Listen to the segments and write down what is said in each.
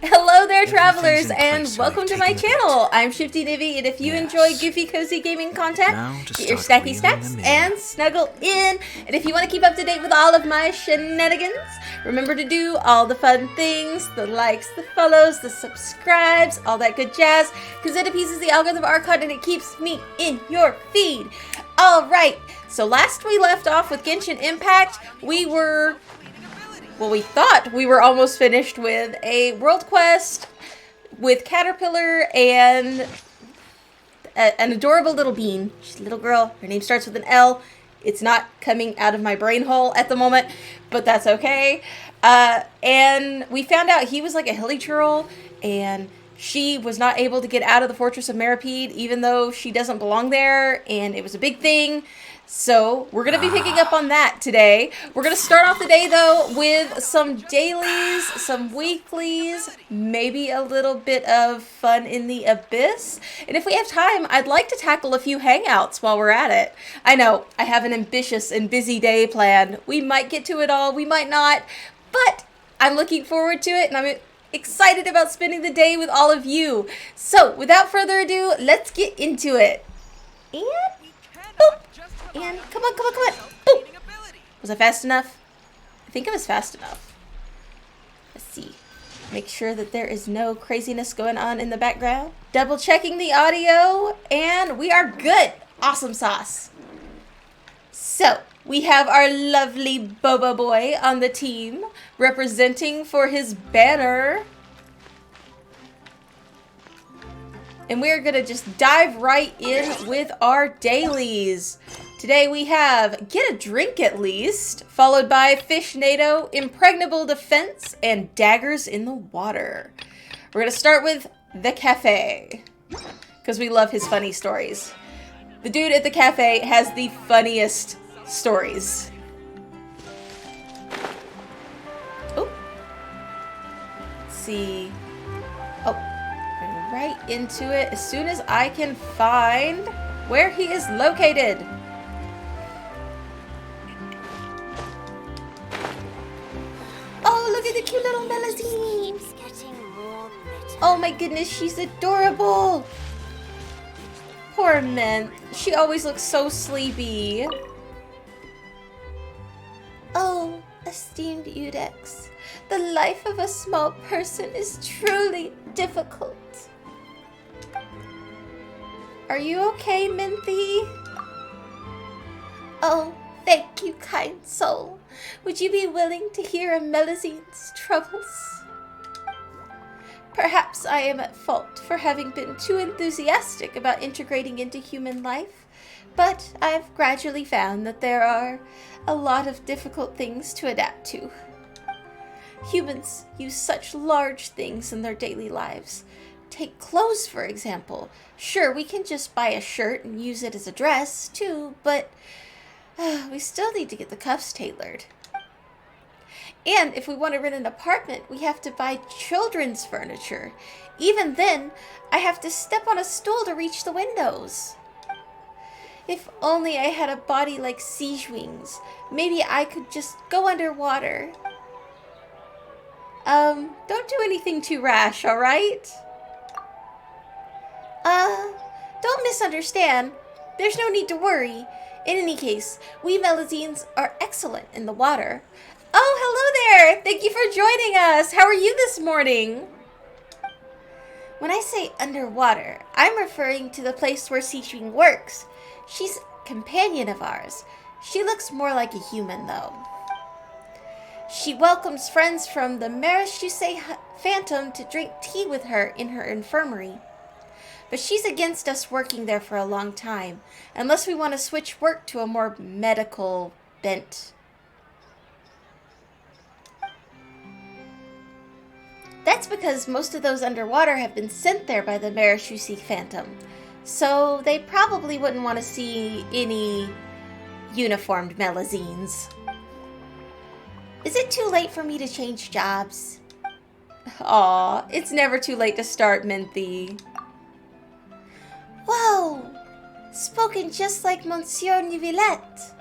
Hello there, travelers, and welcome to my channel. I'm Shifty Nivy, and if you enjoy goofy, cozy gaming content, get your stacky stacks and snuggle in. And if you want to keep up to date with all of my shenanigans, remember to do all the fun things, the likes, the follows, the subscribes, all that good jazz, because it appeases the algorithm of our content and it keeps me in your feed. Alright, so last we left off with Genshin Impact, we thought we were almost finished with a world quest with Caterpillar and an adorable little bean. She's a little girl. Her name starts with an L. It's not coming out of my brain hole at the moment, but that's okay. And we found out he was like a hilly churl, and she was not able to get out of the Fortress of Meripede, even though she doesn't belong there, and it was a big thing. So we're going to be picking up on that today. We're going to start off the day, though, with some dailies, some weeklies, maybe a little bit of fun in the abyss. And if we have time, I'd like to tackle a few hangouts while we're at it. I know, I have an ambitious and busy day planned. We might get to it all, we might not, but I'm looking forward to it, and I'm excited about spending the day with all of you. So, without further ado, let's get into it. And boop. And come on. Boop. Was I fast enough? I think I was fast enough. Let's see. Make sure that there is no craziness going on in the background. Double checking the audio, and we are good. Awesome sauce. So, we have our lovely Boba Boy on the team, representing for his banner. And we're going to just dive right in with our dailies. Today we have Get a Drink at Least, followed by Fish NATO, Impregnable Defense, and Daggers in the Water. We're going to start with the cafe, because we love his funny stories. The dude at the cafe has the funniest stories. Oh. Let's see. Oh. Right into it as soon as I can find where he is located. Oh, look at the cute little Melusine. Oh my goodness, she's adorable. Poor Mint. She always looks so sleepy. Oh, esteemed Udex, the life of a small person is truly difficult. Are you okay, Minthy? Oh, thank you, kind soul. Would you be willing to hear a Melusine's troubles? Perhaps I am at fault for having been too enthusiastic about integrating into human life, but I've gradually found that there are a lot of difficult things to adapt to. Humans use such large things in their daily lives. Take clothes, for example. Sure, we can just buy a shirt and use it as a dress, too, but we still need to get the cuffs tailored. And if we want to rent an apartment, we have to buy children's furniture. Even then, I have to step on a stool to reach the windows. If only I had a body like Siege Wings, maybe I could just go underwater. Don't do anything too rash, alright? Don't misunderstand. There's no need to worry. In any case, we Melusines are excellent in the water. Oh, hello there! Thank you for joining us! How are you this morning? When I say underwater, I'm referring to the place where Sichuing works. She's a companion of ours. She looks more like a human, though. She welcomes friends from the Narcissus Phantom to drink tea with her in her infirmary. But she's against us working there for a long time, unless we want to switch work to a more medical bent. That's because most of those underwater have been sent there by the Narcissus Phantom, so they probably wouldn't want to see any uniformed Melusines. Is it too late for me to change jobs? Aw, it's never too late to start, Minthy. Whoa! Spoken just like Monsieur Nivillette.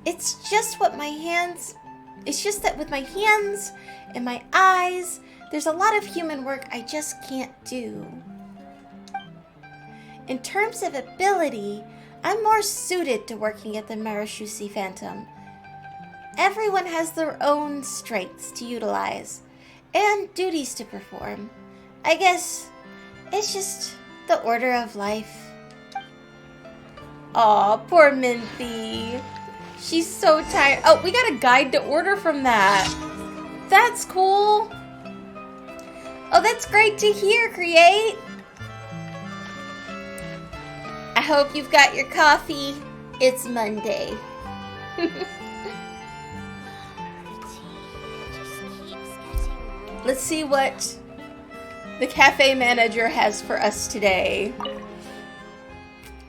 It's just what my hands It's just that with my hands and my eyes, there's a lot of human work I just can't do. In terms of ability, I'm more suited to working at the Narcissus Phantom. Everyone has their own strengths to utilize and duties to perform. I guess it's just the order of life. Aw, poor Minthy. She's so tired. Oh, we got a guide to order from that. That's cool. Oh, that's great to hear, Create. I hope you've got your coffee. It's Monday. Let's see what the cafe manager has for us today.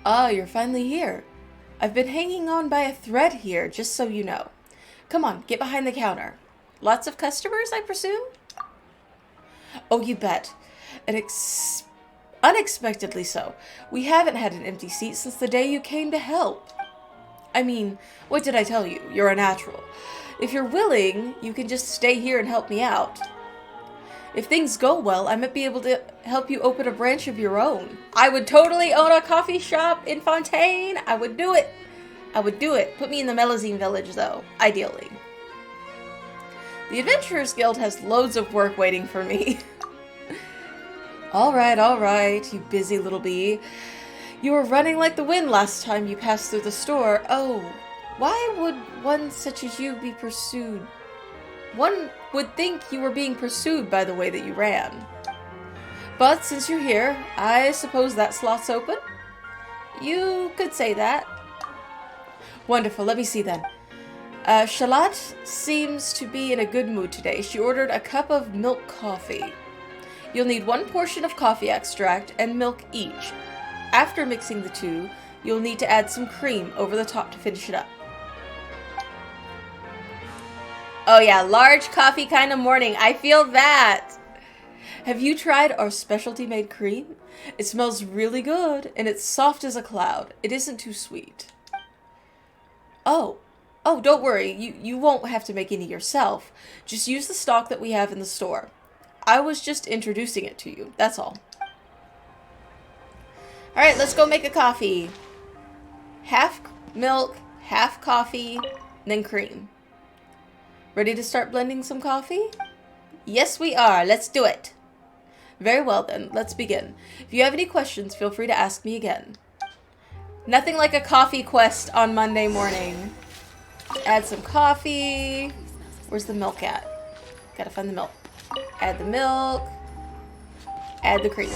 Ah, you're finally here. I've been hanging on by a thread here, just so you know. Come on, get behind the counter. Lots of customers, I presume? Oh, you bet. Unexpectedly so. We haven't had an empty seat since the day you came to help. I mean, what did I tell you? You're a natural. If you're willing, you can just stay here and help me out. If things go well, I might be able to help you open a branch of your own. I would totally own a coffee shop in Fontaine. I would do it. I would do it. Put me in the Melazine Village, though, ideally. The Adventurers Guild has loads of work waiting for me. All right, you busy little bee. You were running like the wind last time you passed through the store. Oh, why would one such as you be pursued? One would think you were being pursued by the way that you ran. But since you're here, I suppose that slot's open? You could say that. Wonderful, let me see then. Charlotte seems to be in a good mood today. She ordered a cup of milk coffee. You'll need 1 portion of coffee extract and milk each. After mixing the two, you'll need to add some cream over the top to finish it up. Oh yeah, large coffee kind of morning. I feel that. Have you tried our specialty made cream? It smells really good and it's soft as a cloud. It isn't too sweet. Oh, don't worry. You won't have to make any yourself. Just use the stock that we have in the store. I was just introducing it to you. That's all. All right, let's go make a coffee. Half milk, half coffee, then cream. Ready to start blending some coffee? Yes, we are. Let's do it. Very well, then. Let's begin. If you have any questions, feel free to ask me again. Nothing like a coffee quest on Monday morning. Add some coffee. Where's the milk at? Gotta find the milk. Add the milk. Add the cream.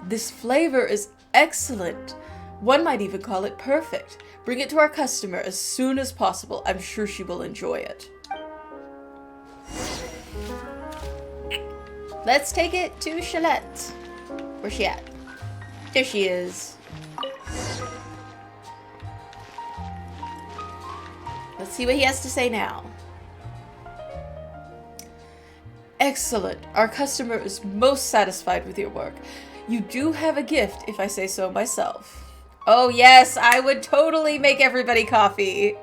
This flavor is excellent. One might even call it perfect. Bring it to our customer as soon as possible. I'm sure she will enjoy it. Let's take it to Charlotte. Where's she at? There she is. Let's see what he has to say now. Excellent. Our customer is most satisfied with your work. You do have a gift, if I say so myself. Oh yes, I would totally make everybody coffee.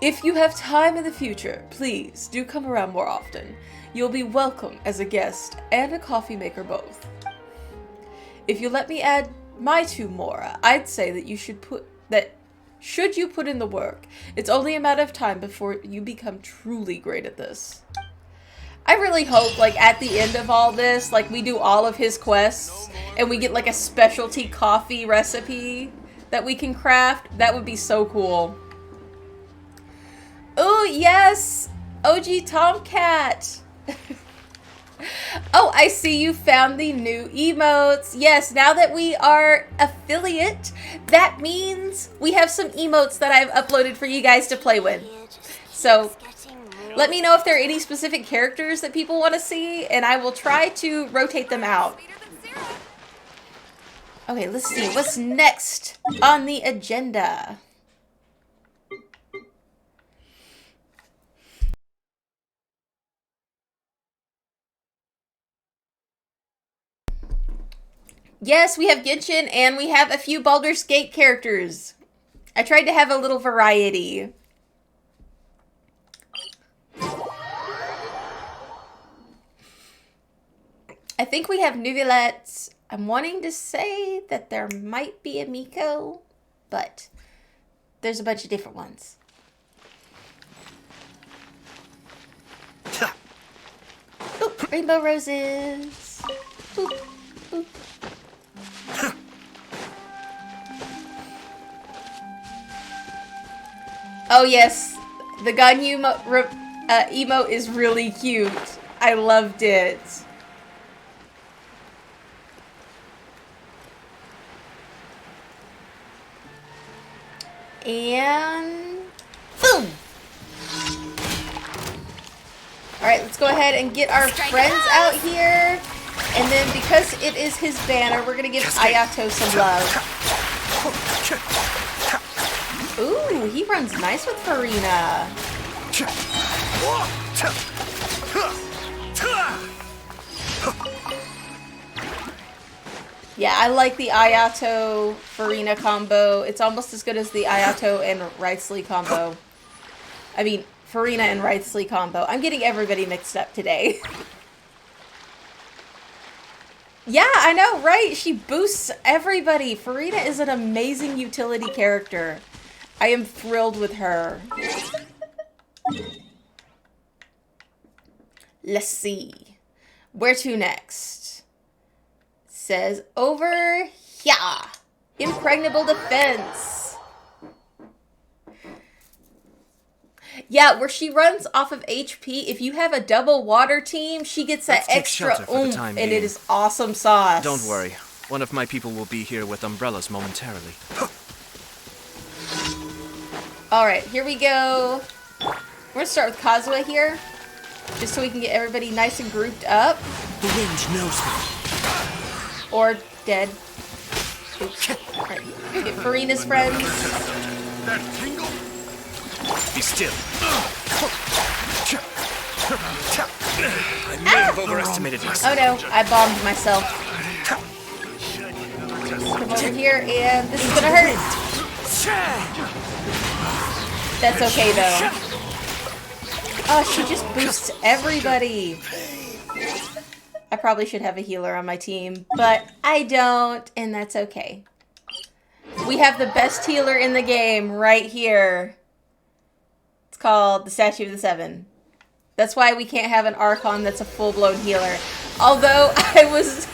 If you have time in the future, please do come around more often. You'll be welcome as a guest and a coffee maker both. If you let me add my 2 more, I'd say that should you put in the work, it's only a matter of time before you become truly great at this. I really hope, like, at the end of all this, like, we do all of his quests, and we get, like, a specialty coffee recipe that we can craft. That would be so cool. Oh, yes! OG Tomcat! Oh, I see you found the new emotes. Yes, now that we are affiliate, that means we have some emotes that I've uploaded for you guys to play with. So let me know if there are any specific characters that people want to see, and I will try to rotate them out. Okay, let's see. What's next on the agenda? Yes, we have Genshin, and we have a few Baldur's Gate characters. I tried to have a little variety. I think we have Nuvilette. I'm wanting to say that there might be a Miko, but there's a bunch of different ones. Ooh, rainbow roses. Boop, boop. Oh yes, the Ganyu emote is really cute. I loved it. And boom! Alright, let's go ahead and get our friends out here. And then because it is his banner, we're gonna give Ayato some love. Ooh, he runs nice with Farina. Yeah, I like the Ayato Farina combo. It's almost as good as the Ayato and Wriothesley combo. I mean, Farina and Wriothesley combo. I'm getting everybody mixed up today. Yeah, I know, right? She boosts everybody. Farina is an amazing utility character. I am thrilled with her. Let's see. Where to next? Says over here. Impregnable defense. Yeah, where she runs off of HP, if you have a double water team, she gets that extra oomph, and it is awesome sauce. Don't worry. One of my people will be here with umbrellas momentarily. Alright, here we go. We're gonna start with Kazuha here, just so we can get everybody nice and grouped up. The range knows me. Or dead. Oops. Alright, we'll get Farina's friends. That tingle? Be still. I may have overestimated myself. Oh no, I bombed myself. Come over here, and this is gonna hurt. That's okay though. Oh, she just boosts everybody. I probably should have a healer on my team, but I don't, and that's okay. We have the best healer in the game right here. It's called the Statue of the Seven. That's why we can't have an Archon that's a full-blown healer. Although I was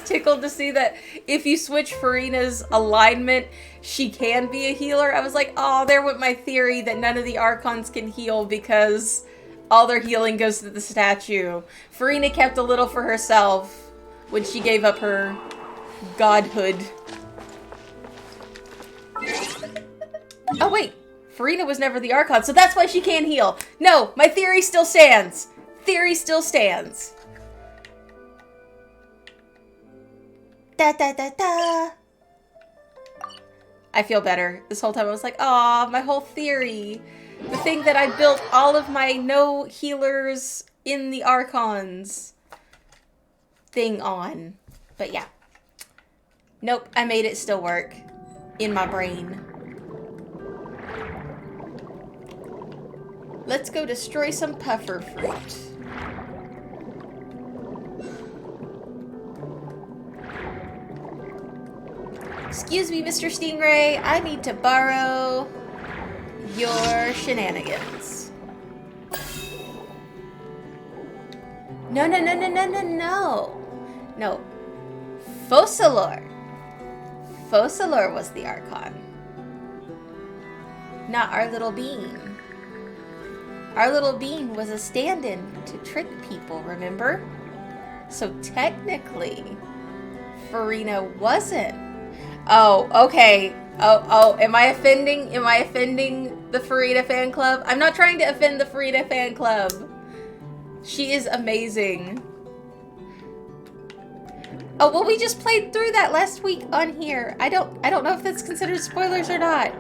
tickled to see that if you switch Farina's alignment, she can be a healer. I was like, oh, there went my theory that none of the Archons can heal because all their healing goes to the statue. Farina kept a little for herself when she gave up her godhood. Oh wait, Farina was never the Archon, so that's why she can't heal. No, my theory still stands. Theory still stands. Da da da da. I feel better. This whole time I was like, aw, my whole theory. The thing that I built all of my no healers in the Archons thing on. But yeah. Nope, I made it still work. In my brain. Let's go destroy some puffer fruit. Excuse me, Mr. Stingray. I need to borrow your shenanigans. No, no, no, no, no, no, no. No. Focalor. Focalor was the Archon. Not our little bean. Our little bean was a stand-in to trick people, remember? So technically, Farina wasn't. Oh, okay. Oh, am I offending the Farina fan club? I'm not trying to offend the Farina fan club. She is amazing. Oh, well, we just played through that last week on here. I don't know if that's considered spoilers or not.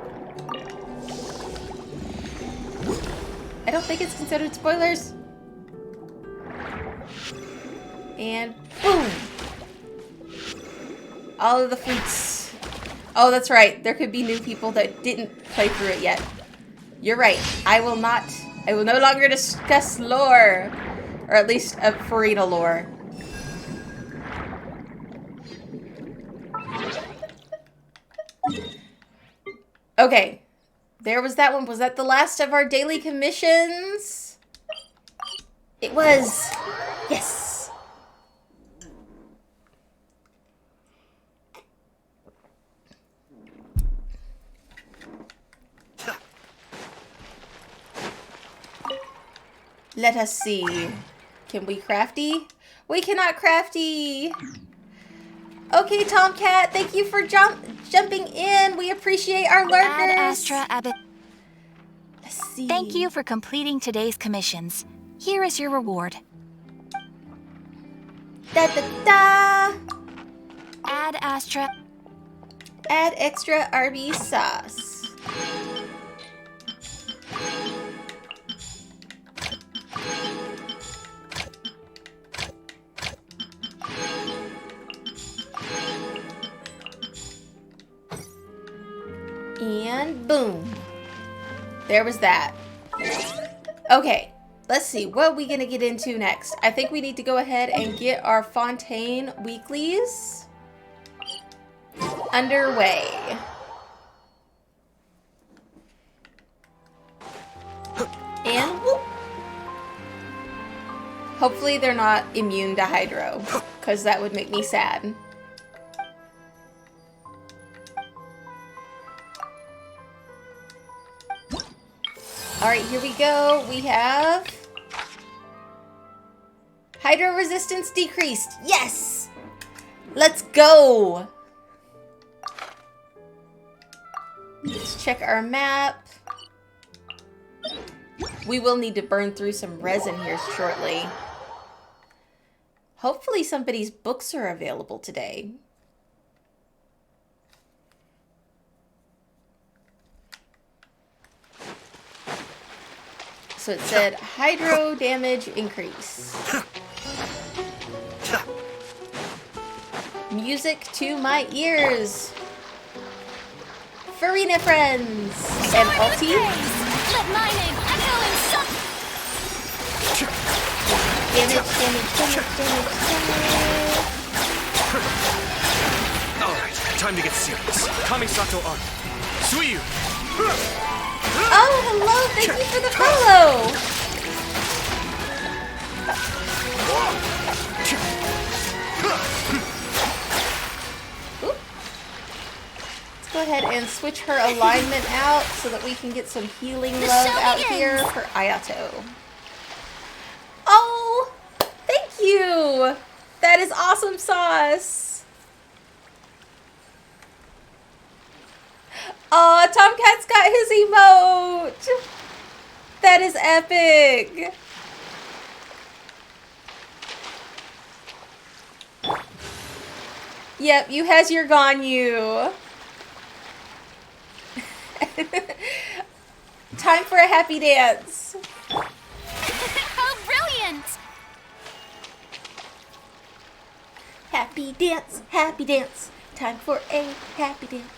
I don't think it's considered spoilers. And boom. All of the flutes. Oh, that's right. There could be new people that didn't play through it yet. You're right. I will no longer discuss lore. Or at least Farina lore. Okay. There was that one. Was that the last of our daily commissions? It was. Yes. Let us see. Can we crafty? We cannot crafty. Okay, Tomcat, thank you for jumping in. We appreciate our lurkers. Ad Astra Abbott. Let's see. Thank you for completing today's commissions. Here is your reward. Da da da. Ad Astra. Add extra RB sauce. And boom. There was that. Okay, let's see. What are we going to get into next? I think we need to go ahead and get our Fontaine weeklies underway. And whoop. Hopefully they're not immune to hydro, because that would make me sad. Alright, here we go. We have hydro resistance decreased. Yes! Let's go! Let's check our map. We will need to burn through some resin here shortly. Hopefully somebody's books are available today. So it said hydro damage increase. Music to my ears. Farina friends. And ulti. Let my name echo in some. Damage. Alright, time to get serious. Kamisato on. Suiyu! Oh, hello! Thank you for the follow! Oop. Let's go ahead and switch her alignment out so that we can get some healing love out here for Ayato. Oh! Thank you! That is awesome sauce! Aw, Tomcat's got his emote! That is epic! Yep, you has your Ganyu. Time for a happy dance. How brilliant! Happy dance, happy dance. Time for a happy dance.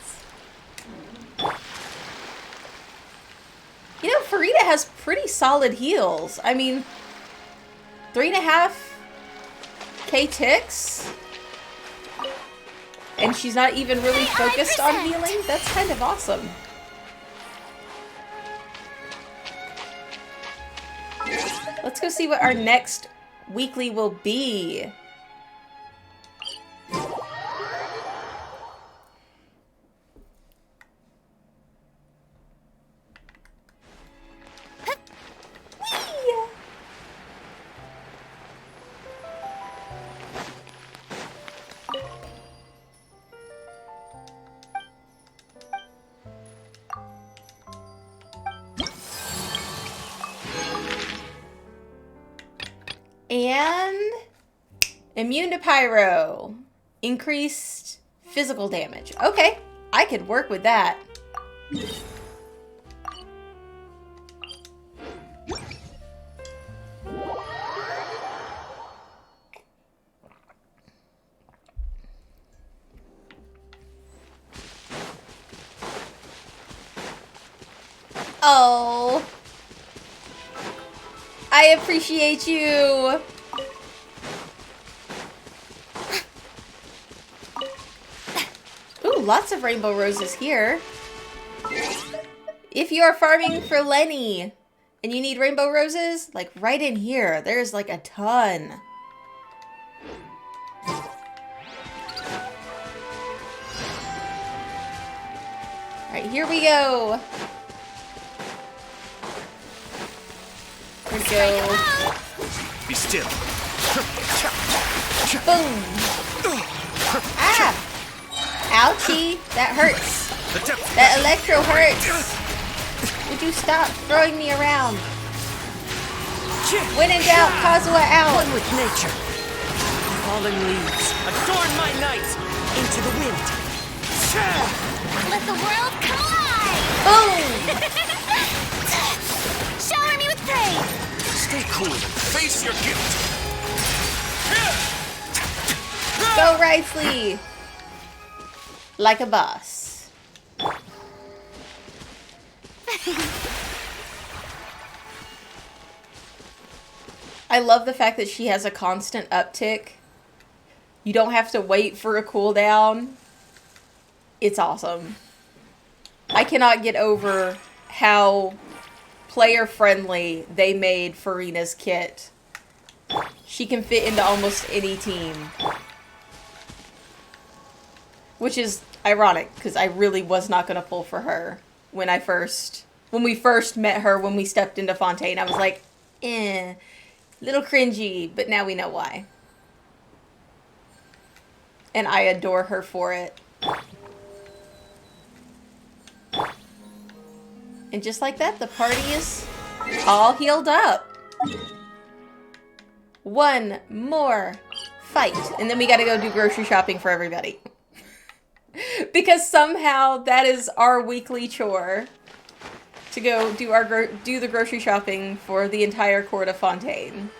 You know, Farina has pretty solid heals. I mean, 3.5k ticks? And she's not even really focused on healing? That's kind of awesome. Let's go see what our next weekly will be. And immune to pyro. Increased physical damage. Okay, I could work with that. Oh. I appreciate you. Ooh, lots of rainbow roses here. If you are farming for Lenny and you need rainbow roses, like right in here, there's like a ton. Right, here we go. Here we go. Be still. Boom. Ah! Ouchie! That hurts. The depth. That electro hurts. Would you stop throwing me around? When in doubt, Kazuha out. One with nature. Falling leaves adorn my night into the wind. Let the world collide! Boom! Shower me with praise! Stay cool and face your guilt. Go Wrightsley! Like a boss. I love the fact that she has a constant uptick. You don't have to wait for a cooldown. It's awesome. I cannot get over how player-friendly they made Furina's kit. She can fit into almost any team. Which is ironic, because I really was not going to pull for her when we first met her when we stepped into Fontaine. I was like, little cringy, but now we know why. And I adore her for it. And just like that, the party is all healed up. One more fight. And then we gotta go do grocery shopping for everybody. Because somehow that is our weekly chore. To go do the grocery shopping for the entire court of Fontaine.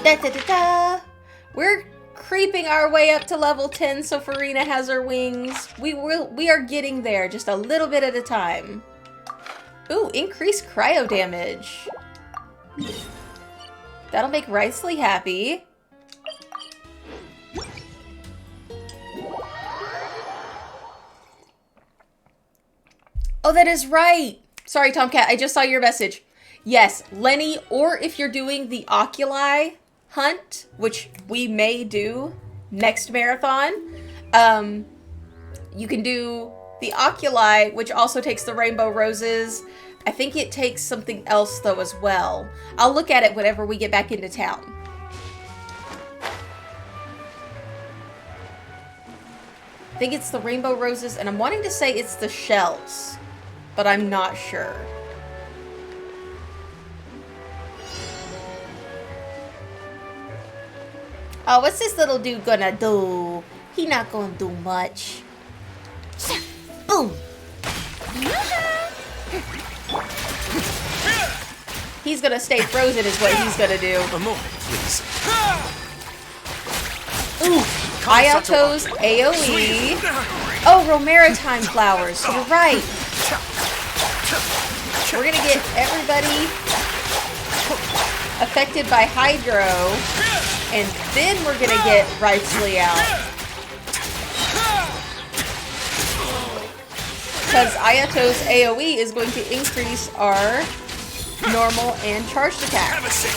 Da, da, da, da. We're creeping our way up to level 10 so Furina has her wings. We are getting there just a little bit at a time. Ooh, increased cryo damage. That'll make Wrightsley happy. Oh, that is right. Sorry, Tomcat, I just saw your message. Yes, Lenny, or if you're doing the Oculi hunt, which we may do next marathon, you can do the Oculi, which also takes the rainbow roses. I think it takes something else, though, as well. I'll look at it whenever we get back into town. I think it's the rainbow roses, and I'm wanting to say it's the shells, but I'm not sure. Oh, what's this little dude gonna do? He not gonna do much. Boom! He's gonna stay frozen is what he's gonna do. A moment, please. Ooh, Ayato's AoE. Oh, Romaritime flowers. You're right. We're gonna get everybody affected by Hydro, and then we're gonna get Wrightsley out. Because Ayato's AoE is going to increase our normal and charged attack. Have a safe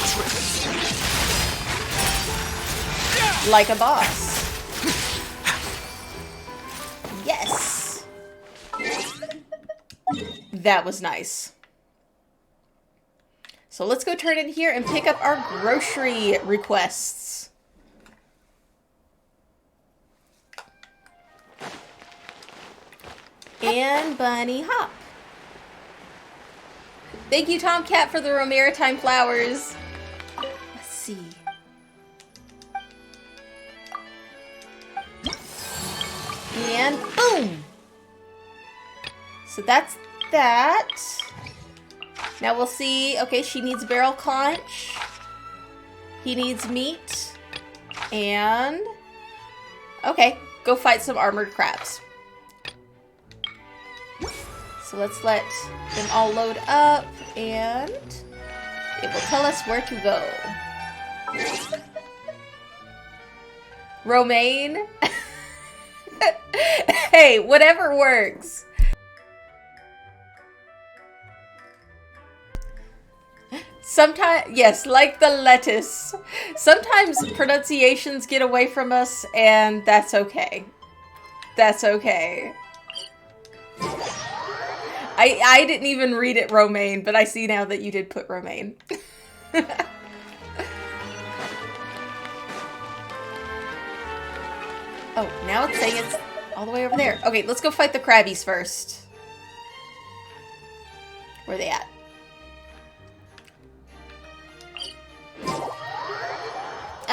trip. Like a boss. Yes! That was nice. So let's go turn in here and pick up our grocery requests. And Bunny Hop. Thank you, Tomcat, for the Romaritime flowers. Let's see. And boom! So that's that. Now we'll see. Okay, she needs barrel conch. He needs meat. And... okay, go fight some armored crabs. So let's let them all load up, and it will tell us where to go. Romaine? Hey, whatever works. Sometimes, yes, like the lettuce. Sometimes pronunciations get away from us, and that's okay. That's okay. I didn't even read it Romaine, but I see now that you did put Romaine. Oh, now it's saying it's all the way over there. Okay, let's go fight the crabbies first. Where are they at?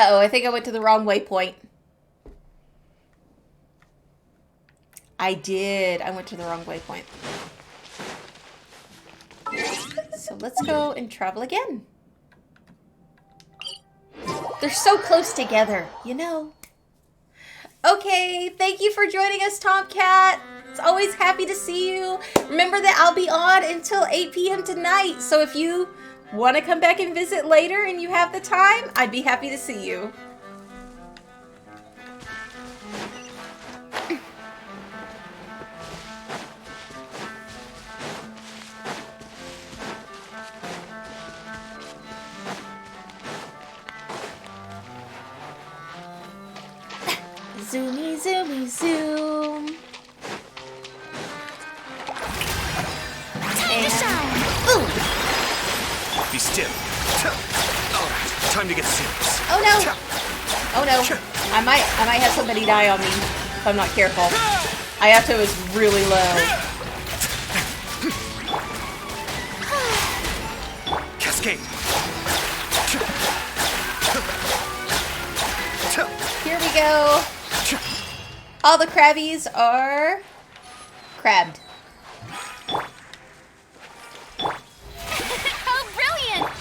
Uh-oh, I think I went to the wrong waypoint. I did. I went to the wrong waypoint. So let's go and travel again. They're so close together, you know. Okay, thank you for joining us, Tomcat. It's always happy to see you. Remember that I'll be on until 8 p.m. tonight, so if you want to come back and visit later and you have the time, I'd be happy to see you. Zoomy, zoomy, zoom. Time to shine. Ooh. Be still. Alright, time to get serious. Oh no! Oh no! I might have somebody die on me if I'm not careful. Ayato is really low. Cascade. Here we go. All the crabbies are crabbed. How brilliant!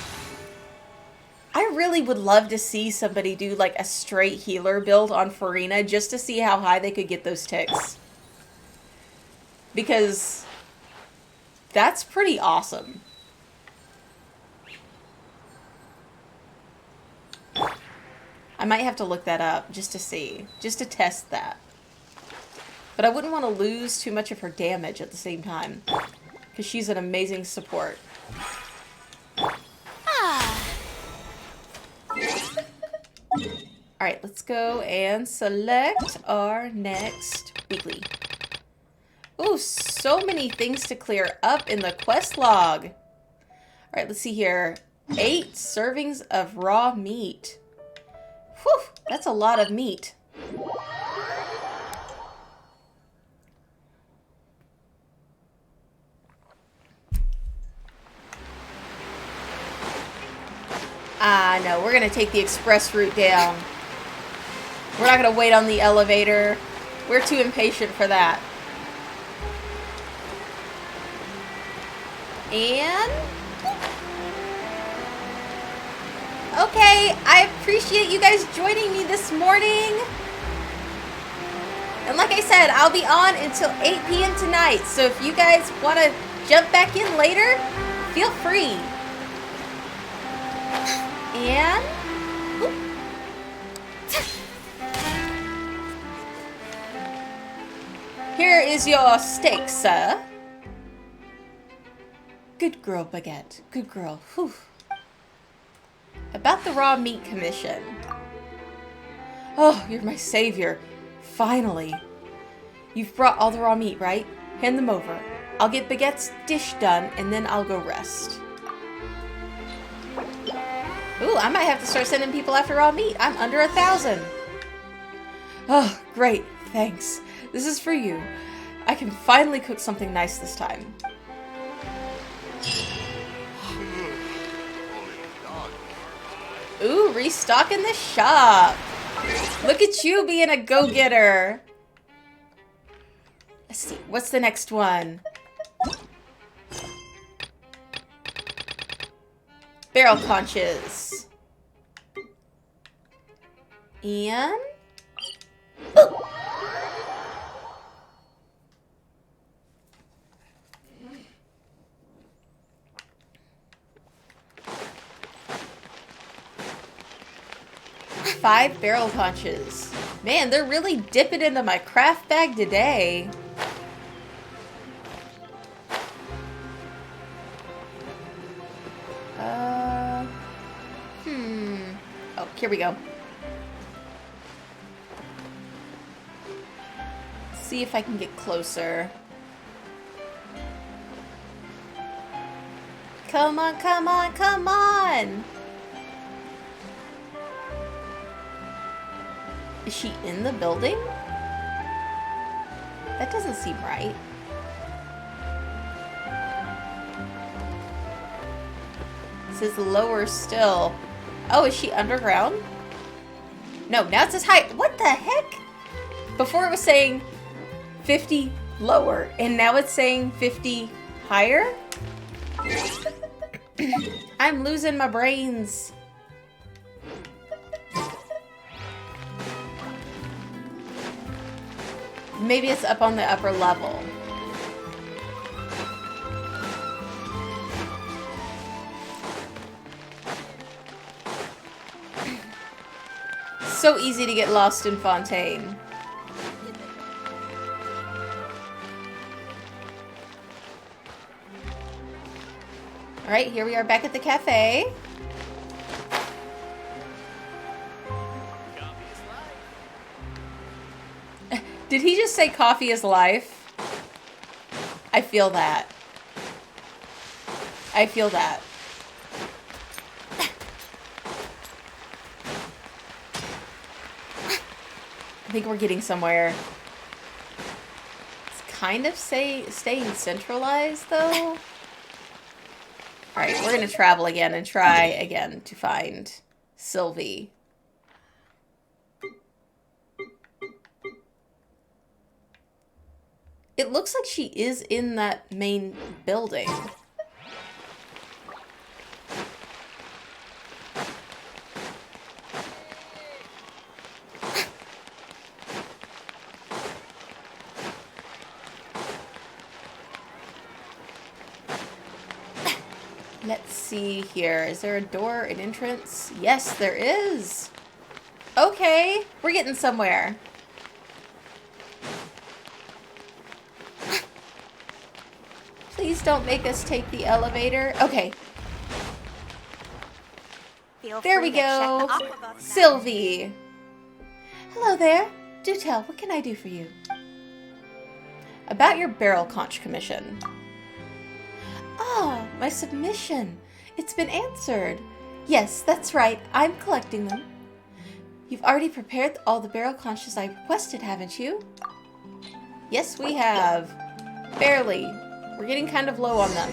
I really would love to see somebody do like a straight healer build on Farina just to see how high they could get those ticks. Because that's pretty awesome. I might have to look that up just to see, just to test that. But I wouldn't want to lose too much of her damage at the same time, because she's an amazing support. Alright, let's go and select our next weekly. Ooh, so many things to clear up in the quest log. Alright, let's see here. 8 servings of raw meat. Whew, that's a lot of meat. Ah, no, we're gonna take the express route down. We're not gonna wait on the elevator. We're too impatient for that. And... okay, I appreciate you guys joining me this morning. And like I said, I'll be on until 8 p.m. tonight. So if you guys want to jump back in later, feel free. And... oop. Here is your steak, sir. Good girl, Baguette. Good girl. Whew. About the raw meat commission. Oh, you're my savior. Finally. You've brought all the raw meat, right? Hand them over. I'll get Baguette's dish done, and then I'll go rest. Ooh, I might have to start sending people after raw meat. I'm under 1,000. Oh, great. Thanks. This is for you. I can finally cook something nice this time. Ooh, restocking the shop. Look at you being a go-getter. Let's see, what's the next one? Barrel conches. And... boop. 5 barrel conches. Man, they're really dipping into my craft bag today. Oh, here we go. Let's see if I can get closer. Come on, come on, come on! Is she in the building? That doesn't seem right. It says lower still. Oh, is she underground? No, now it says high. What the heck? Before it was saying 50 lower, and now it's saying 50 higher? I'm losing my brains. Maybe it's up on the upper level. So easy to get lost in Fontaine. Alright, here we are back at the cafe. Did he just say coffee is life? I feel that. I feel that. I think we're getting somewhere. It's kind of staying centralized, though. Alright, we're gonna travel again and try again to find Sylvie. It looks like she is in that main building. Let's see here. Is there a door, an entrance? Yes, there is. Okay, we're getting somewhere. Please don't make us take the elevator. Okay. There we go. Sylvie. Hello there. Do tell, what can I do for you? About your barrel conch commission. Ah, my submission. It's been answered. Yes, that's right. I'm collecting them. You've already prepared all the barrel conches I requested, haven't you? Yes, we have. Barely. We're getting kind of low on them.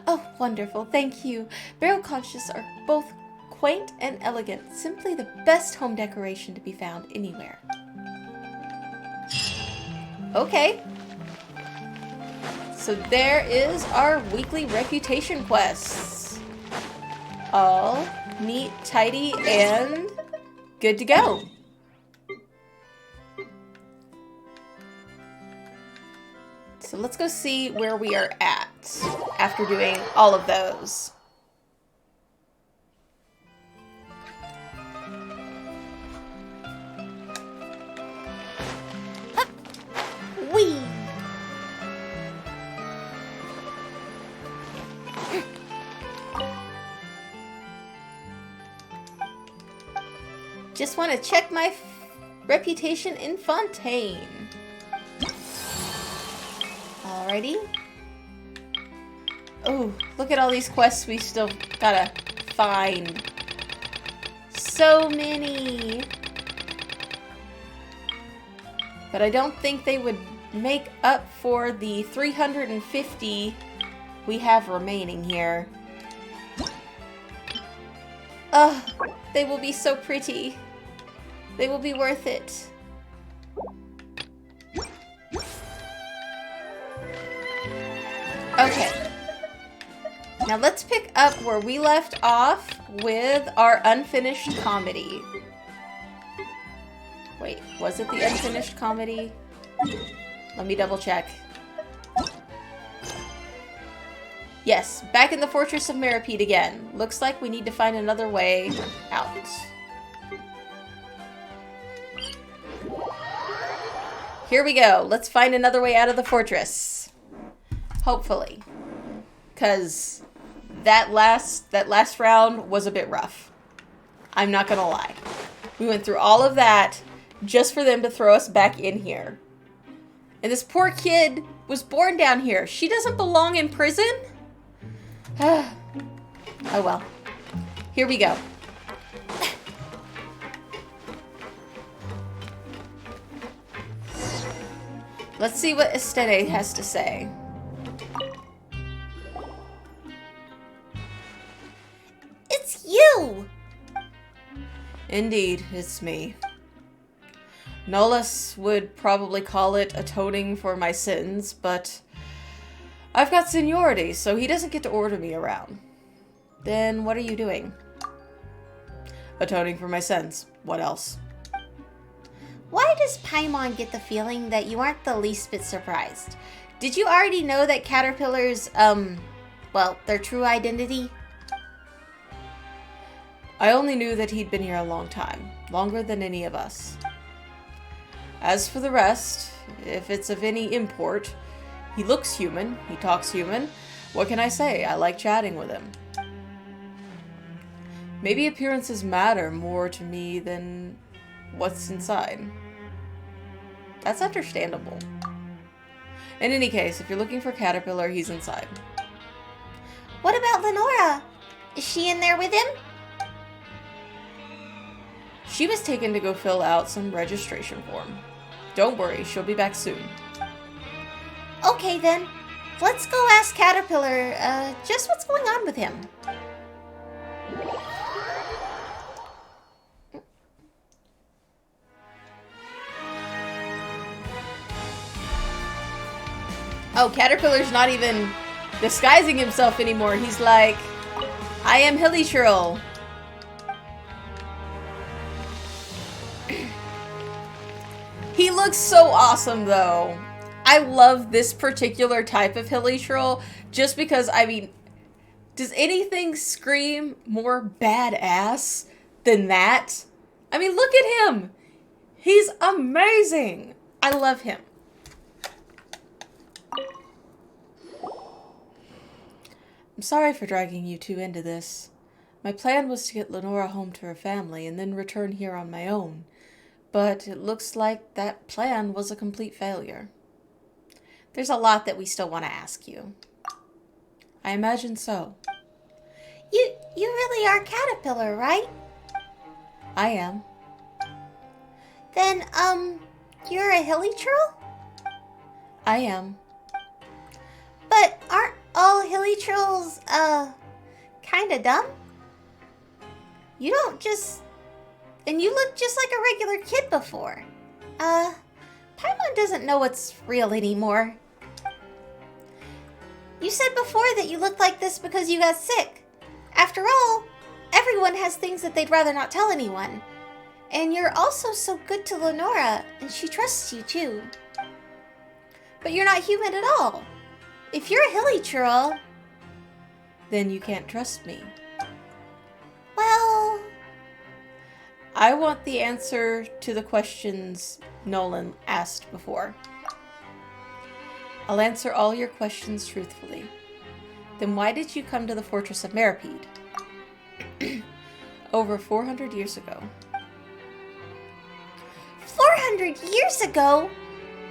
Oh, wonderful. Thank you. Barrel conches are both quaint and elegant. Simply the best home decoration to be found anywhere. Okay. So there is our weekly reputation quests. All neat, tidy, and good to go. So let's go see where we are at after doing all of those. Whee! Just want to check my reputation in Fontaine. Alrighty. Oh, look at all these quests we still gotta find. So many. But I don't think they would make up for the 350 we have remaining here. Ugh, they will be so pretty. They will be worth it. Okay. Now let's pick up where we left off with our unfinished comedy. Wait, was it the unfinished comedy? Let me double check. Yes, back in the Fortress of Meripede again. Looks like we need to find another way out. Here we go. Let's find another way out of the fortress. Hopefully. Because that last round was a bit rough. I'm not gonna lie. We went through all of that just for them to throw us back in here. And this poor kid was born down here. She doesn't belong in prison? Oh well. Here we go. Let's see what Estene has to say. It's you! Indeed, it's me. Nolus would probably call it atoning for my sins, but I've got seniority, so he doesn't get to order me around. Then what are you doing? Atoning for my sins. What else? Why does Paimon get the feeling that you aren't the least bit surprised? Did you already know that caterpillars, well, their true identity? I only knew that he'd been here a long time. Longer than any of us. As for the rest, if it's of any import, he looks human, he talks human. What can I say? I like chatting with him. Maybe appearances matter more to me than what's inside. That's understandable. In any case, if you're looking for Caterpillar, he's inside. What about Lenora? Is she in there with him? She was taken to go fill out some registration form. Don't worry, she'll be back soon. Okay then, let's go ask Caterpillar, just what's going on with him. Oh, Caterpillar's not even disguising himself anymore. He's like, I am Hilichurl. He looks so awesome, though. I love this particular type of Hilichurl just because, I mean, does anything scream more badass than that? I mean, look at him. He's amazing. I love him. I'm sorry for dragging you two into this. My plan was to get Lenora home to her family and then return here on my own. But it looks like that plan was a complete failure. There's a lot that we still want to ask you. I imagine so. You really are Caterpillar, right? I am. Then, you're a Hilichurl? I am. But aren't all Hilichurls, kinda dumb? You don't just... And you look just like a regular kid before. Paimon doesn't know what's real anymore. You said before that you looked like this because you got sick. After all, everyone has things that they'd rather not tell anyone. And you're also so good to Lenora, and she trusts you too. But you're not human at all. If you're a Hilichurl... Then you can't trust me. Well... I want the answer to the questions Nolan asked before. I'll answer all your questions truthfully. Then why did you come to the Fortress of Meripede? Over 400 years ago. 400 years ago?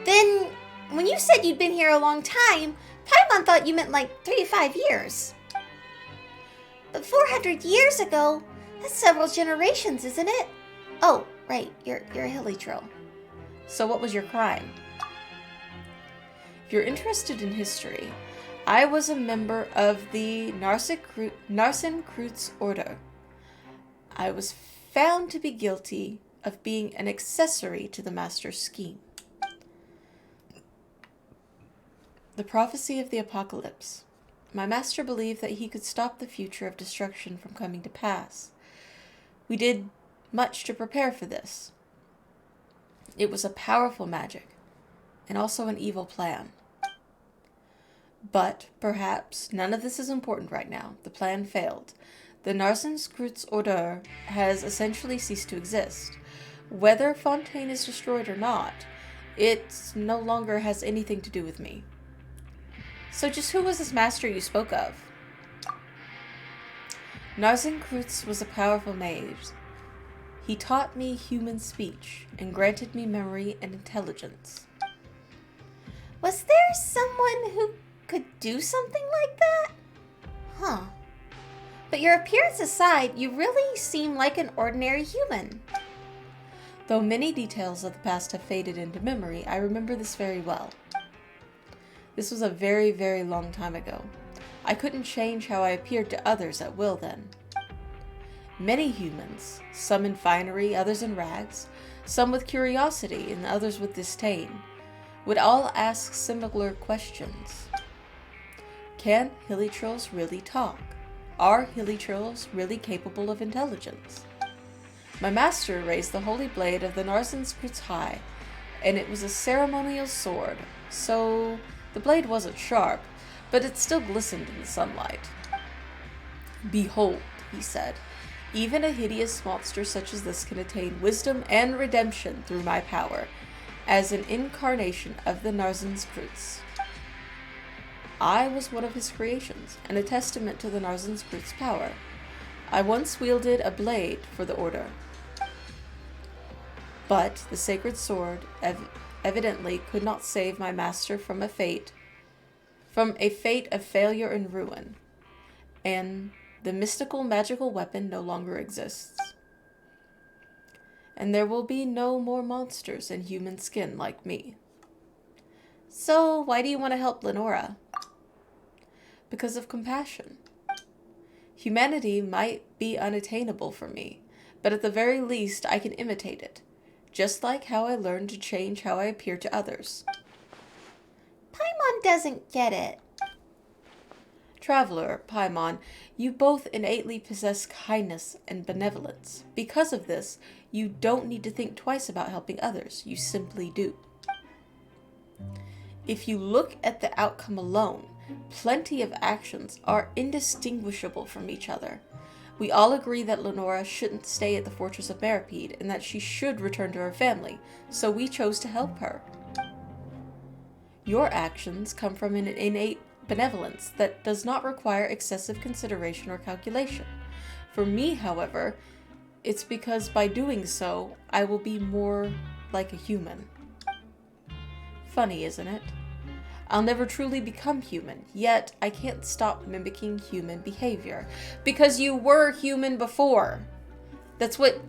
Then, when you said you'd been here a long time, Paimon thought you meant like 3 to 5 years. But 400 years ago? That's several generations, isn't it? Oh, right, you're a Hilichurl. So what was your crime? If you're interested in history, I was a member of the Narcissus Order. I was found to be guilty of being an accessory to the Master's scheme. The prophecy of the apocalypse. My master believed that he could stop the future of destruction from coming to pass. We did much to prepare for this. It was a powerful magic, and also an evil plan. But, perhaps, none of this is important right now. The plan failed. The Narcissus Order has essentially ceased to exist. Whether Fontaine is destroyed or not, it no longer has anything to do with me. So just who was this master you spoke of? Narcissus was a powerful mage. He taught me human speech and granted me memory and intelligence. Was there someone who could do something like that? Huh. But your appearance aside, you really seem like an ordinary human. Though many details of the past have faded into memory, I remember this very well. This was a very, very long time ago. I couldn't change how I appeared to others at will then. Many humans, some in finery, others in rags, some with curiosity and others with disdain, would all ask similar questions. Can hilichurls really talk? Are hilichurls really capable of intelligence? My master raised the holy blade of the Narcissus high, and it was a ceremonial sword, so the blade wasn't sharp, but it still glistened in the sunlight. Behold, he said, even a hideous monster such as this can attain wisdom and redemption through my power, as an incarnation of the Narcissus. I was one of his creations, and a testament to the Narcissus' power. I once wielded a blade for the Order. But the sacred sword evidently could not save my master from a fate of failure and ruin, and the mystical magical weapon no longer exists. And there will be no more monsters in human skin like me. So, why do you want to help Lenora? Because of compassion. Humanity might be unattainable for me, but at the very least I can imitate it, just like how I learned to change how I appear to others. Paimon doesn't get it. Traveler, Paimon, you both innately possess kindness and benevolence. Because of this, you don't need to think twice about helping others. You simply do. If you look at the outcome alone, plenty of actions are indistinguishable from each other. We all agree that Lenora shouldn't stay at the Fortress of Maripede and that she should return to her family, so we chose to help her. Your actions come from an innate benevolence that does not require excessive consideration or calculation. For me, however, it's because by doing so, I will be more like a human. Funny, isn't it? I'll never truly become human, yet I can't stop mimicking human behavior. Because you were human before. That's what...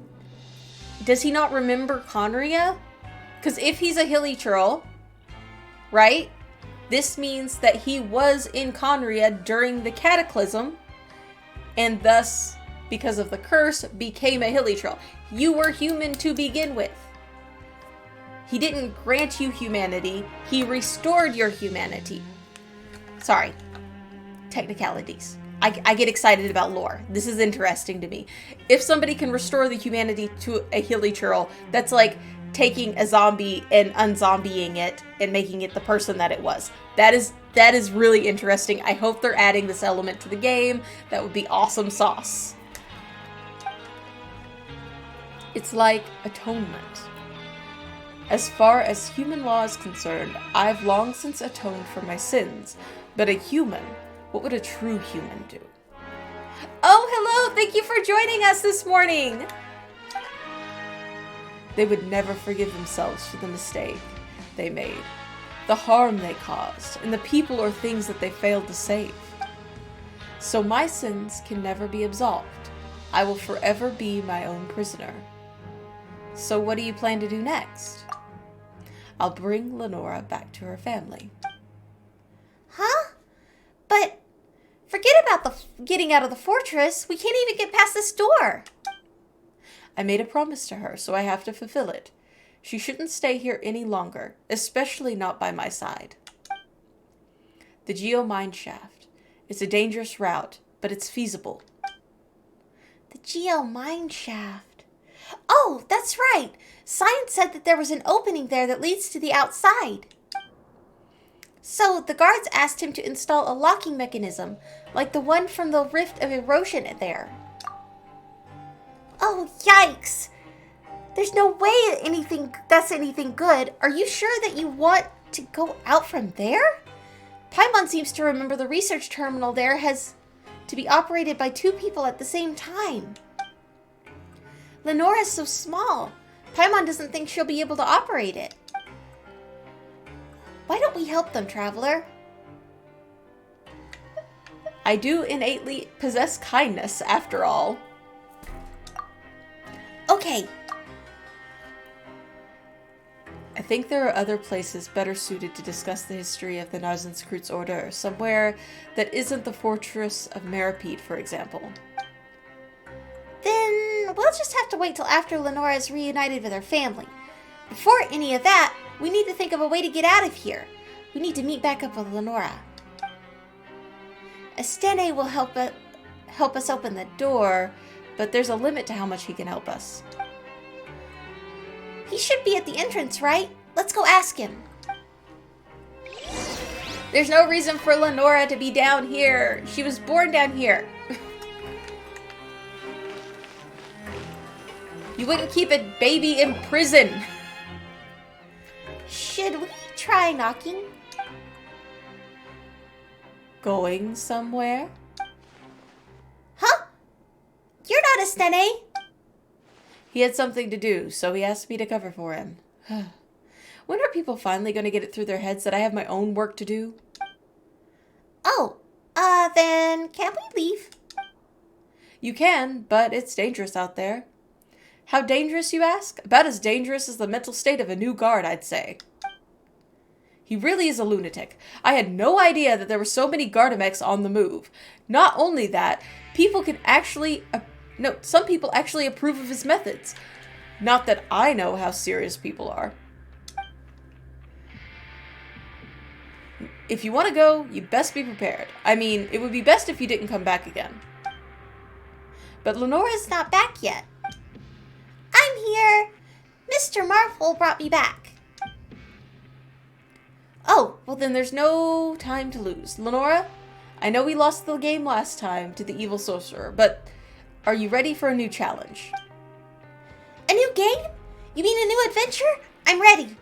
Does he not remember Conria? Because if he's a hilichurl, right? This means that he was in Conria during the Cataclysm, and thus, because of the curse, became a hilichurl. You were human to begin with. He didn't grant you humanity, he restored your humanity. Sorry. Technicalities. I get excited about lore. This is interesting to me. If somebody can restore the humanity to a hilichurl, that's like taking a zombie and unzombieing it and making it the person that it was. That is really interesting. I hope they're adding this element to the game. That would be awesome sauce. It's like atonement. As far as human law is concerned, I've long since atoned for my sins. But a human, what would a true human do? Oh, hello! Thank you for joining us this morning! They would never forgive themselves for the mistake they made, the harm they caused, and the people or things that they failed to save. So my sins can never be absolved. I will forever be my own prisoner. So what do you plan to do next? I'll bring Lenora back to her family. Huh? But forget about the getting out of the fortress. We can't even get past this door. I made a promise to her, so I have to fulfill it. She shouldn't stay here any longer, especially not by my side. The Geo Mine Shaft. It's a dangerous route, but it's feasible. The Geo Mine Shaft. Oh, that's right. Science said that there was an opening there that leads to the outside. So the guards asked him to install a locking mechanism, like the one from the Rift of Erosion there. Oh, yikes! There's no way that's anything good. Are you sure that you want to go out from there? Paimon seems to remember the research terminal there has to be operated by 2 people at the same time. Lenora's so small. Paimon doesn't think she'll be able to operate it. Why don't we help them, Traveler? I do innately possess kindness, after all. Okay. I think there are other places better suited to discuss the history of the Narcissus Order, somewhere that isn't the fortress of Meripede, for example. Then we'll just have to wait till after Lenora is reunited with her family. Before any of that, we need to think of a way to get out of here. We need to meet back up with Lenora. Estene will help us open the door, but there's a limit to how much he can help us. He should be at the entrance, right? Let's go ask him. There's no reason for Lenora to be down here. She was born down here. You wouldn't keep a baby in prison. Should we try knocking? Going somewhere? Huh? You're not Estene. He had something to do, so he asked me to cover for him. When are people finally going to get it through their heads that I have my own work to do? Oh, then can't we leave? You can, but it's dangerous out there. How dangerous, you ask? About as dangerous as the mental state of a new guard, I'd say. He really is a lunatic. I had no idea that there were so many Gardamex on the move. Not only that, some people actually approve of his methods. Not that I know how serious people are. If you want to go, you best be prepared. I mean, it would be best if you didn't come back again. But Lenora's not back yet. I'm here. Mr. Marvel brought me back. Oh, well then there's no time to lose. Lenora, I know we lost the game last time to the evil sorcerer, but are you ready for a new challenge? A new game? You mean a new adventure? I'm ready.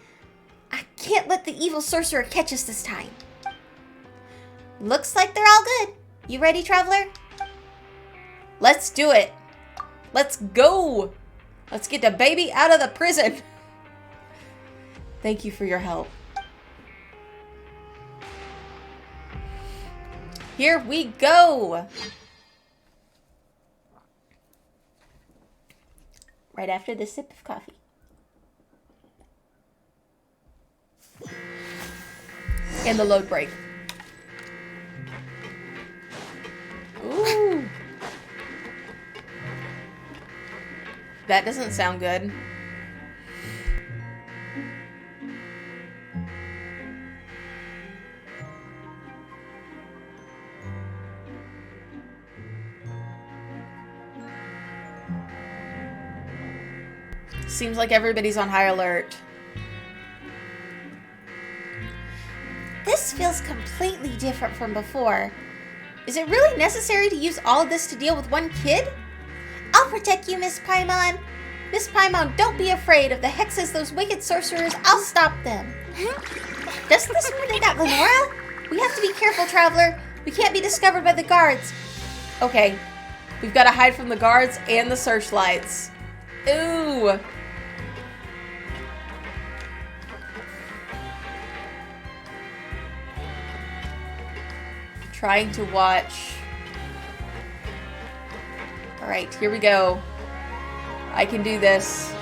I can't let the evil sorcerer catch us this time. Looks like they're all good. You ready, Traveler? Let's do it. Let's go. Let's get the baby out of the prison. Thank you for your help. Here we go. Right after this sip of coffee. And the load break. Ooh. That doesn't sound good. Seems like everybody's on high alert. This feels completely different from before. Is it really necessary to use all of this to deal with one kid? I'll protect you, Miss Paimon. Miss Paimon, don't be afraid of the hexes, those wicked sorcerers. I'll stop them. Doesn't this mean they got Lenora? We have to be careful, Traveler. We can't be discovered by the guards. Okay, we've got to hide from the guards and the searchlights. Ooh. Trying to watch. Alright, here we go. I can do this.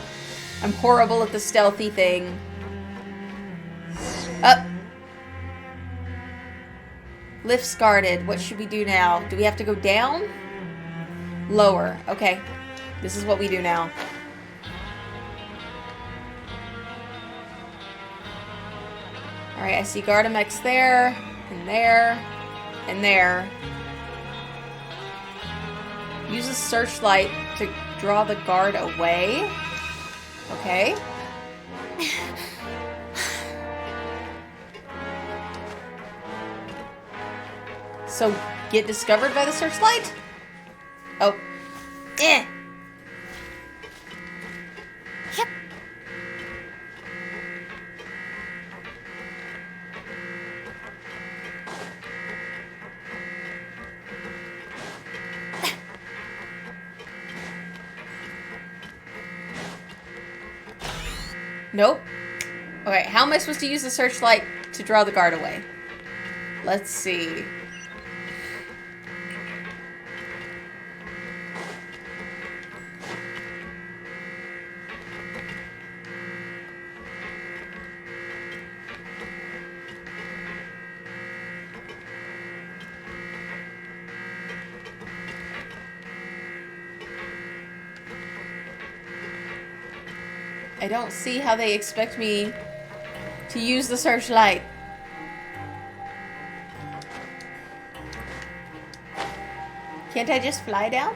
I'm horrible at the stealthy thing. Up. Lifts guarded. What should we do now? Do we have to go down? Lower. Okay. This is what we do now. Alright, I see Gardamex there, and there, and there. Use a searchlight to draw the guard away. Okay. So, get discovered by the searchlight? Oh. Eh. Yep. Nope. Okay, how am I supposed to use the searchlight to draw the guard away? Let's see. I don't see how they expect me to use the searchlight. Can't I just fly down?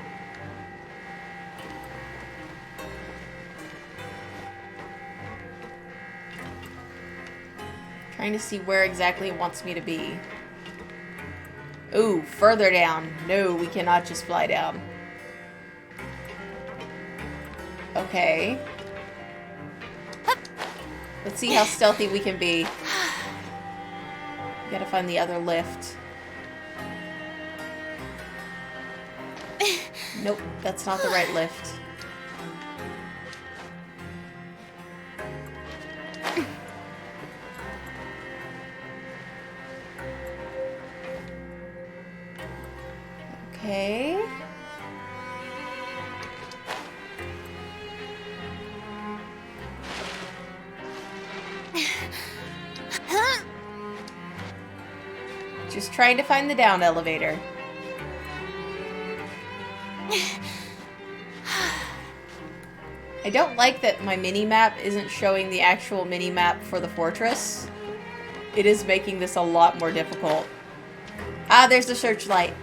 Trying to see where exactly it wants me to be. Ooh, further down. No, we cannot just fly down. Okay. Let's see how stealthy we can be. We gotta find the other lift. Nope, that's not the right lift. Okay. Just trying to find the down elevator. I don't like that my mini-map isn't showing the actual mini-map for the fortress. It is making this a lot more difficult. Ah, there's the searchlight.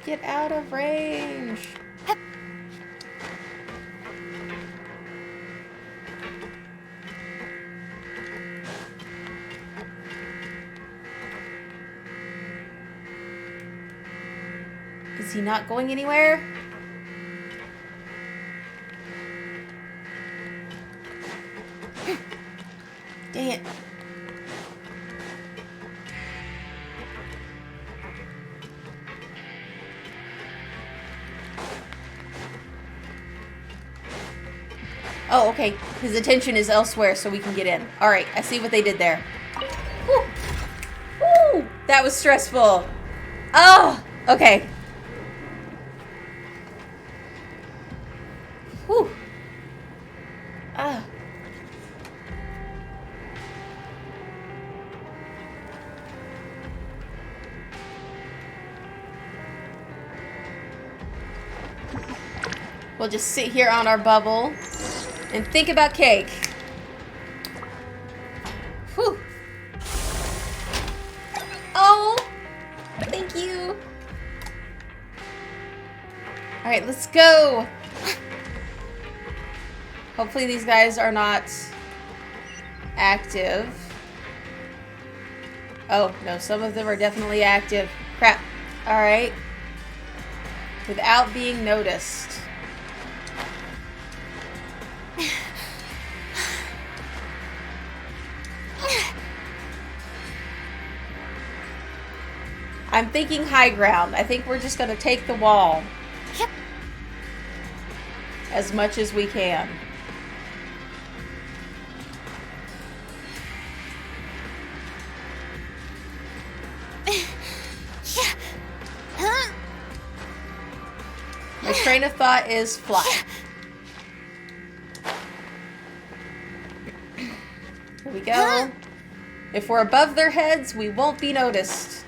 Get out of range. Is he not going anywhere? Dang it. Oh, okay. His attention is elsewhere, so we can get in. Alright, I see what they did there. Woo! Woo! That was stressful. Oh! Okay. Whew. Ah. We'll just sit here on our bubble and think about cake. Whew. Oh, thank you. All right, let's go. Hopefully these guys are not active. Oh, no, some of them are definitely active. Crap. All right. Without being noticed. I'm thinking high ground. I think we're just going to take the wall. Yep. As much as we can. My train of thought is fly. Here we go. If we're above their heads, we won't be noticed.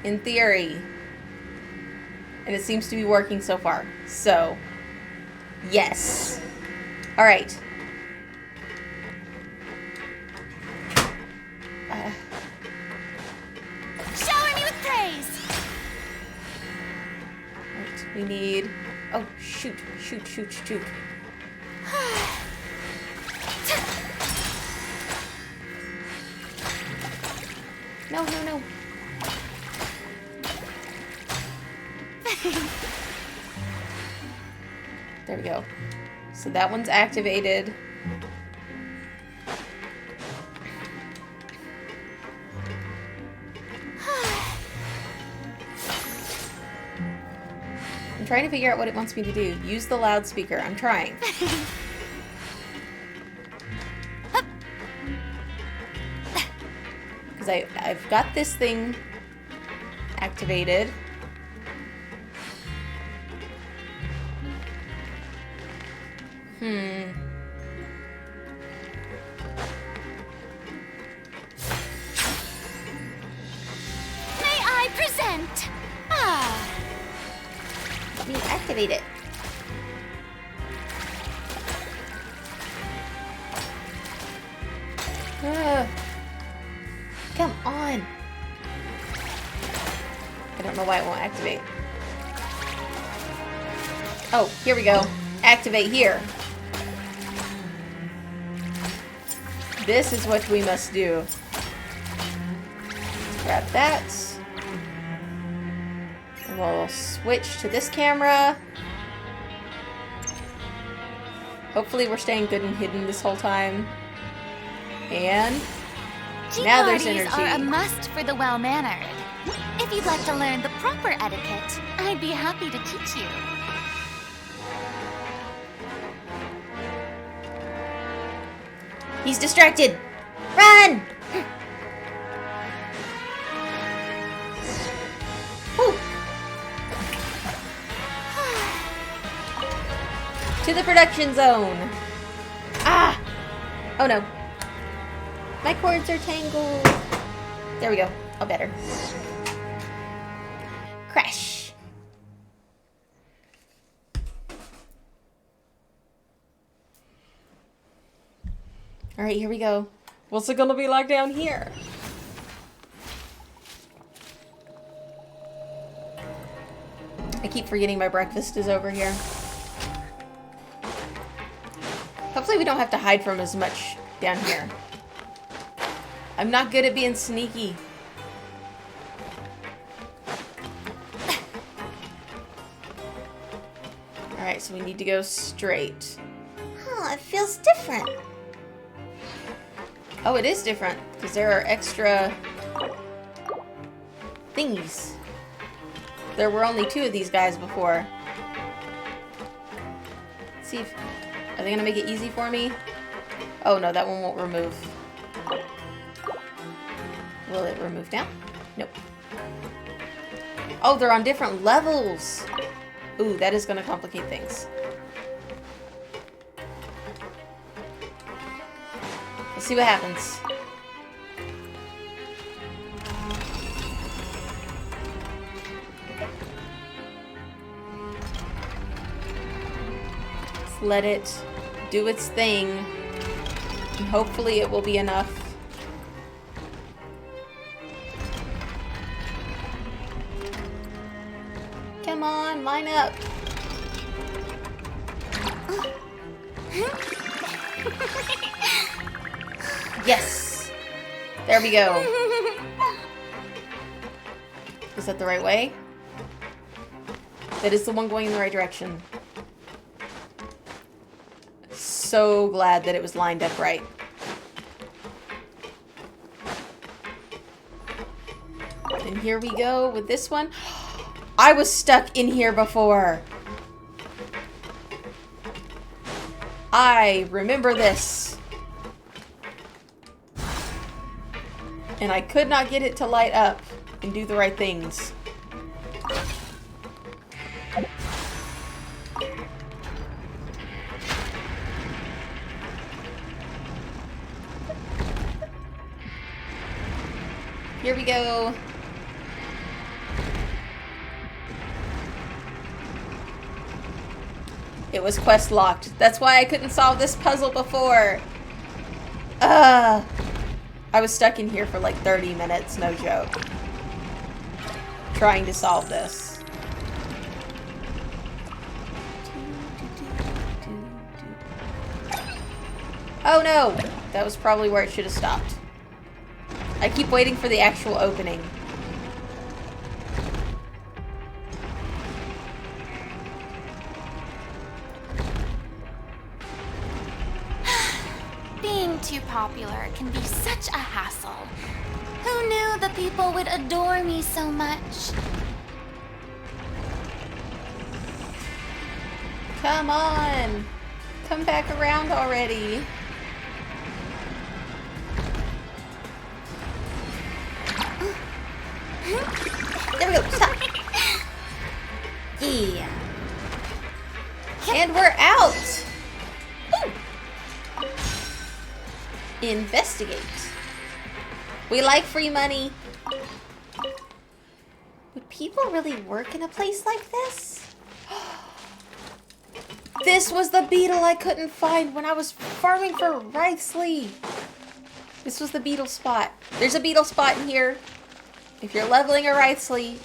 In theory. And it seems to be working so far. So, Yes. All right. Shower me with praise! Right, we need... Oh, shoot. No. There we go. So that one's activated. I'm trying to figure out what it wants me to do. Use the loudspeaker. I'm trying. Because I've got this thing activated. May I present? Ah, Let me activate it. Come on. I don't know why it won't activate. Oh, here we go. Activate here. This is what we must do. Grab that. And we'll switch to this camera. Hopefully we're staying good and hidden this whole time. And tea now there's parties energy. are a must for the well-mannered. If you'd like to learn the proper etiquette, I'd be happy to teach you. He's distracted. Run! Whew. To the production zone. Ah! Oh no. My cords are tangled. There we go. Oh, better. Crash. All right, here we go. What's it gonna be like down here? I keep forgetting my breakfast is over here. Hopefully we don't have to hide from as much down here. I'm not good at being sneaky. Alright, so we need to go straight. Huh, it feels different. Oh, it is different, because there are extra thingies. There were only 2 of these guys before. Let's see if... Are they going to make it easy for me? Oh, no, that one won't remove. Will it remove now? Nope. Oh, they're on different levels. Ooh, that is going to complicate things. Let's see what happens. Let's let it do its thing. And hopefully it will be enough. Come on, line up. Yes! There we go. Is that the right way? That is the one going in the right direction. So glad that it was lined up right. And here we go with this one. I was stuck in here before. I remember this. And I could not get it to light up and do the right things. Here we go. It was quest locked. That's why I couldn't solve this puzzle before. I was stuck in here for like 30 minutes, no joke. Trying to solve this. Oh no! That was probably where it should have stopped. I keep waiting for the actual opening. Being too popular can be such a hassle. Who knew the people would adore me so much? Come on! Come back around already. There we go. Stop. Yeah. And we're out! Ooh. Investigate. We like free money. Would people really work in a place like this? This was the beetle I couldn't find when I was farming for Writhsley. This was the beetle spot. There's a beetle spot in here. If you're leveling a Writhsley,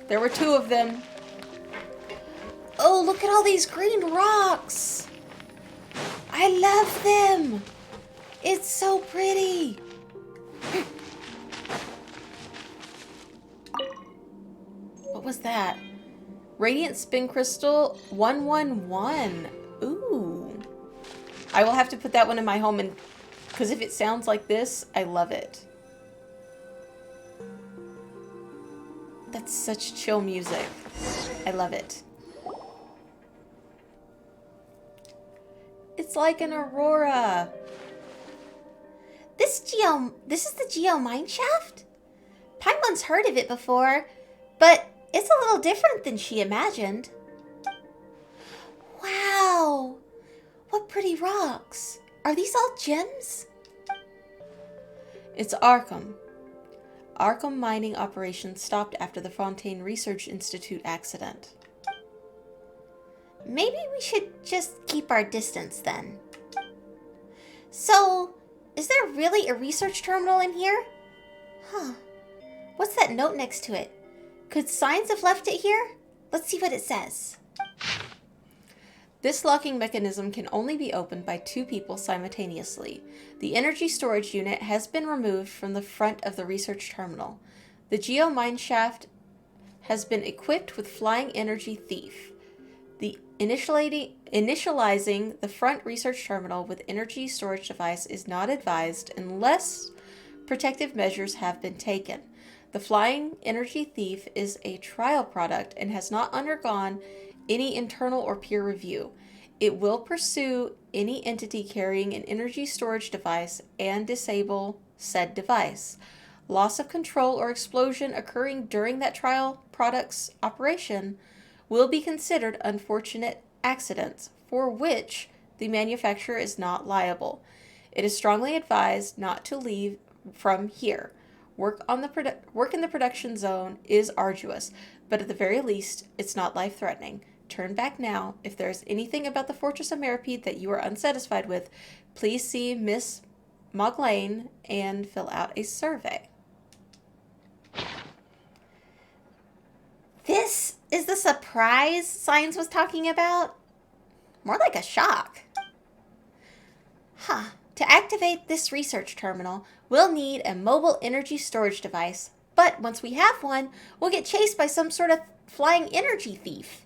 there were 2 of them. Oh, look at all these green rocks. I love them. It's so pretty. What was that? Radiant Spin Crystal 111. Ooh. I will have to put that one in my home, and because if it sounds like this, I love it. That's such chill music. I love it. It's like an aurora. This is the Geo mine shaft? Paimon's heard of it before, but it's a little different than she imagined. Wow! What pretty rocks. Are these all gems? It's Arkham. Arkham mining operations stopped after the Fontaine Research Institute accident. Maybe we should just keep our distance then. So, is there really a research terminal in here? Huh. What's that note next to it? Could signs have left it here? Let's see what it says. This locking mechanism can only be opened by 2 people simultaneously. The energy storage unit has been removed from the front of the research terminal. The Geo mine shaft has been equipped with Flying Energy Thief. The initializing the front research terminal with energy storage device is not advised unless protective measures have been taken. The Flying Energy Thief is a trial product and has not undergone any internal or peer review. It will pursue any entity carrying an energy storage device and disable said device. Loss of control or explosion occurring during that trial product's operation will be considered unfortunate accidents for which the manufacturer is not liable. It is strongly advised not to leave from here. Work in the production zone is arduous, but at the very least, it's not life-threatening. Turn back now. If there is anything about the Fortress of Meropide that you are unsatisfied with, please see Miss Moglane and fill out a survey. This is the surprise Signs was talking about? More like a shock. Huh. To activate this research terminal, we'll need a mobile energy storage device, but once we have one, we'll get chased by some sort of flying energy thief.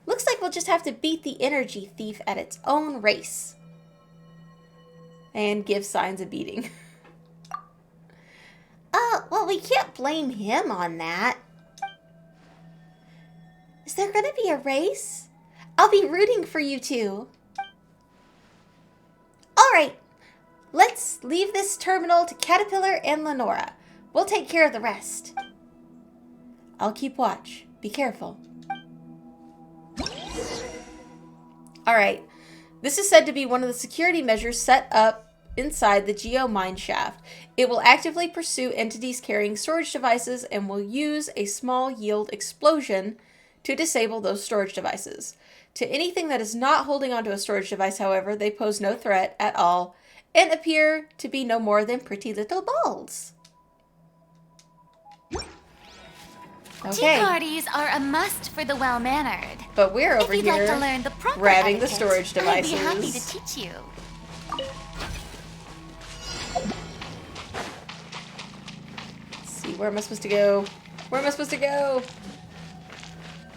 Looks like we'll just have to beat the energy thief at its own race. And give Signs a beating. Well, we can't blame him on that. Is there gonna be a race? I'll be rooting for you two. Alright, let's leave this terminal to Caterpillar and Lenora. We'll take care of the rest. I'll keep watch. Be careful. Alright, this is said to be one of the security measures set up inside the Geo mine shaft. It will actively pursue entities carrying storage devices and will use a small yield explosion to disable those storage devices. To anything that is not holding onto a storage device, however, they pose no threat at all and appear to be no more than pretty little balls. Tea parties are a must for the well-mannered. But we're over If you'd here like to learn the proper grabbing the etiquette, storage devices. I'd be happy to teach you. Let's see, where am I supposed to go? Where am I supposed to go?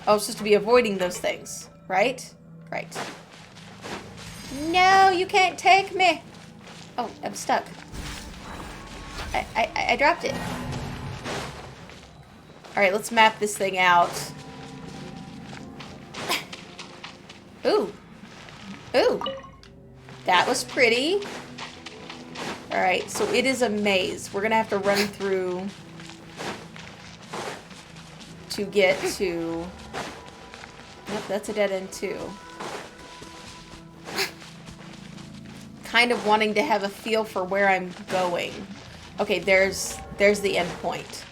Oh, I'm supposed to be avoiding those things, right? Right. No, you can't take me. Oh, I'm stuck. I dropped it. All right, let's map this thing out. Ooh. Ooh. That was pretty. All right, so it is a maze. We're going to have to run through to get to... Yep, that's a dead end too. Kind of wanting to have a feel for where I'm going. Okay, there's the end point.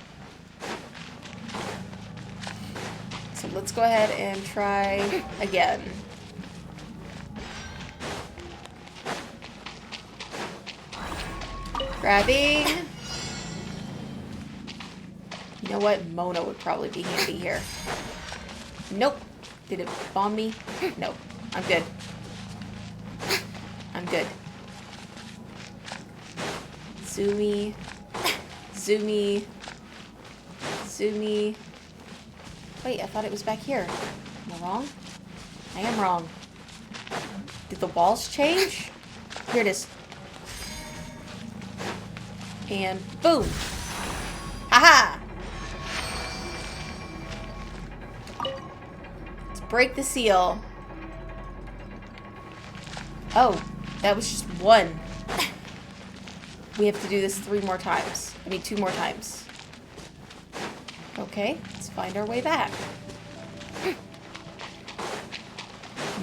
So let's go ahead and try again. Grabbing. You know what? Mona would probably be handy here. Nope. Did it bomb me? Nope. I'm good. I'm good. Zoomy. Zoomy. Zoomy. Wait, I thought it was back here. Am I wrong? I am wrong. Did the walls change? Here it is. And boom. Haha! Let's break the seal. Oh, that was just one. We have to do this 3 more times. I mean, 2 more times. Okay, let's find our way back.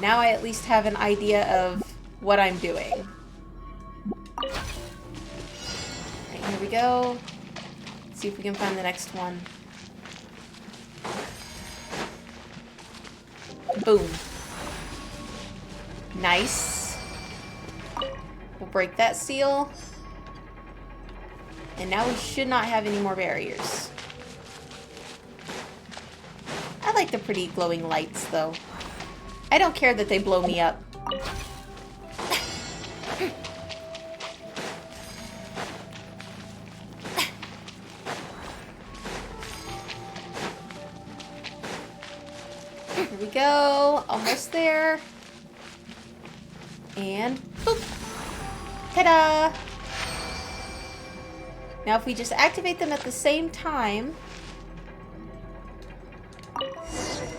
Now I at least have an idea of what I'm doing. Alright, here we go. Let's see if we can find the next one. Boom. Nice. We'll break that seal. And now we should not have any more barriers. I like the pretty glowing lights, though. I don't care that they blow me up. Here we go. Almost there. And boop. Ta-da! Now if we just activate them at the same time.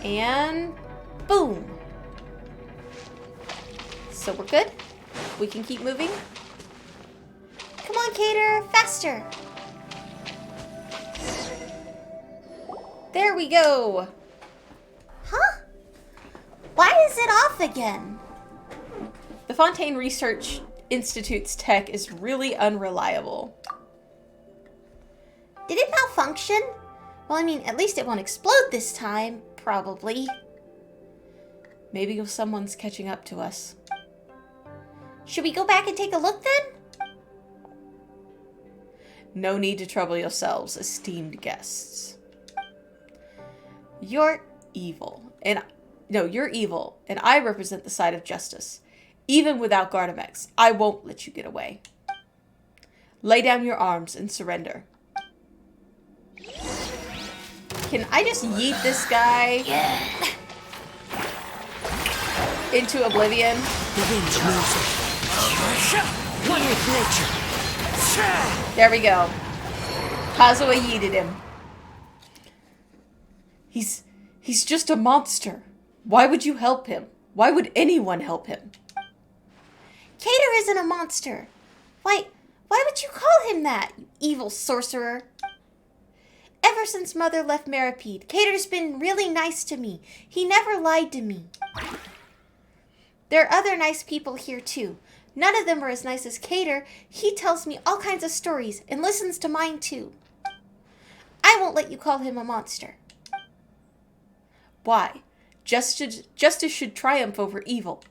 And boom. So we're good. We can keep moving. Come on, Cater, faster. There we go. Huh? Why is it off again? The Fontaine Research Institute's tech is really unreliable. Did it malfunction? Well, I mean, at least it won't explode this time, probably. Maybe someone's catching up to us. Should we go back and take a look then? No need to trouble yourselves, esteemed guests. You're evil, and I represent the side of justice. Even without Gardamex, I won't let you get away. Lay down your arms and surrender. Can I just yeet this guy into oblivion? The winds moves. One with nature. There we go. Kazuha yeeted him. He's just a monster. Why would you help him? Why would anyone help him? Cater isn't a monster. Why would you call him that, you evil sorcerer? Ever since Mother left Meripede, Cater's been really nice to me. He never lied to me. There are other nice people here too. None of them are as nice as Cater. He tells me all kinds of stories and listens to mine too. I won't let you call him a monster. Why? Justice should triumph over evil.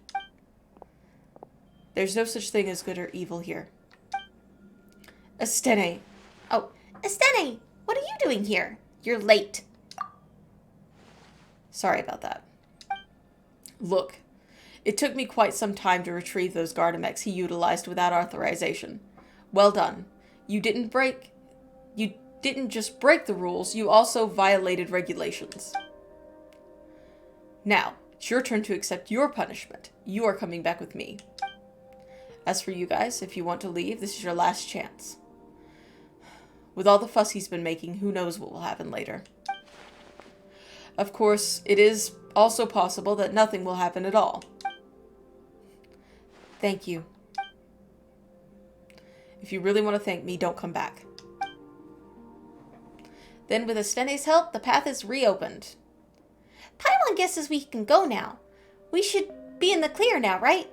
There's no such thing as good or evil here. Estene. Oh, Estene, what are you doing here? You're late. Sorry about that. Look, it took me quite some time to retrieve those Gardamex he utilized without authorization. Well done. You didn't just break the rules, you also violated regulations. Now, it's your turn to accept your punishment. You are coming back with me. As for you guys, if you want to leave, this is your last chance. With all the fuss he's been making, who knows what will happen later. Of course, it is also possible that nothing will happen at all. Thank you. If you really want to thank me, don't come back. Then, with Estene's help, the path is reopened. Paimon guesses we can go now. We should be in the clear now, right?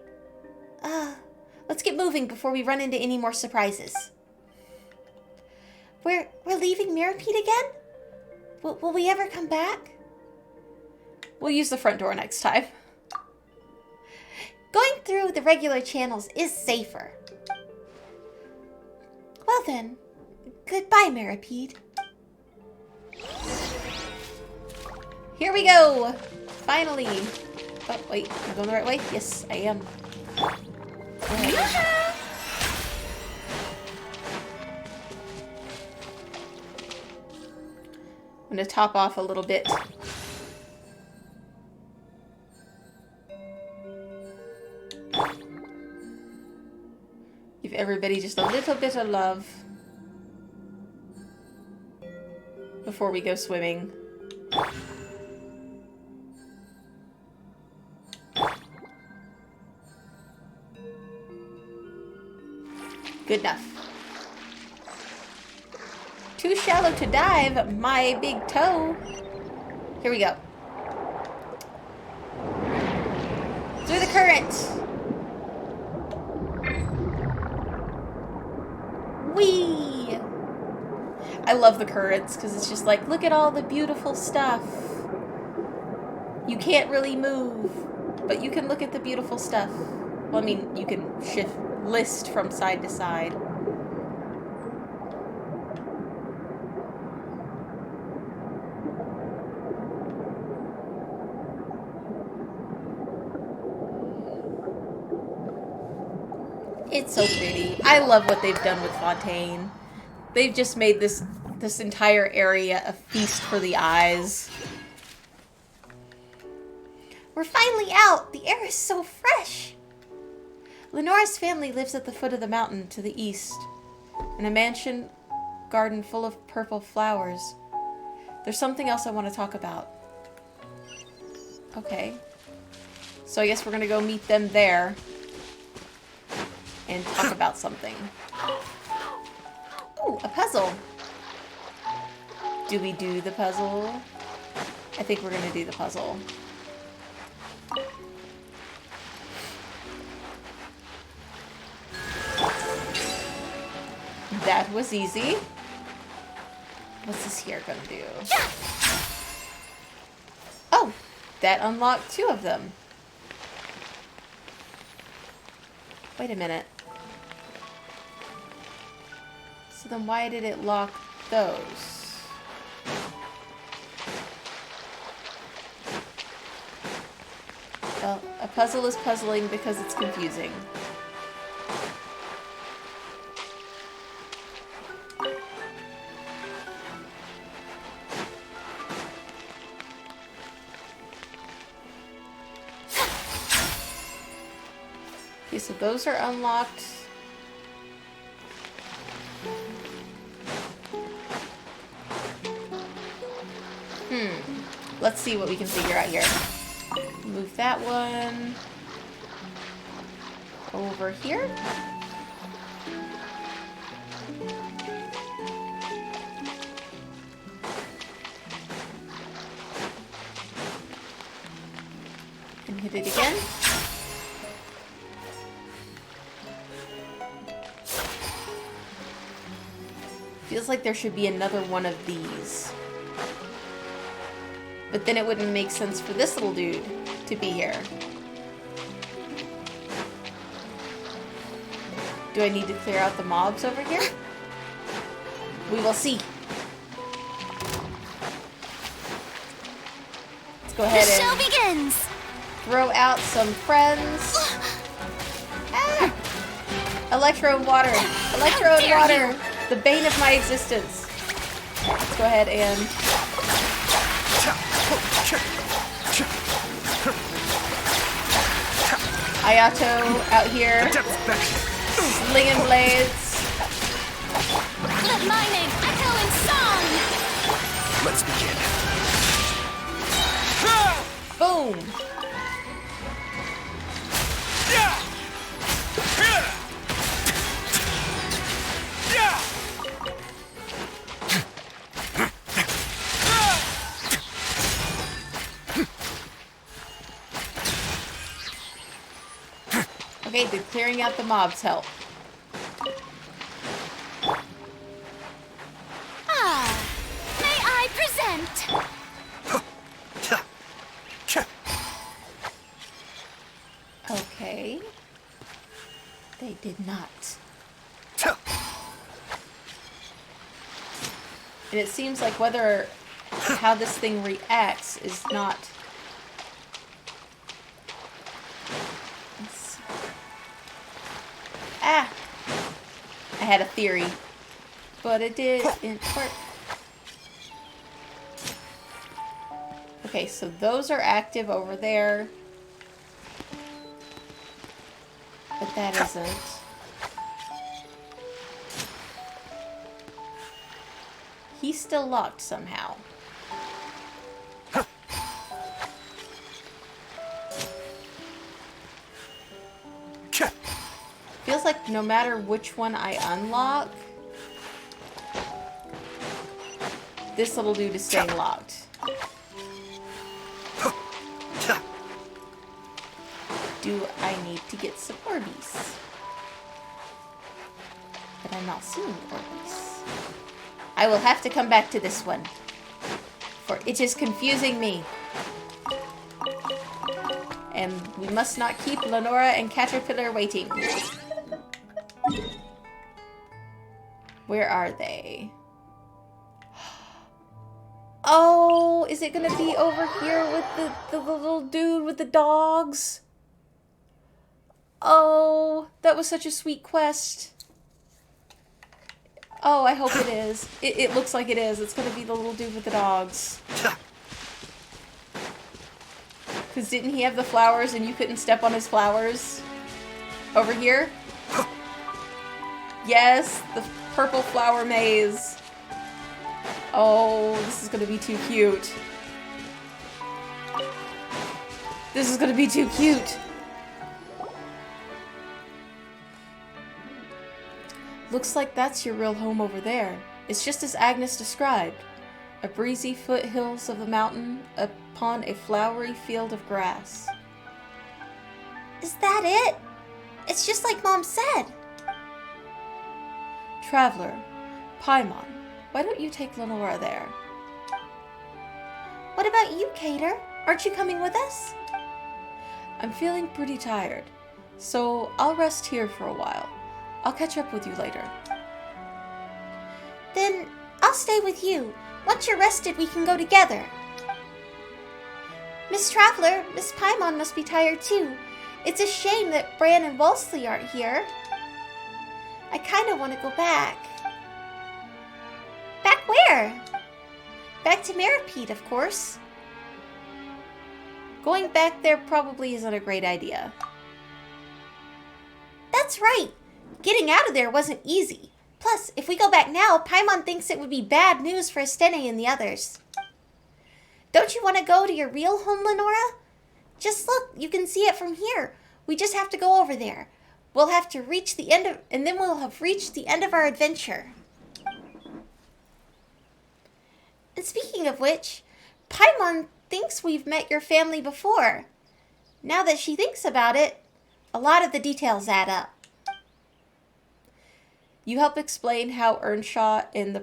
Let's get moving before we run into any more surprises. We're leaving Mirapede again? Will we ever come back? We'll use the front door next time. Going through the regular channels is safer. Well then, goodbye, Mirapede. Here we go! Finally! Oh, wait, am I going the right way? Yes, I am. I'm gonna top off a little bit. Give everybody just a little bit of love before we go swimming. Good enough. Too shallow to dive, my big toe. Here we go. Through the current. Whee! I love the currents because it's just like, look at all the beautiful stuff. You can't really move, but you can look at the beautiful stuff. Well, I mean, you can list from side to side. It's so pretty. I love what they've done with Fontaine. They've just made this entire area a feast for the eyes. We're finally out! The air is so fresh! Lenora's family lives at the foot of the mountain to the east, in a mansion garden full of purple flowers. There's something else I want to talk about. Okay. So I guess we're gonna go meet them there and talk about something. Ooh, a puzzle. Do we do the puzzle? I think we're gonna do the puzzle. That was easy. What's this here gonna do? Oh, that unlocked 2 of them. Wait a minute. So then why did it lock those? Well, a puzzle is puzzling because it's confusing. Okay, so those are unlocked. Let's see what we can figure out here. Move that one over here. And hit it again. Feels like there should be another one of these. But then it wouldn't make sense for this little dude to be here. Do I need to clear out the mobs over here? We will see. Let's go ahead The show and begins. throw out some friends. Ah! Electro and water. Electro and dare water. The bane of my existence. Let's go ahead and... Ayato out here. Slinging blades. Let my name echo in song. Let's begin. Boom. Okay, did clearing out the mobs help? Ah, may I present? Okay. They did not. And it seems like how this thing reacts is not... Let's see. Ah! I had a theory, but it didn't work. Okay, so those are active over there. But that isn't. He's still locked somehow. Feels like no matter which one I unlock, this little dude is staying locked. Do I need to get some Orbeez? But I'm not seeing Orbeez. I will have to come back to this one, for it is confusing me. And we must not keep Lenora and Caterpillar waiting. Where are they? Oh, is it gonna be over here with the little dude with the dogs? Oh, that was such a sweet quest. Oh, I hope it is. It looks like it is. It's gonna be the little dude with the dogs. Because didn't he have the flowers and you couldn't step on his flowers? Over here? Yes, the purple flower maze. Oh, this is gonna be too cute. This is gonna be too cute. Looks like that's your real home over there. It's just as Agnes described. A breezy foothills of a mountain upon a flowery field of grass. Is that it? It's just like Mom said. Traveler, Paimon, why don't you take Lenora there? What about you, Cater? Aren't you coming with us? I'm feeling pretty tired, so I'll rest here for a while. I'll catch up with you later. Then I'll stay with you. Once you're rested, we can go together. Miss Traveler, Miss Paimon must be tired too. It's a shame that Bran and Wolseley aren't here. I kind of want to go back. Back where? Back to Meripede, of course. Going back there probably isn't a great idea. That's right. Getting out of there wasn't easy. Plus, if we go back now, Paimon thinks it would be bad news for Estene and the others. Don't you want to go to your real home, Lenora? Just look, you can see it from here. We just have to go over there. We'll have to reach the end of, and then we'll have reached the end of our adventure. And speaking of which, Paimon thinks we've met your family before. Now that she thinks about it, a lot of the details add up. You help explain how Earnshaw and the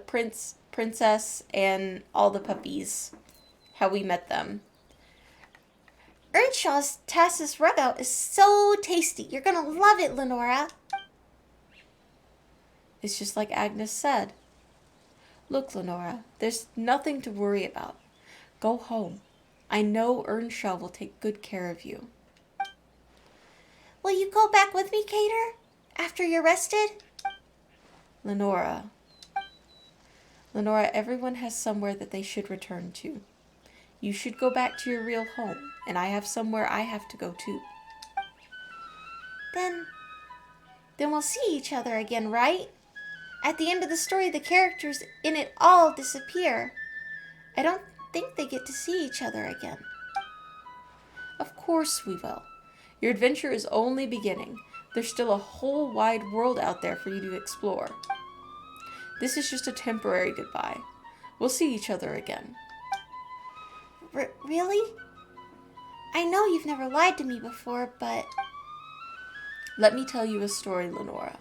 princess and all the puppies how we met them. Earnshaw's Tassus rug out is so tasty. You're gonna love it, Lenora. It's just like Agnes said. Look, Lenora, there's nothing to worry about. Go home. I know Earnshaw will take good care of you. Will you go back with me, Cater? After you're rested? Lenora, everyone has somewhere that they should return to. You should go back to your real home, and I have somewhere I have to go to. Then we'll see each other again, right? At the end of the story, the characters in it all disappear. I don't think they get to see each other again. Of course we will. Your adventure is only beginning. There's still a whole wide world out there for you to explore. This is just a temporary goodbye. We'll see each other again. Really? I know you've never lied to me before, but... Let me tell you a story, Lenora.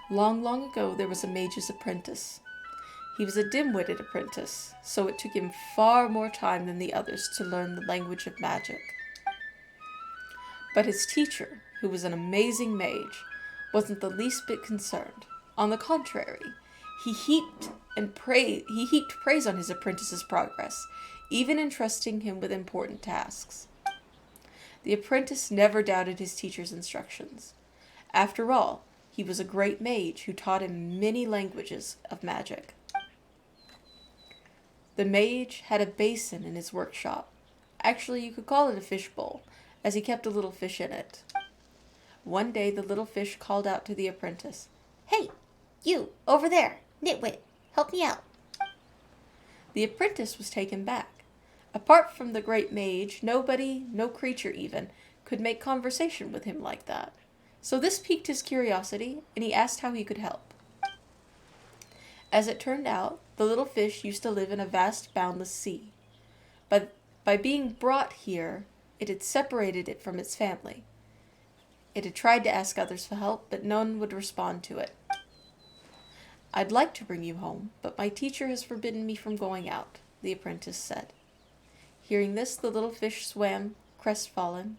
Long, long ago, there was a mage's apprentice. He was a dim-witted apprentice, so it took him far more time than the others to learn the language of magic. But his teacher, who was an amazing mage, wasn't the least bit concerned. On the contrary, he heaped praise on his apprentice's progress, even entrusting him with important tasks. The apprentice never doubted his teacher's instructions. After all, he was a great mage who taught him many languages of magic. The mage had a basin in his workshop. Actually, you could call it a fishbowl, as he kept a little fish in it. One day, the little fish called out to the apprentice, "Hey, you, over there, nitwit, help me out." The apprentice was taken back. Apart from the great mage, nobody, no creature even, could make conversation with him like that. So this piqued his curiosity, and he asked how he could help. As it turned out, the little fish used to live in a vast, boundless sea. But by being brought here, it had separated it from its family. It had tried to ask others for help, but none would respond to it. "I'd like to bring you home, but my teacher has forbidden me from going out," the apprentice said. Hearing this, the little fish swam, crestfallen,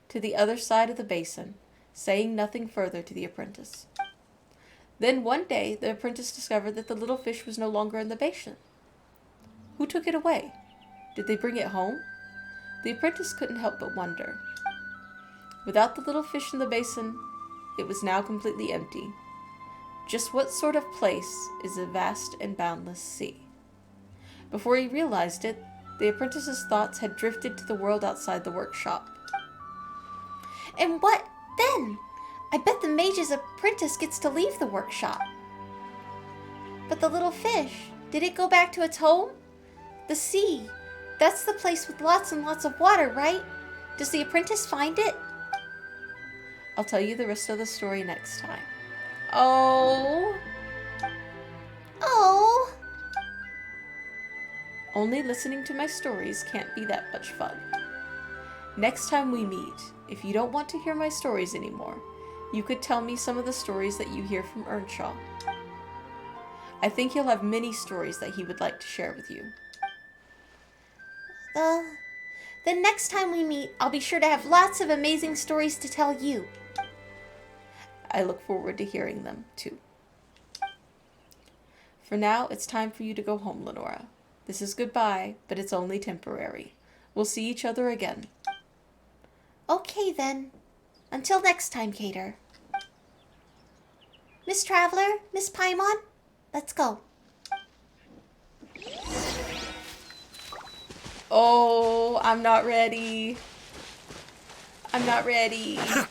to the other side of the basin, saying nothing further to the apprentice. Then one day, the apprentice discovered that the little fish was no longer in the basin. Who took it away? Did they bring it home? The apprentice couldn't help but wonder. Without the little fish in the basin, it was now completely empty. Just what sort of place is a vast and boundless sea? Before he realized it, the apprentice's thoughts had drifted to the world outside the workshop. And what then? I bet the mage's apprentice gets to leave the workshop. But the little fish, did it go back to its home? The sea, that's the place with lots and lots of water, right? Does the apprentice find it? I'll tell you the rest of the story next time. Oh. Only listening to my stories can't be that much fun. Next time we meet, if you don't want to hear my stories anymore, you could tell me some of the stories that you hear from Earnshaw. I think he'll have many stories that he would like to share with you. The next time we meet, I'll be sure to have lots of amazing stories to tell you. I look forward to hearing them, too. For now, it's time for you to go home, Lenora. This is goodbye, but it's only temporary. We'll see each other again. Okay, then. Until next time, Cater. Miss Traveler, Miss Paimon, let's go. Oh, I'm not ready. I'm not ready. I'm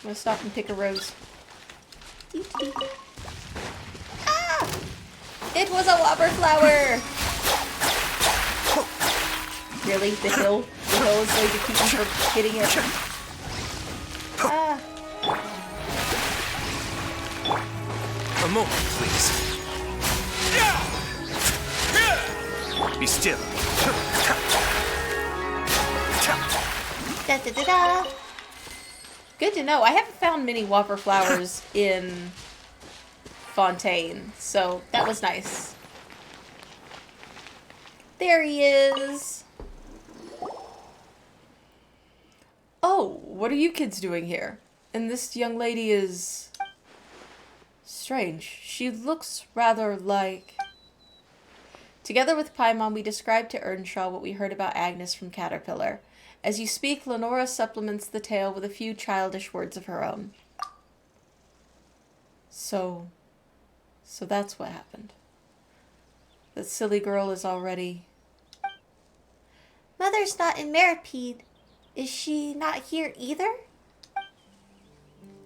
gonna stop and pick a rose. Ah! It was a whopper flower! Really? The hill? The hill is going to keep me from hitting it? Ah. A moment, please. Be still. Da-da-da-da. Good to know. I haven't found many whopper flowers in fontaine, so that was nice. There he is. Oh, what are you kids doing here? And this young lady is... strange. She looks rather like... Together with Paimon, we describe to Earnshaw what we heard about Agnes from Caterpillar. As you speak, Lenora supplements the tale with a few childish words of her own. So that's what happened. That silly girl is already... Mother's not in Meripede. Is she not here either?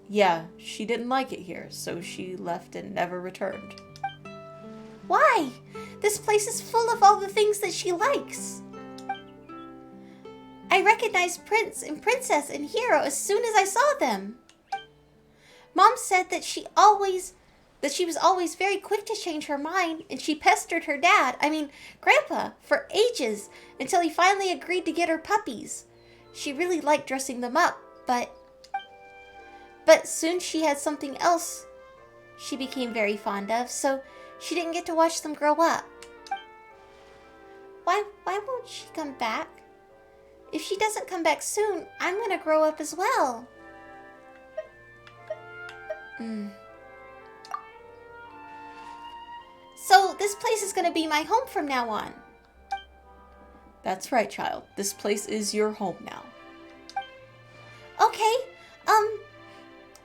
Yeah, she didn't like it here, so she left and never returned. Why? This place is full of all the things that she likes. I recognized Prince and Princess and Hero as soon as I saw them. Mom said that she was always very quick to change her mind, and she pestered her Grandpa, for ages, until he finally agreed to get her puppies. She really liked dressing them up, but soon she had something else she became very fond of, so she didn't get to watch them grow up. Why won't she come back? If she doesn't come back soon, I'm gonna grow up as well. So this place is gonna be my home from now on. That's right, child. This place is your home now. Okay,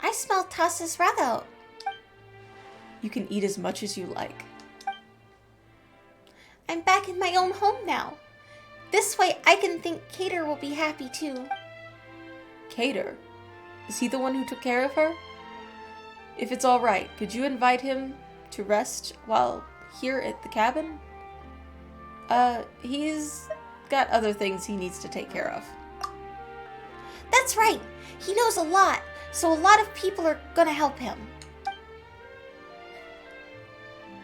I smell Tassa's rather. You can eat as much as you like. I'm back in my own home now. This way I can think Cater will be happy too. Cater? Is he the one who took care of her? If it's all right, could you invite him to rest while here at the cabin? He's got other things he needs to take care of. That's right. He knows a lot, so a lot of people are gonna help him.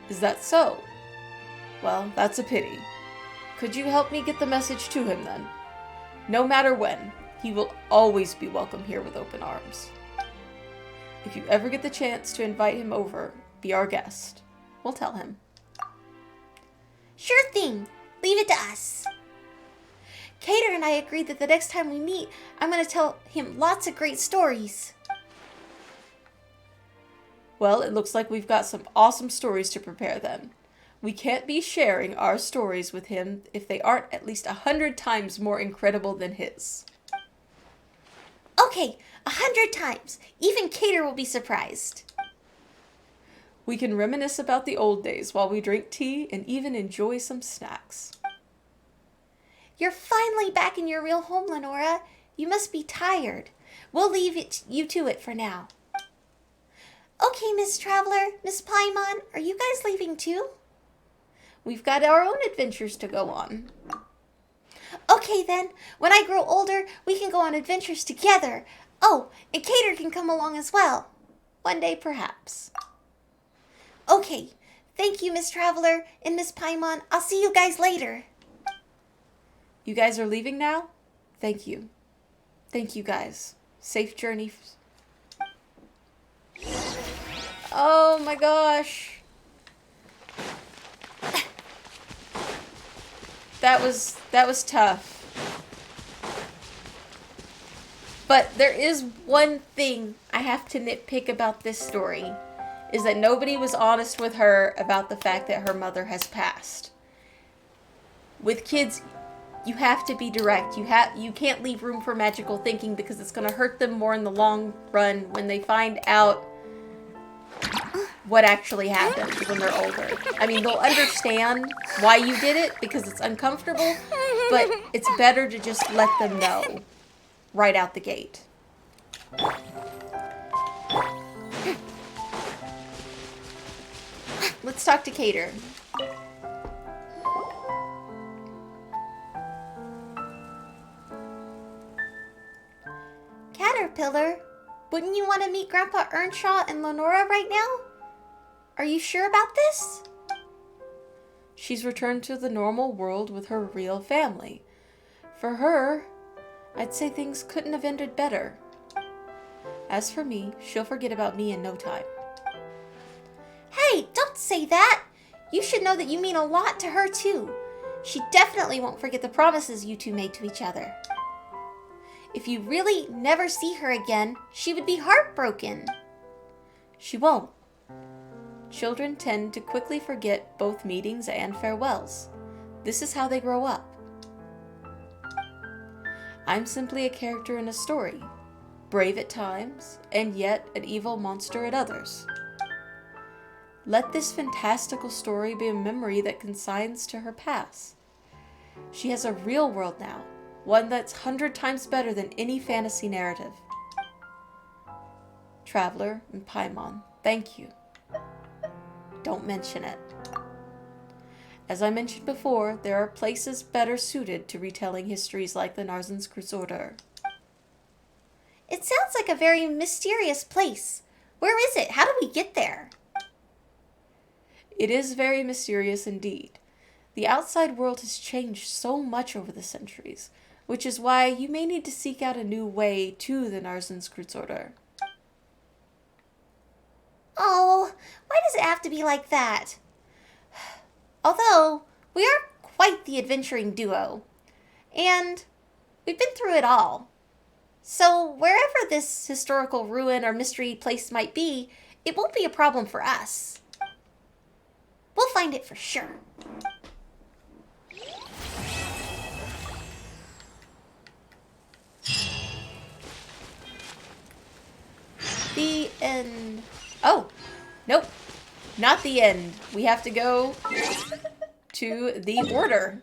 Is that so? Well, that's a pity. Could you help me get the message to him then? No matter when, he will always be welcome here with open arms. If you ever get the chance to invite him over, be our guest. We'll tell him. Sure thing. Leave it to us. Cater and I agreed that the next time we meet, I'm going to tell him lots of great stories. Well, it looks like we've got some awesome stories to prepare then. We can't be sharing our stories with him if they aren't at least 100 times more incredible than his. Okay, 100 times. Even Cater will be surprised. We can reminisce about the old days while we drink tea and even enjoy some snacks. You're finally back in your real home, Lenora. You must be tired. We'll leave you to it for now. Okay, Miss Traveler, Miss Paimon, are you guys leaving too? We've got our own adventures to go on. Okay then, when I grow older, we can go on adventures together. Oh, and Cater can come along as well. One day, perhaps. Okay, thank you, Miss Traveler and Miss Paimon. I'll see you guys later. You guys are leaving now? Thank you. Thank you, guys. Safe journey. Oh my gosh. That was tough. But there is one thing I have to nitpick about this story, is that nobody was honest with her about the fact that her mother has passed. With kids, you have to be direct. You can't leave room for magical thinking because it's going to hurt them more in the long run when they find out what actually happened when they're older. I mean, they'll understand why you did it because it's uncomfortable, but it's better to just let them know right out the gate. Let's talk to Cater. Caterpillar, wouldn't you want to meet Grandpa Earnshaw and Lenora right now? Are you sure about this? She's returned to the normal world with her real family. For her, I'd say things couldn't have ended better. As for me, she'll forget about me in no time. Hey, don't say that! You should know that you mean a lot to her, too. She definitely won't forget the promises you two made to each other. If you really never see her again, she would be heartbroken. She won't. Children tend to quickly forget both meetings and farewells. This is how they grow up. I'm simply a character in a story, brave at times, and yet an evil monster at others. Let this fantastical story be a memory that consigns to her past. She has a real world now, one that's 100 times better than any fantasy narrative. Traveler and Paimon, thank you. Don't mention it. As I mentioned before, there are places better suited to retelling histories like the Narcissus Order. It sounds like a very mysterious place. Where is it? How do we get there? It is very mysterious indeed. The outside world has changed so much over the centuries, which is why you may need to seek out a new way to the Narcissus Order. Oh, why does it have to be like that? Although, we are quite the adventuring duo, and we've been through it all. So, wherever this historical ruin or mystery place might be, it won't be a problem for us. We'll find it for sure. The end. Oh, nope. Not the end. We have to go to the order.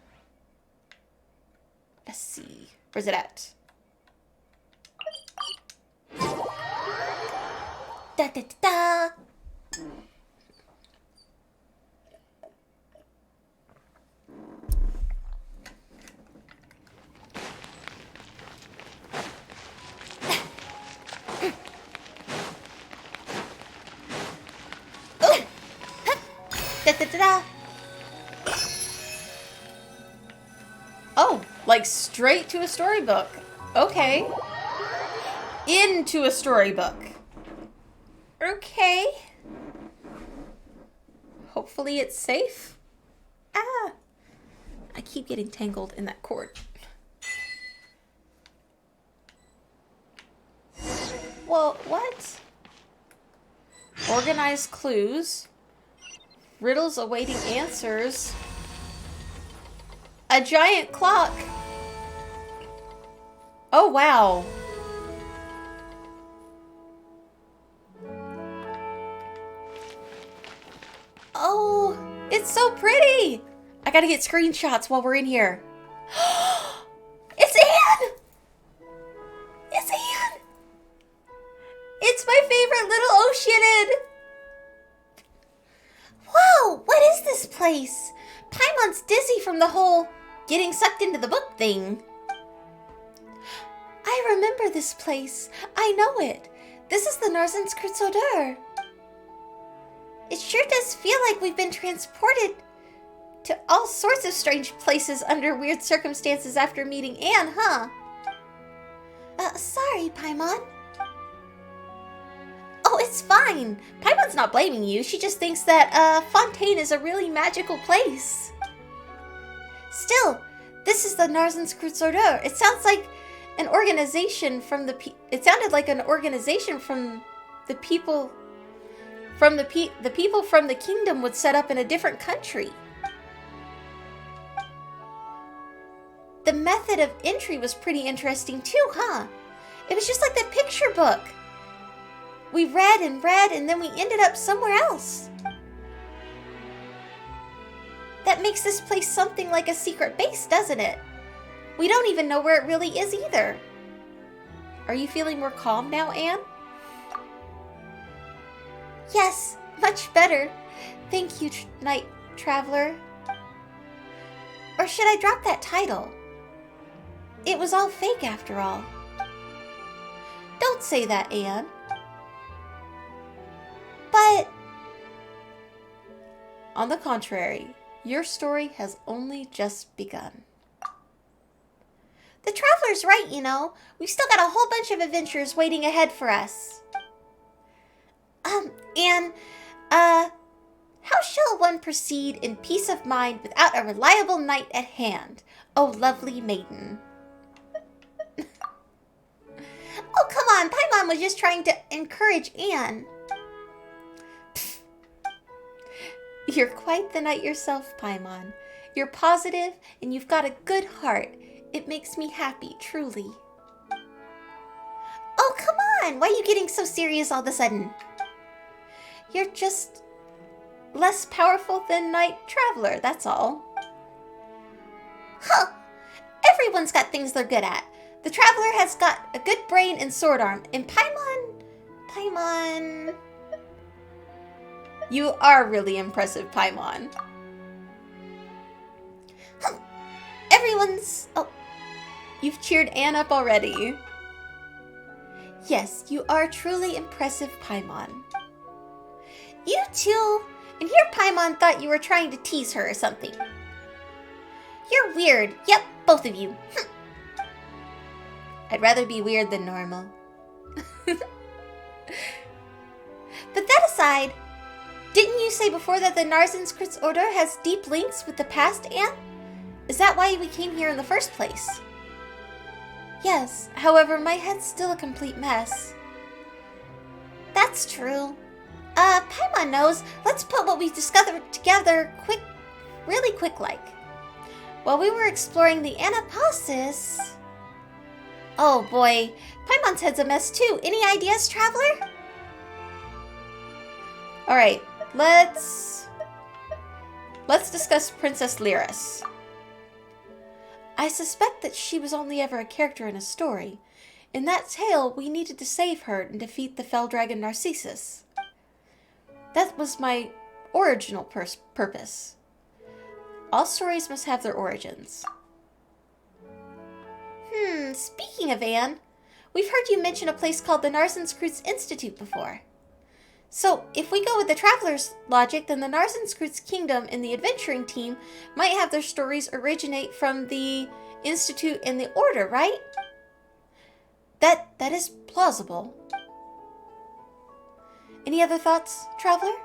Let's see. Where's it at? Da da da da. Da da da da. Oh, like straight to a storybook. Okay. Into a storybook. Okay. Hopefully it's safe. Ah. I keep getting tangled in that cord. Well, what? Organized clues. Riddles awaiting answers. A giant clock. Oh, wow. Oh, it's so pretty. I gotta get screenshots while we're in here. It's Anne! It's Anne! It's my favorite little oceanid! Whoa, what is this place? Paimon's dizzy from the whole getting sucked into the book thing. I remember this place. I know it. This is the Narcissus Order. It sure does feel like we've been transported to all sorts of strange places under weird circumstances after meeting Anne, huh? Sorry, Paimon. Oh, it's fine. Paimon's not blaming you. She just thinks that, Fontaine is a really magical place. Still, this is the Narcissus Order. It sounds like an organization from the it sounded like an organization from the people from the people from the kingdom would set up in a different country. The method of entry was pretty interesting too, huh? It was just like the picture book. We read and read, and then we ended up somewhere else. That makes this place something like a secret base, doesn't it? We don't even know where it really is either. Are you feeling more calm now, Anne? Yes, much better. Thank you, Night Traveler. Or should I drop that title? It was all fake after all. Don't say that, Anne. But... on the contrary, your story has only just begun. The Traveler's right, you know. We've still got a whole bunch of adventures waiting ahead for us. How shall one proceed in peace of mind without a reliable knight at hand? O lovely maiden. Oh, come on. Paimon was just trying to encourage Anne. Pfft. You're quite the knight yourself, Paimon. You're positive and you've got a good heart. It makes me happy, truly. Oh, come on. Why are you getting so serious all of a sudden? You're just less powerful than Knight Traveler, that's all. Huh. Everyone's got things they're good at. The Traveler has got a good brain and sword arm, and Paimon... You are really impressive, Paimon. Huh. Everyone's... Oh, you've cheered Anne up already. Yes, you are truly impressive, Paimon. You too... And here Paimon thought you were trying to tease her or something. You're weird. Yep, both of you. I'd rather be weird than normal. But that aside, didn't you say before that the Narcissus Order has deep links with the past, Anne? Is that why we came here in the first place? Yes, however, my head's still a complete mess. That's true. Paimon knows. Let's put what we discovered together really quick like. While we were exploring the Anapasis... Oh boy, Paimon's head's a mess too. Any ideas, Traveler? Alright, let's discuss Princess Lyris. I suspect that she was only ever a character in a story. In that tale, we needed to save her and defeat the fell dragon Narcissus. That was my original purpose. All stories must have their origins. Speaking of Anne, we've heard you mention a place called the Narcissus Institute before. So, if we go with the Traveler's logic, then the Narcissus Kingdom and the adventuring team might have their stories originate from the Institute and the Order, right? That is plausible. Any other thoughts, Traveler?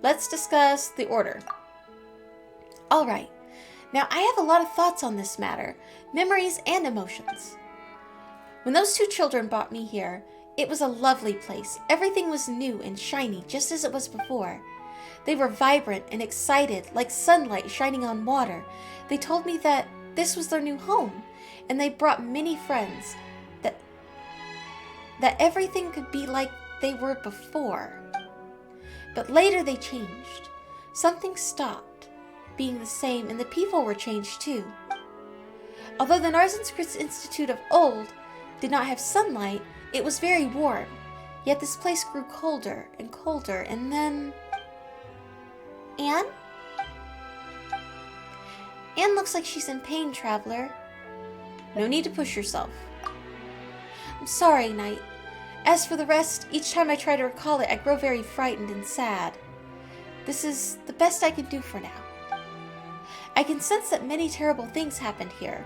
Let's discuss the Order. Alright, now I have a lot of thoughts on this matter, memories and emotions. When those two children brought me here, it was a lovely place. Everything was new and shiny, just as it was before. They were vibrant and excited, like sunlight shining on water. They told me that this was their new home, and they brought many friends, that everything could be like they were before. But later they changed. Something stopped being the same, and the people were changed too. Although the Narcissus Institute of old did not have sunlight, it was very warm. Yet this place grew colder and colder, and then... Anne? Anne looks like she's in pain, Traveler. No need to push yourself. I'm sorry, Knight. As for the rest, each time I try to recall it, I grow very frightened and sad. This is the best I can do for now. I can sense that many terrible things happened here.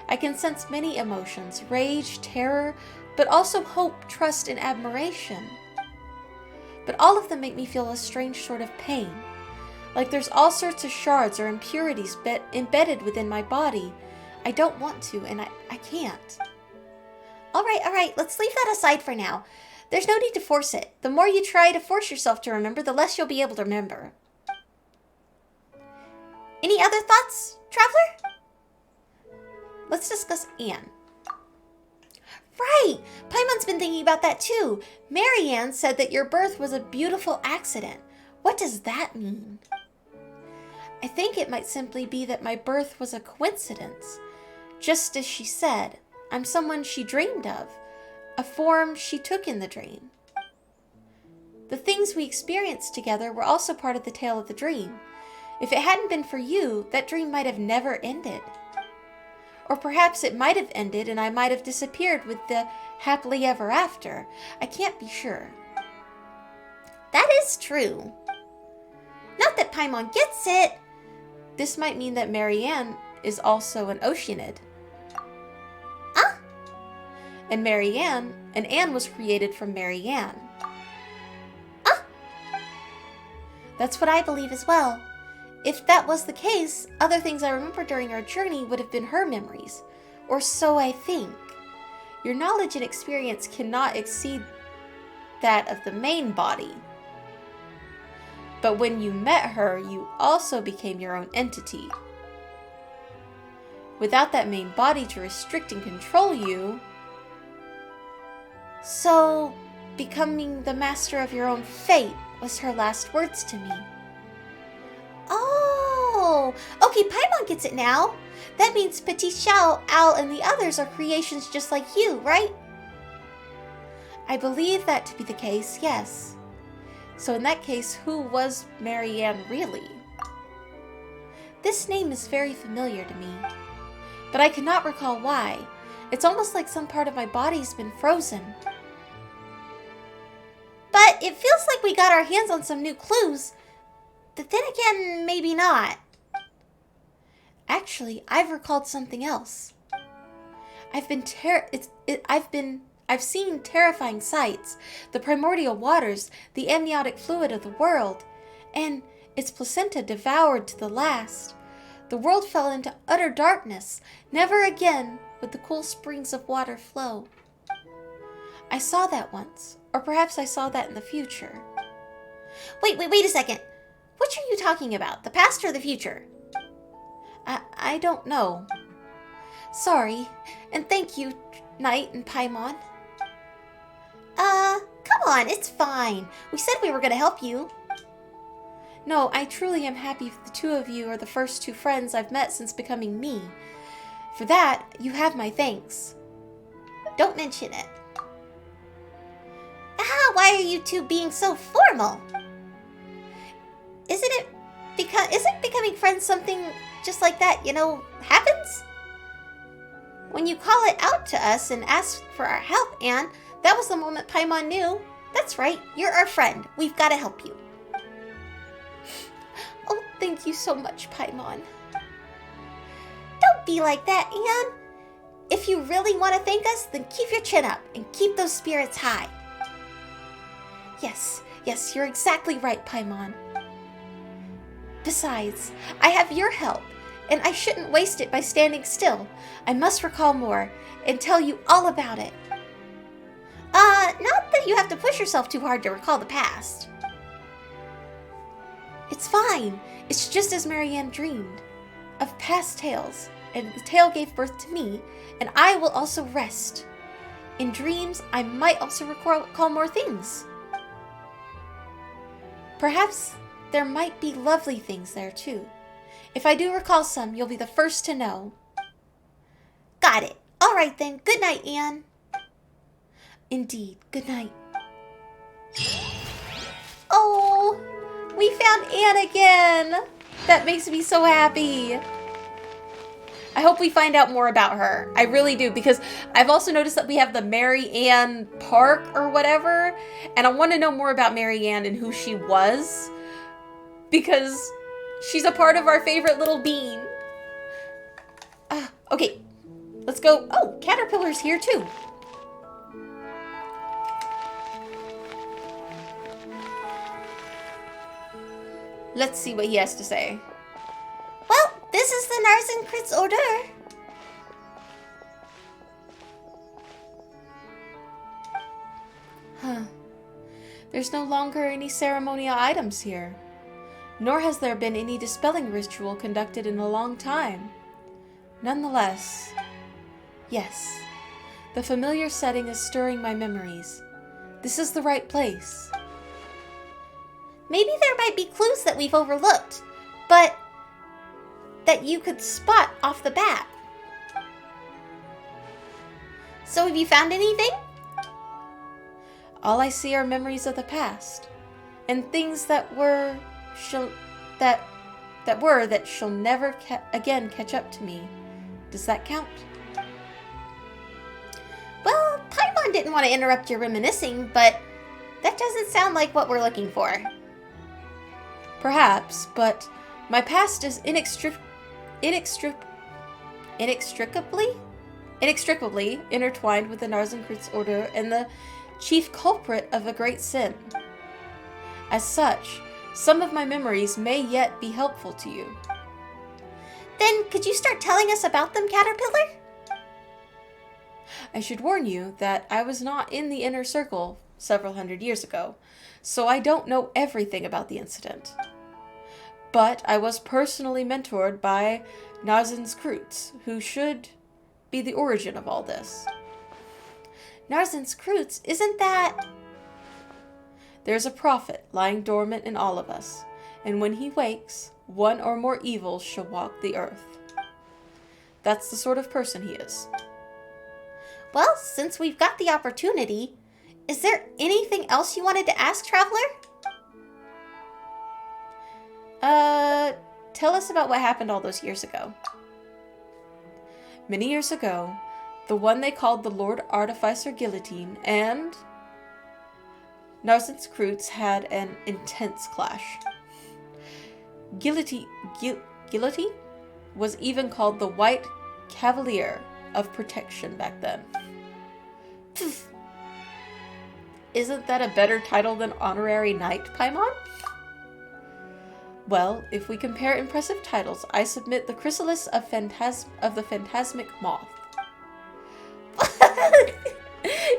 I can sense many emotions, rage, terror, but also hope, trust, and admiration. But all of them make me feel a strange sort of pain. Like there's all sorts of shards or impurities embedded within my body. I don't want to, and I can't. Alright, let's leave that aside for now. There's no need to force it. The more you try to force yourself to remember, the less you'll be able to remember. Any other thoughts, Traveler? Let's discuss Anne. Right! Paimon's been thinking about that too. Marianne said that your birth was a beautiful accident. What does that mean? I think it might simply be that my birth was a coincidence. Just as she said, I'm someone she dreamed of, a form she took in the dream. The things we experienced together were also part of the tale of the dream. If it hadn't been for you, that dream might have never ended. Or perhaps it might have ended and I might have disappeared with the happily ever after. I can't be sure. That is true. Not that Paimon gets it. This might mean that Marianne is also an Oceanid. Ah? And Anne was created from Marianne. Ah? That's what I believe as well. If that was the case, other things I remember during our journey would have been her memories. Or so I think. Your knowledge and experience cannot exceed that of the main body. But when you met her, you also became your own entity. Without that main body to restrict and control you, so becoming the master of your own fate was her last words to me. Oh, okay, Paimon gets it now. That means Petit Xiao, Al, and the others are creations just like you, right? I believe that to be the case, yes. So in that case, who was Marianne really? This name is very familiar to me, but I cannot recall why. It's almost like some part of my body's been frozen. But it feels like we got our hands on some new clues. But then again, maybe not. Actually, I've recalled something else. I've seen terrifying sights, the primordial waters, the amniotic fluid of the world, and its placenta devoured to the last. The world fell into utter darkness. Never again would the cool springs of water flow. I saw that once, or perhaps I saw that in the future. Wait a second. Which are you talking about, the past or the future? I don't know. Sorry, and thank you, Knight and Paimon. Come on, it's fine. We said we were gonna help you. No, I truly am happy the two of you are the first two friends I've met since becoming me. For that, you have my thanks. Don't mention it. Why are you two being so formal? Isn't becoming friends something just like that, happens? When you call it out to us and ask for our help, Anne, that was the moment Paimon knew. That's right, you're our friend. We've got to help you. Oh, thank you so much, Paimon. Don't be like that, Anne. If you really want to thank us, then keep your chin up and keep those spirits high. Yes, you're exactly right, Paimon. Besides, I have your help, and I shouldn't waste it by standing still. I must recall more and tell you all about it. Not that you have to push yourself too hard to recall the past. It's fine. It's just as Marianne dreamed of past tales, and the tale gave birth to me, and I will also rest. In dreams, I might also recall more things. Perhaps there might be lovely things there too. If I do recall some, you'll be the first to know. Got it. All right then. Good night, Anne. Indeed. Good night. Oh, we found Anne again. That makes me so happy. I hope we find out more about her. I really do, because I've also noticed that we have the Mary Ann Park or whatever, and I want to know more about Mary Ann and who she was, because she's a part of our favorite little bean. Okay, let's go. Oh, Caterpillar's here too. Let's see what he has to say. Well, this is the Narcissus order. There's no longer any ceremonial items here. Nor has there been any dispelling ritual conducted in a long time. Nonetheless, yes, the familiar setting is stirring my memories. This is the right place. Maybe there might be clues that we've overlooked, but that you could spot off the bat. So have you found anything? All I see are memories of the past, and things that shall never again catch up to me. Does that count? Well, Paimon didn't want to interrupt your reminiscing, but that doesn't sound like what we're looking for. Perhaps, but my past is inextricably intertwined with the Narcissus order and the chief culprit of a great sin. As such, Some of my memories may yet be helpful to you. Then could you start telling us about them, Caterpillar? I should warn you that I was not in the inner circle several hundred years ago, so I don't know everything about the incident. But I was personally mentored by Narcissus, who should be the origin of all this. Narcissus, isn't that... There's a prophet lying dormant in all of us, and when he wakes, one or more evils shall walk the earth. That's the sort of person he is. Well, since we've got the opportunity, is there anything else you wanted to ask, Traveler? Tell us about what happened all those years ago. Many years ago, the one they called the Lord Artificer Guillotine and Narcissus had an intense clash. Guillotine was even called the White Cavalier of Protection back then. Isn't that a better title than Honorary Knight, Paimon? Well, if we compare impressive titles, I submit the Chrysalis of the Phantasmic Moth.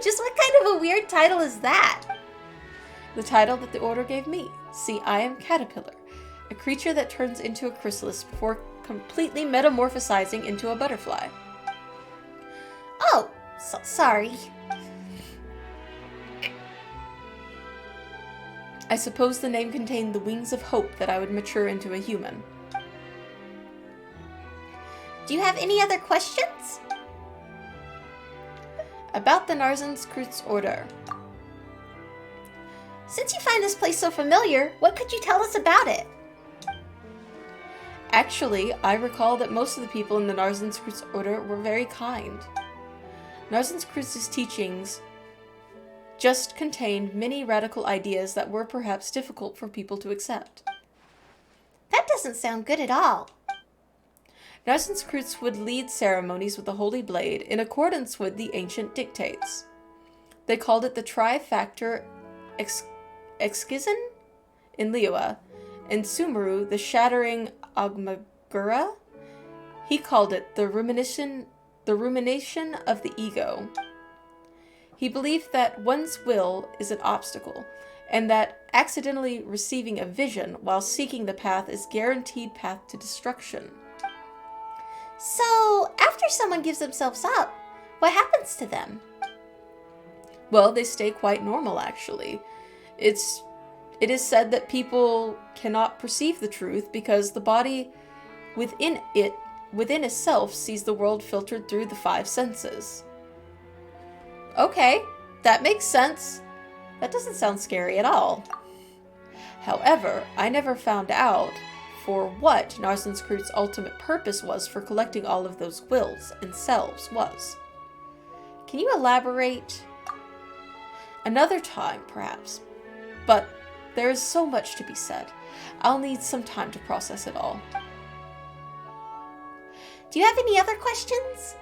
Just what kind of a weird title is that? The title that the Order gave me. See, I am Caterpillar, a creature that turns into a chrysalis before completely metamorphosizing into a butterfly. Oh, sorry. I suppose the name contained the wings of hope that I would mature into a human. Do you have any other questions? About the Narcissus Order. Since you find this place so familiar, what could you tell us about it? Actually, I recall that most of the people in the Narcissus Order were very kind. Narcissus' teachings just contained many radical ideas that were perhaps difficult for people to accept. That doesn't sound good at all. Narcissus would lead ceremonies with the Holy Blade in accordance with the ancient dictates. They called it the Trifactor Exquisen in Liyue, and Sumeru the Shattering Agmagura. He called it the rumination of the ego. He believed that one's will is an obstacle, and that accidentally receiving a vision while seeking the path is guaranteed path to destruction. So, after someone gives themselves up, what happens to them? Well, they stay quite normal, actually. It is said that people cannot perceive the truth because the body within itself sees the world filtered through the 5 senses. Okay, that makes sense. That doesn't sound scary at all. However, I never found out for what Narcissus' ultimate purpose was for collecting all of those wills and selves was. Can you elaborate? Another time, perhaps. But there is so much to be said. I'll need some time to process it all. Do you have any other questions?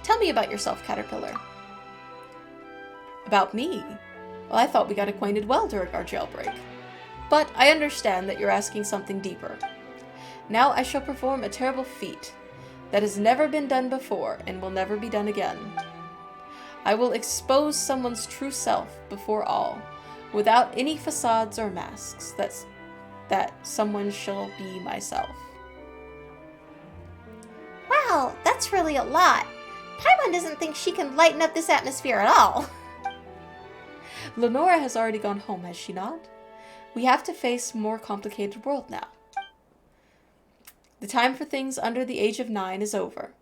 Tell me about yourself, Caterpillar. About me? Well, I thought we got acquainted well during our jailbreak. But I understand that you're asking something deeper. Now I shall perform a terrible feat that has never been done before and will never be done again. I will expose someone's true self before all, without any facades or masks, that someone shall be myself. Wow, that's really a lot. Paimon doesn't think she can lighten up this atmosphere at all. Lenora has already gone home, has she not? We have to face a more complicated world now. The time for things under the age of 9 is over.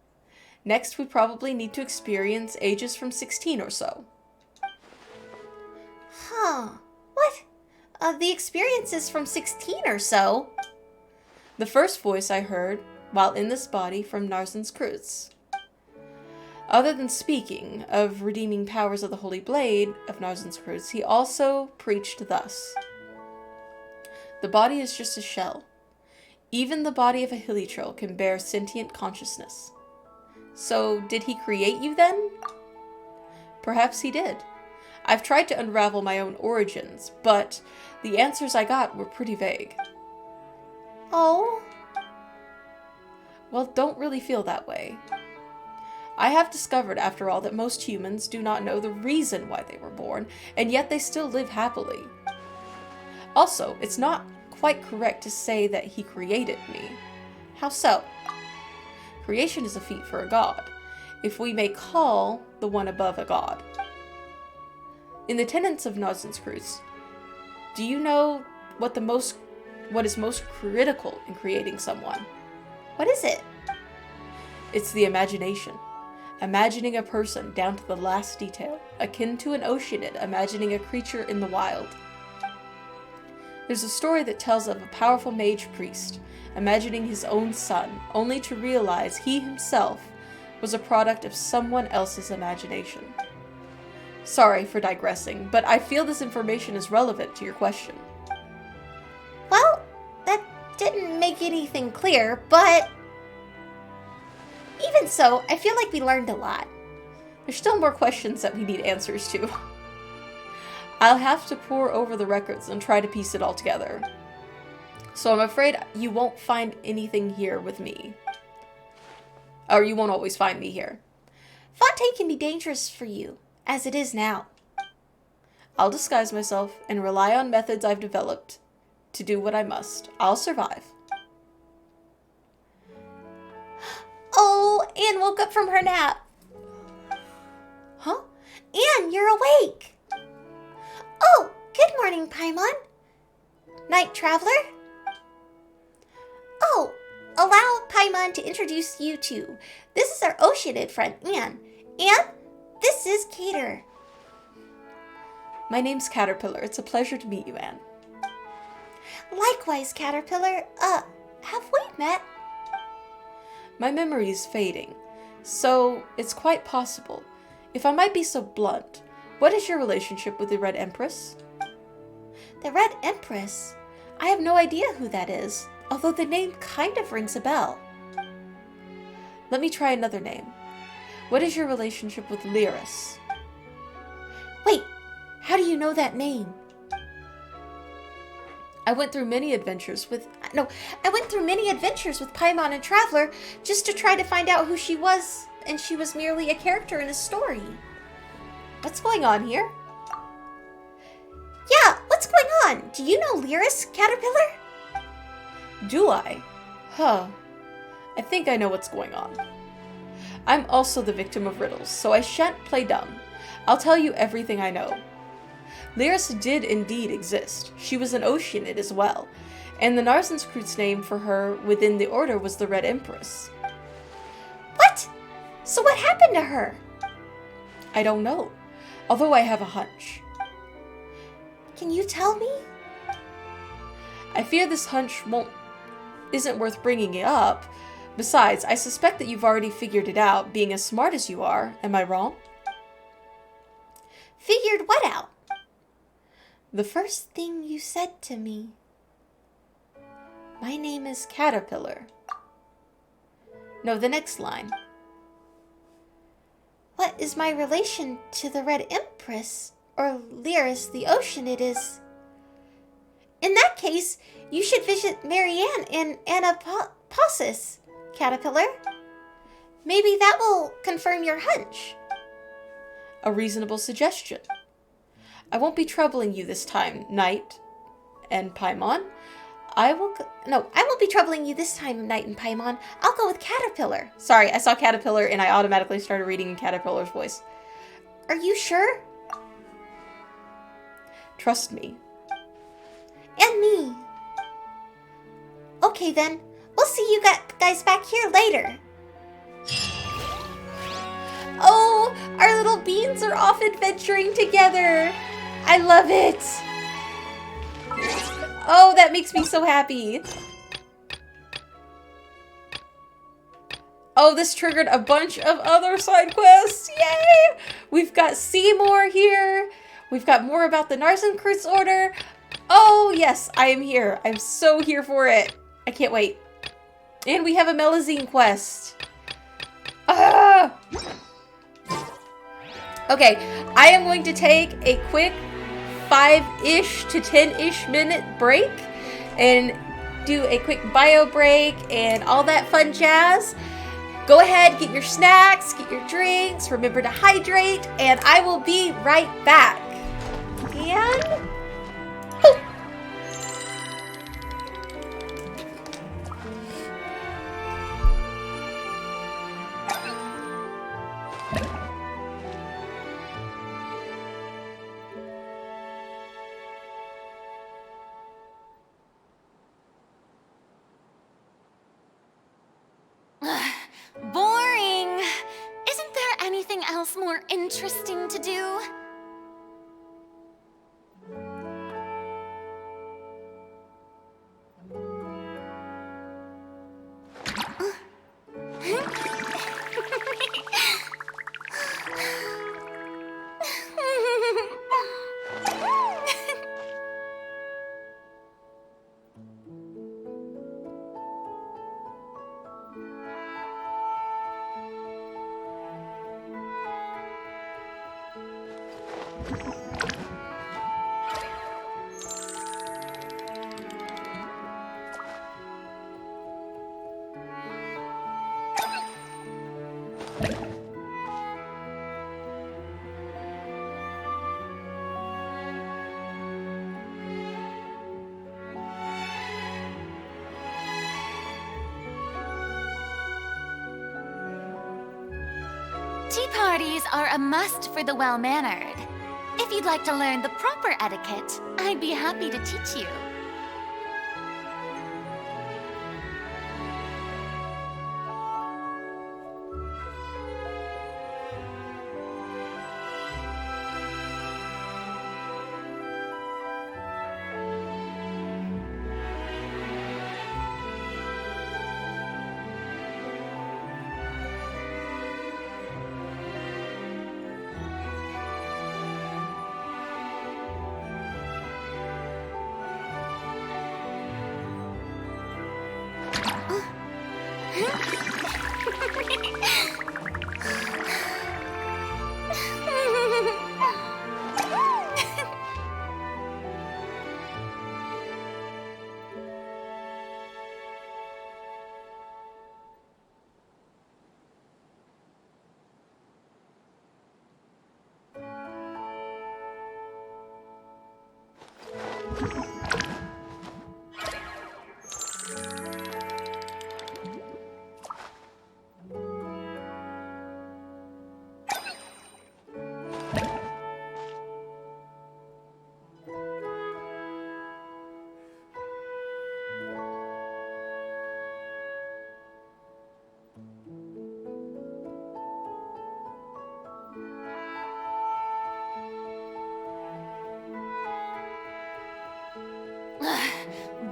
Next, we probably need to experience ages from 16 or so. Huh. What? The experiences from 16 or so? The first voice I heard, while in this body, from Narcissus. Other than speaking of redeeming powers of the Holy Blade of Narcissus, he also preached thus. The body is just a shell. Even the body of a hilichurl can bear sentient consciousness. So, did he create you then? Perhaps he did. I've tried to unravel my own origins, but the answers I got were pretty vague. Oh? Well, don't really feel that way. I have discovered, after all, that most humans do not know the reason why they were born, and yet they still live happily. Also, it's not quite correct to say that he created me. How so? Creation is a feat for a god, if we may call the one above a god. In the tenets of Narcissus, do you know what is most critical in creating someone? What is it? It's the imagination. Imagining a person down to the last detail, akin to an oceanid imagining a creature in the wild. There's a story that tells of a powerful mage priest imagining his own son, only to realize he himself was a product of someone else's imagination. Sorry for digressing, but I feel this information is relevant to your question. Well, that didn't make anything clear, but even so, I feel like we learned a lot. There's still more questions that we need answers to. I'll have to pore over the records and try to piece it all together. So I'm afraid you won't find anything here with me. Or you won't always find me here. Fontaine can be dangerous for you, as it is now. I'll disguise myself and rely on methods I've developed to do what I must. I'll survive. Oh, Anne woke up from her nap. Huh? Anne, you're awake. Oh, good morning, Paimon. Night traveler? Oh, allow Paimon to introduce you to. This is our oceanid friend, Anne. Anne, this is Cater. My name's Caterpillar. It's a pleasure to meet you, Anne. Likewise, Caterpillar. Have we met? My memory is fading, so it's quite possible. If I might be so blunt, what is your relationship with the Red Empress? The Red Empress? I have no idea who that is, although the name kind of rings a bell. Let me try another name. What is your relationship with Lyris? Wait, how do you know that name? I went through many adventures with Paimon and Traveler just to try to find out who she was, and she was merely a character in a story. What's going on here? Yeah, what's going on? Do you know Lyris, Caterpillar? Do I? Huh. I think I know what's going on. I'm also the victim of riddles, so I shan't play dumb. I'll tell you everything I know. Lyris did indeed exist. She was an oceanid as well, and the Narcissus name for her within the order was the Red Empress. What? So what happened to her? I don't know, although I have a hunch. Can you tell me? I fear this hunch isn't worth bringing up. Besides, I suspect that you've already figured it out, being as smart as you are. Am I wrong? Figured what out? The first thing you said to me. My name is Caterpillar. No, the next line. What is my relation to the Red Empress, or Lyris the Oceanid is? In that case, you should visit Marianne in Anaposis, Caterpillar. Maybe that will confirm your hunch. A reasonable suggestion. I won't be troubling you this time, Knight and Paimon. I won't be troubling you this time, Knight and Paimon. I'll go with Caterpillar. Sorry, I saw Caterpillar and I automatically started reading in Caterpillar's voice. Are you sure? Trust me. And me. Okay then, we'll see you guys back here later. Oh, our little beans are off adventuring together. I love it. Oh, that makes me so happy. Oh, this triggered a bunch of other side quests. Yay! We've got Seymour here. We've got more about the Narcissus Order. Oh, yes, I am here. I'm so here for it. I can't wait. And we have a Melazine quest. Ah! Okay, I am going to take a quick 5-ish to 10-ish minute break and do a quick bio break and all that fun jazz. Go ahead, get your snacks, get your drinks, remember to hydrate, and I will be right back. And... Boring. Isn't there anything else more interesting to do? Tea parties are a must for the well-mannered. If you'd like to learn the proper etiquette, I'd be happy to teach you.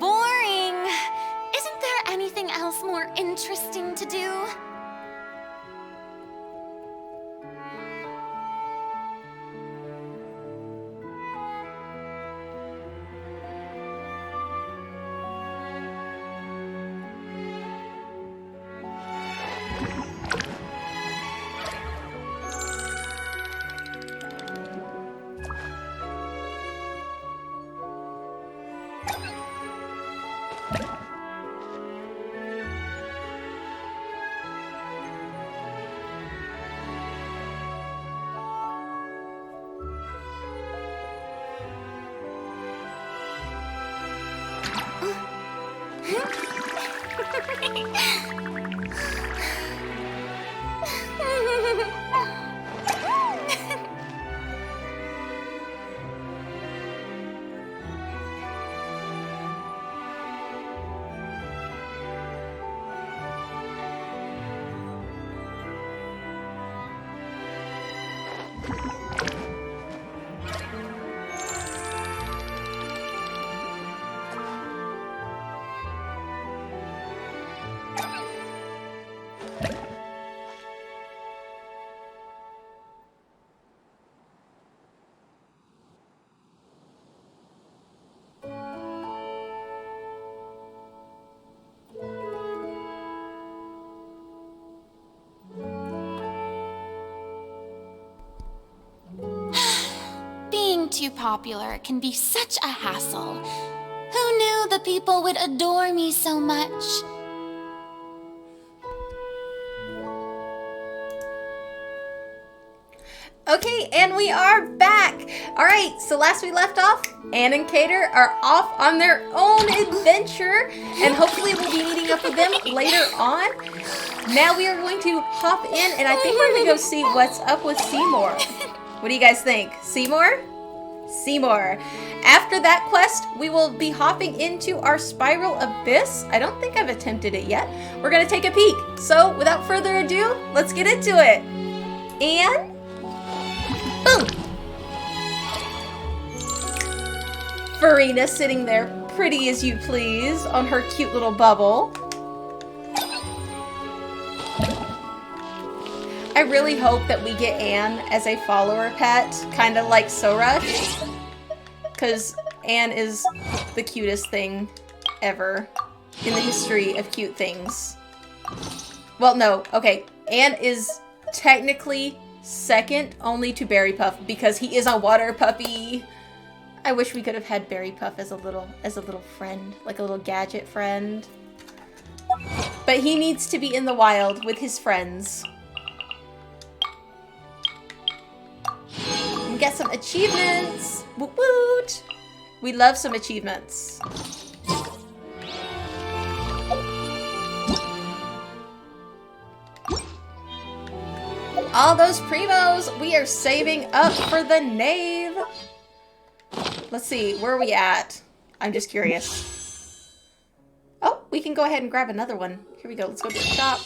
Boring. Isn't there anything else more interesting to do? too popular can be such a hassle. Who knew the people would adore me so much? Okay, and we are back. All right, so last we left off, Anne and Cater are off on their own adventure, and hopefully we'll be meeting up with them later on. Now we are going to hop in, and I think we're going to go see what's up with Seymour. What do you guys think? Seymour? Seymour. After that quest, we will be hopping into our Spiral Abyss. I don't think I've attempted it yet. We're going to take a peek. So, without further ado, let's get into it. And boom! Farina sitting there pretty as you please on her cute little bubble. I really hope that we get Anne as a follower pet, kind of like Sorush, because Anne is the cutest thing ever in the history of cute things. Well, no, okay, Anne is technically second only to Berry Puff because he is a water puppy. I wish we could have had Berry Puff as a little friend, like a little gadget friend. But he needs to be in the wild with his friends. And get some achievements. Woot woot! We love some achievements. All those primos, we are saving up for the Knave. Let's see, where are we at? I'm just curious. Oh, we can go ahead and grab another one. Here we go, let's go to the shop.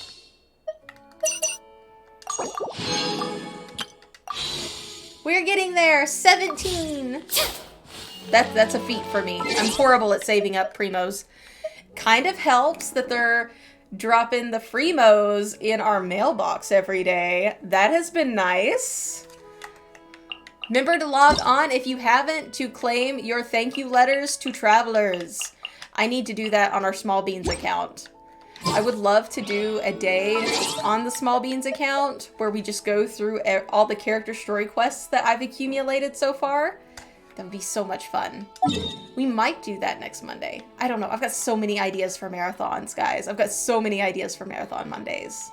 We're getting there, 17. That's a feat for me. I'm horrible at saving up primos. Kind of helps that they're dropping the Freemos in our mailbox every day. That has been nice. Remember to log on if you haven't to claim your thank you letters to travelers. I need to do that on our Small Beans account. I would love to do a day on the Small Beans account where we just go through all the character story quests that I've accumulated so far. That would be so much fun. We might do that next Monday. I don't know. I've got so many ideas for marathons, guys. I've got so many ideas for Marathon Mondays.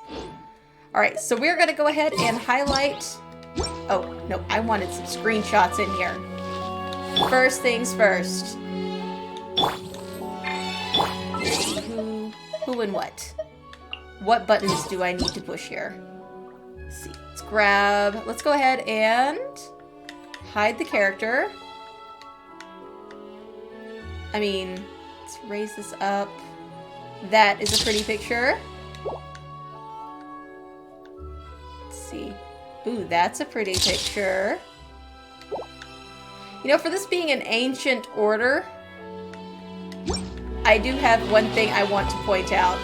All right, so we're going to go ahead and highlight... Oh, no, I wanted some screenshots in here. First things first. Who and what? What buttons do I need to push here? Let's see. Let's go ahead and hide the character. I mean, let's raise this up. That is a pretty picture. Let's see. Ooh, that's a pretty picture. You know, for this being an ancient order, I do have one thing I want to point out.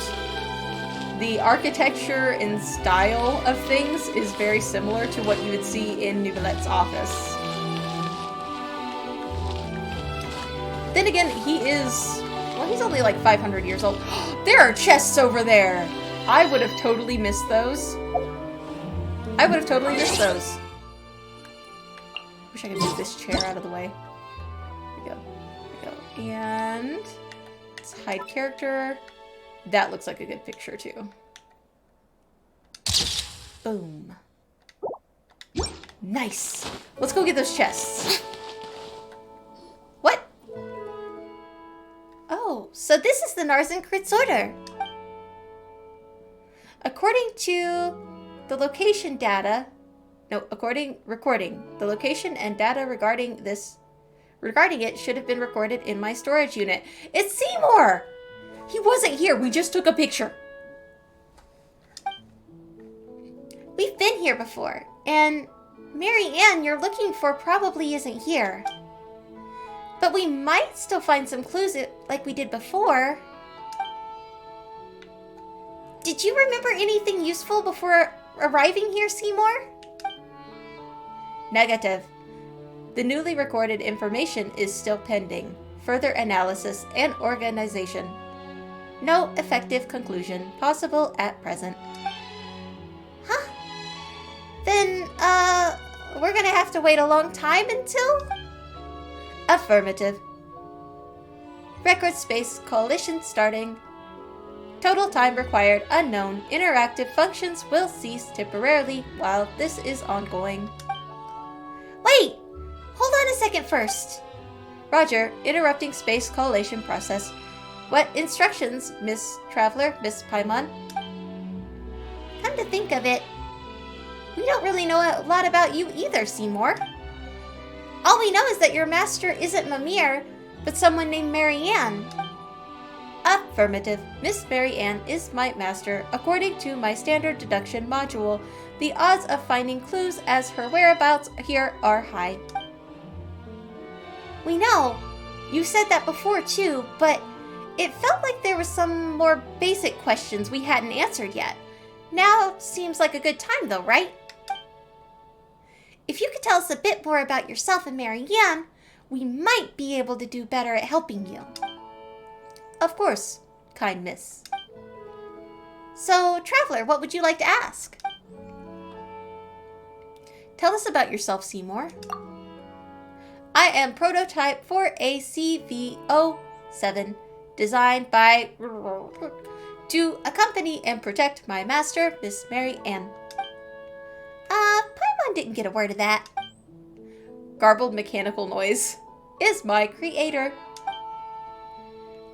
The architecture and style of things is very similar to what you would see in Nouvelette's office. Then again, he is... Well, he's only like 500 years old. There are chests over there! I would have totally missed those. I would have totally missed those. Wish I could move this chair out of the way. There we go. There we go. And... let's hide character. That looks like a good picture, too. Boom. Nice! Let's go get those chests. What? Oh, so this is the Narcissus order. According to the location data... No, recording. The location and data regarding it should have been recorded in my storage unit. It's Seymour! He wasn't here. We just took a picture. We've been here before, and Mary Ann you're looking for probably isn't here. But we might still find some clues like we did before. Did you remember anything useful before arriving here, Seymour? Negative. The newly recorded information is still pending. Further analysis and organization. No effective conclusion possible at present. Huh? Then, we're gonna have to wait a long time until? Affirmative. Record Space Coalition starting. Total time required unknown. Interactive functions will cease temporarily while this is ongoing. Wait! Hold on a second first. Roger, interrupting Space Coalition process. What instructions, Miss Traveler, Miss Paimon? Come to think of it, we don't really know a lot about you either, Seymour. All we know is that your master isn't Mimir, but someone named Marianne. Affirmative. Miss Marianne is my master. According to my standard deduction module, the odds of finding clues as her whereabouts here are high. We know. You said that before too, but it felt like there were some more basic questions we hadn't answered yet. Now seems like a good time though, right? If you could tell us a bit more about yourself and Marianne, we might be able to do better at helping you. Of course, kind miss. So, Traveler, what would you like to ask? Tell us about yourself, Seymour. I am prototype for a CV-07, designed by to accompany and protect my master, Miss Marianne. Paimon didn't get a word of that. Garbled mechanical noise. Is my creator.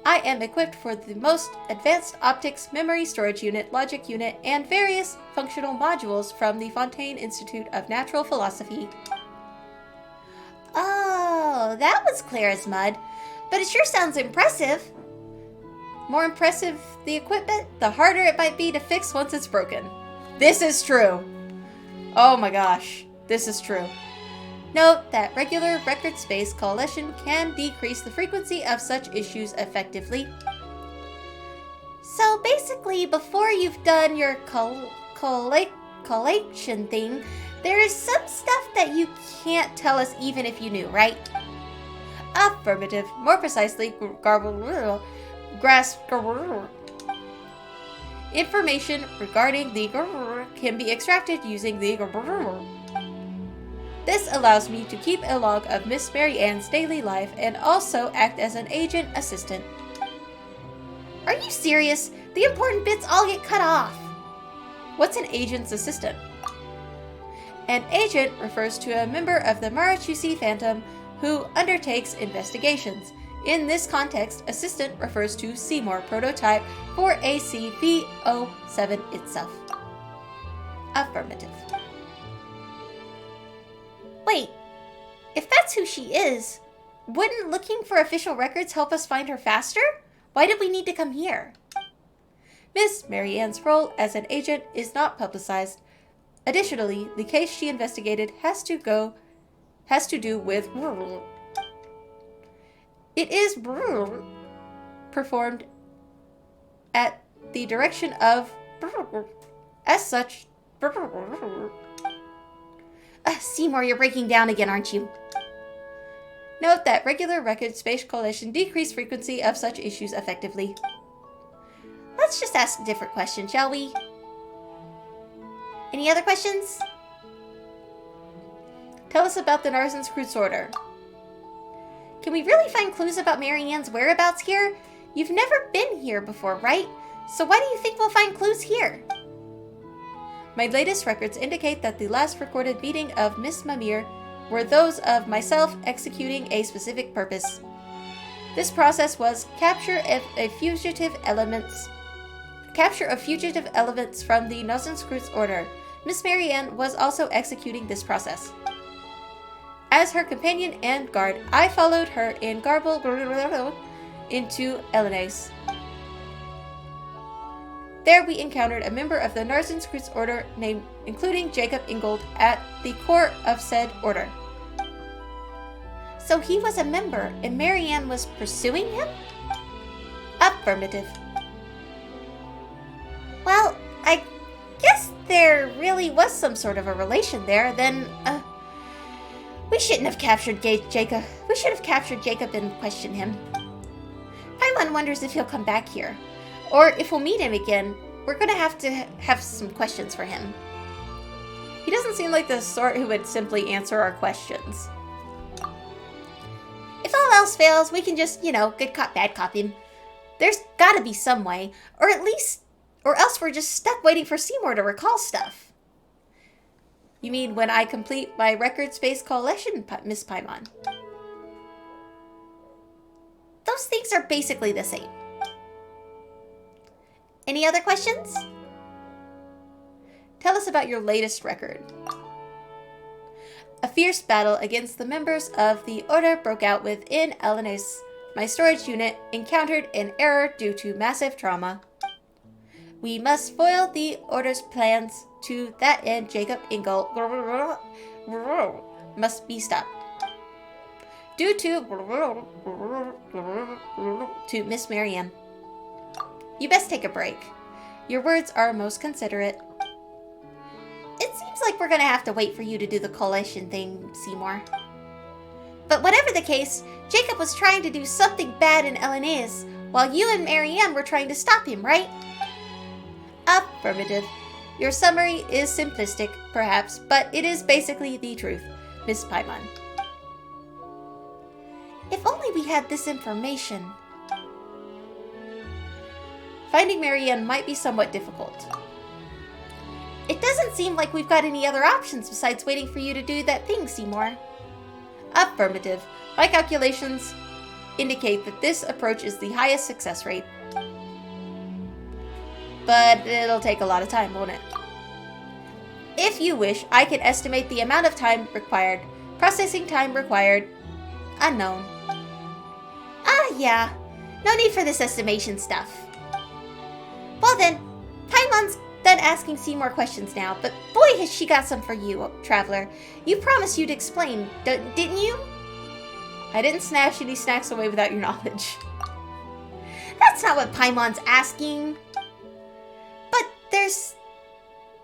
I am equipped for the most advanced optics, memory storage unit, logic unit, and various functional modules from the Fontaine Institute of Natural Philosophy. Oh, that was clear as mud, but it sure sounds impressive. More impressive the equipment, the harder it might be to fix once it's broken. This is true. Oh my gosh, this is true. Note that regular record space coalition can decrease the frequency of such issues effectively. So basically, before you've done your collation thing, there is some stuff that you can't tell us even if you knew, right? Affirmative. More precisely, grasp information regarding the can be extracted using the. This allows me to keep a log of Miss Marianne's daily life and also act as an agent assistant. Are you serious? The important bits all get cut off. What's an agent's assistant? An agent refers to a member of the Marichusi Phantom who undertakes investigations. In this context, assistant refers to Seymour prototype for ACV-07 itself. Affirmative. Wait, if that's who she is, wouldn't looking for official records help us find her faster? Why did we need to come here? Miss Marianne's role as an agent is not publicized. Additionally, the case she investigated has to do with it is performed at the direction of as such. Seymour, you're breaking down again, aren't you? Note that regular record space coalition decrease frequency of such issues effectively. Let's just ask a different question, shall we? Any other questions? Tell us about the Narcissus order. Can we really find clues about Marianne's whereabouts here? You've never been here before, right? So why do you think we'll find clues here? My latest records indicate that the last recorded meeting of Miss Mimir were those of myself executing a specific purpose. This process was capture of fugitive elements from the Narcissus order. Miss Marianne was also executing this process. As her companion and guard, I followed her in Garble into Elenace. There we encountered a member of the Narcissus order named including Jacob Ingold at the core of said order. So he was a member and Marianne was pursuing him? Affirmative. Well, I guess there really was some sort of a relation there. Then, we shouldn't have captured Jacob. We should have captured Jacob and questioned him. Paimon wonders if he'll come back here. Or if we'll meet him again, we're gonna have to have some questions for him. He doesn't seem like the sort who would simply answer our questions. If all else fails, we can just, good cop, bad cop him. There's gotta be some way. Or else we're just stuck waiting for Seymour to recall stuff. You mean when I complete my record space coalition, Miss Paimon? Those things are basically the same. Any other questions? Tell us about your latest record. A fierce battle against the members of the Order broke out within Elena's. My storage unit encountered an error due to massive trauma. We must foil the Order's plans. To that end, Jacob Ingle must be stopped. Due to Miss Marianne. You best take a break. Your words are most considerate. It seems like we're gonna have to wait for you to do the coalition thing, Seymour. But whatever the case, Jacob was trying to do something bad in Elenaeus, while you and Marianne were trying to stop him, right? Affirmative. Your summary is simplistic, perhaps, but it is basically the truth, Miss Paimon. If only we had this information. Finding Marianne might be somewhat difficult. It doesn't seem like we've got any other options besides waiting for you to do that thing, Seymour. Affirmative. My calculations indicate that this approach is the highest success rate. But it'll take a lot of time, won't it? If you wish, I can estimate the amount of time required. Processing time required. Unknown. Yeah. No need for this estimation stuff. Well then, Paimon's done asking Seymour questions now, but boy has she got some for you, Traveler. You promised you'd explain, didn't you? I didn't snatch any snacks away without your knowledge. That's not what Paimon's asking. But there's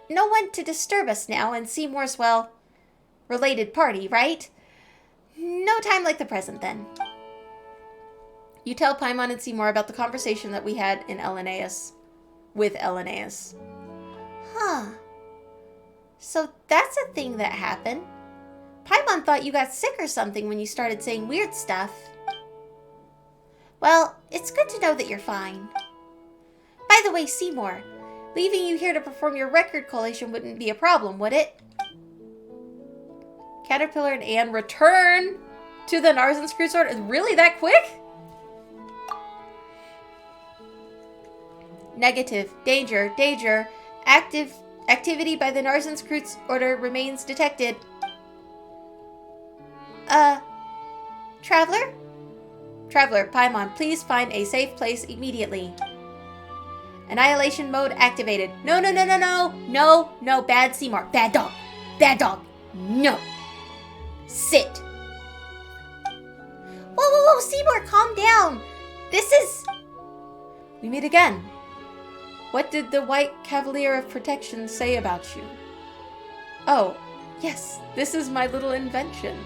no one to disturb us now, and Seymour's, well, related party, right? No time like the present, then. You tell Paimon and Seymour about the conversation that we had in Elenaeus. With Elenaeus. Huh. So that's a thing that happened. Paimon thought you got sick or something when you started saying weird stuff. Well, it's good to know that you're fine. By the way, Seymour, leaving you here to perform your record collation wouldn't be a problem, would it? Caterpillar and Anne return to the Narcissus Resort? Really that quick? Negative. Danger. Danger. Activity by the Narcissus Recruits Order remains detected. Traveler? Traveler, Paimon, please find a safe place immediately. Annihilation mode activated. No, no, no, no, no. No, no, bad Seymour. Bad dog. Bad dog. No. Sit. Whoa, whoa, whoa, Seymour, calm down. This is... We meet again. What did the White Cavalier of Protection say about you? Oh, yes, this is my little invention.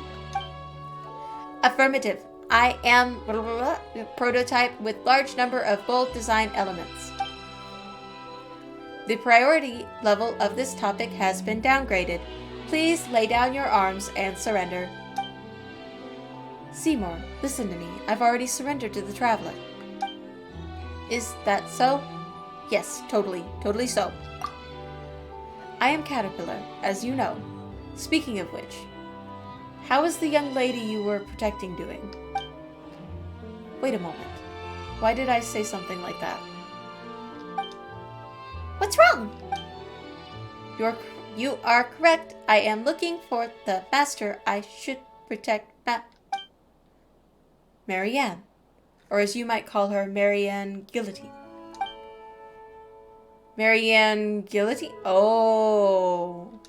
Affirmative. I am a prototype with large number of bold design elements. The priority level of this topic has been downgraded. Please lay down your arms and surrender. Seymour, listen to me. I've already surrendered to the Traveler. Is that so? Yes, totally. Totally so. I am Caterpillar, as you know. Speaking of which, how is the young lady you were protecting doing? Wait a moment. Why did I say something like that? What's wrong? You are correct. I am looking for the master. I should protect Marianne. Or as you might call her, Marianne Guillotine. Marianne Guillotine? Oh.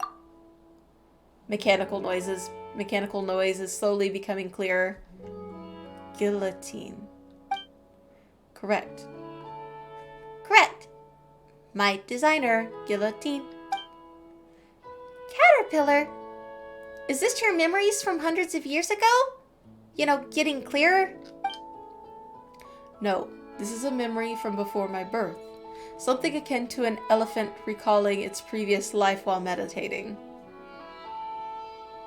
Mechanical noises. Mechanical noise is slowly becoming clearer. Guillotine. Correct. Correct. My designer, Guillotine. Caterpillar, is this your memories from hundreds of years ago? You know, getting clearer? No, this is a memory from before my birth. Something akin to an elephant recalling its previous life while meditating.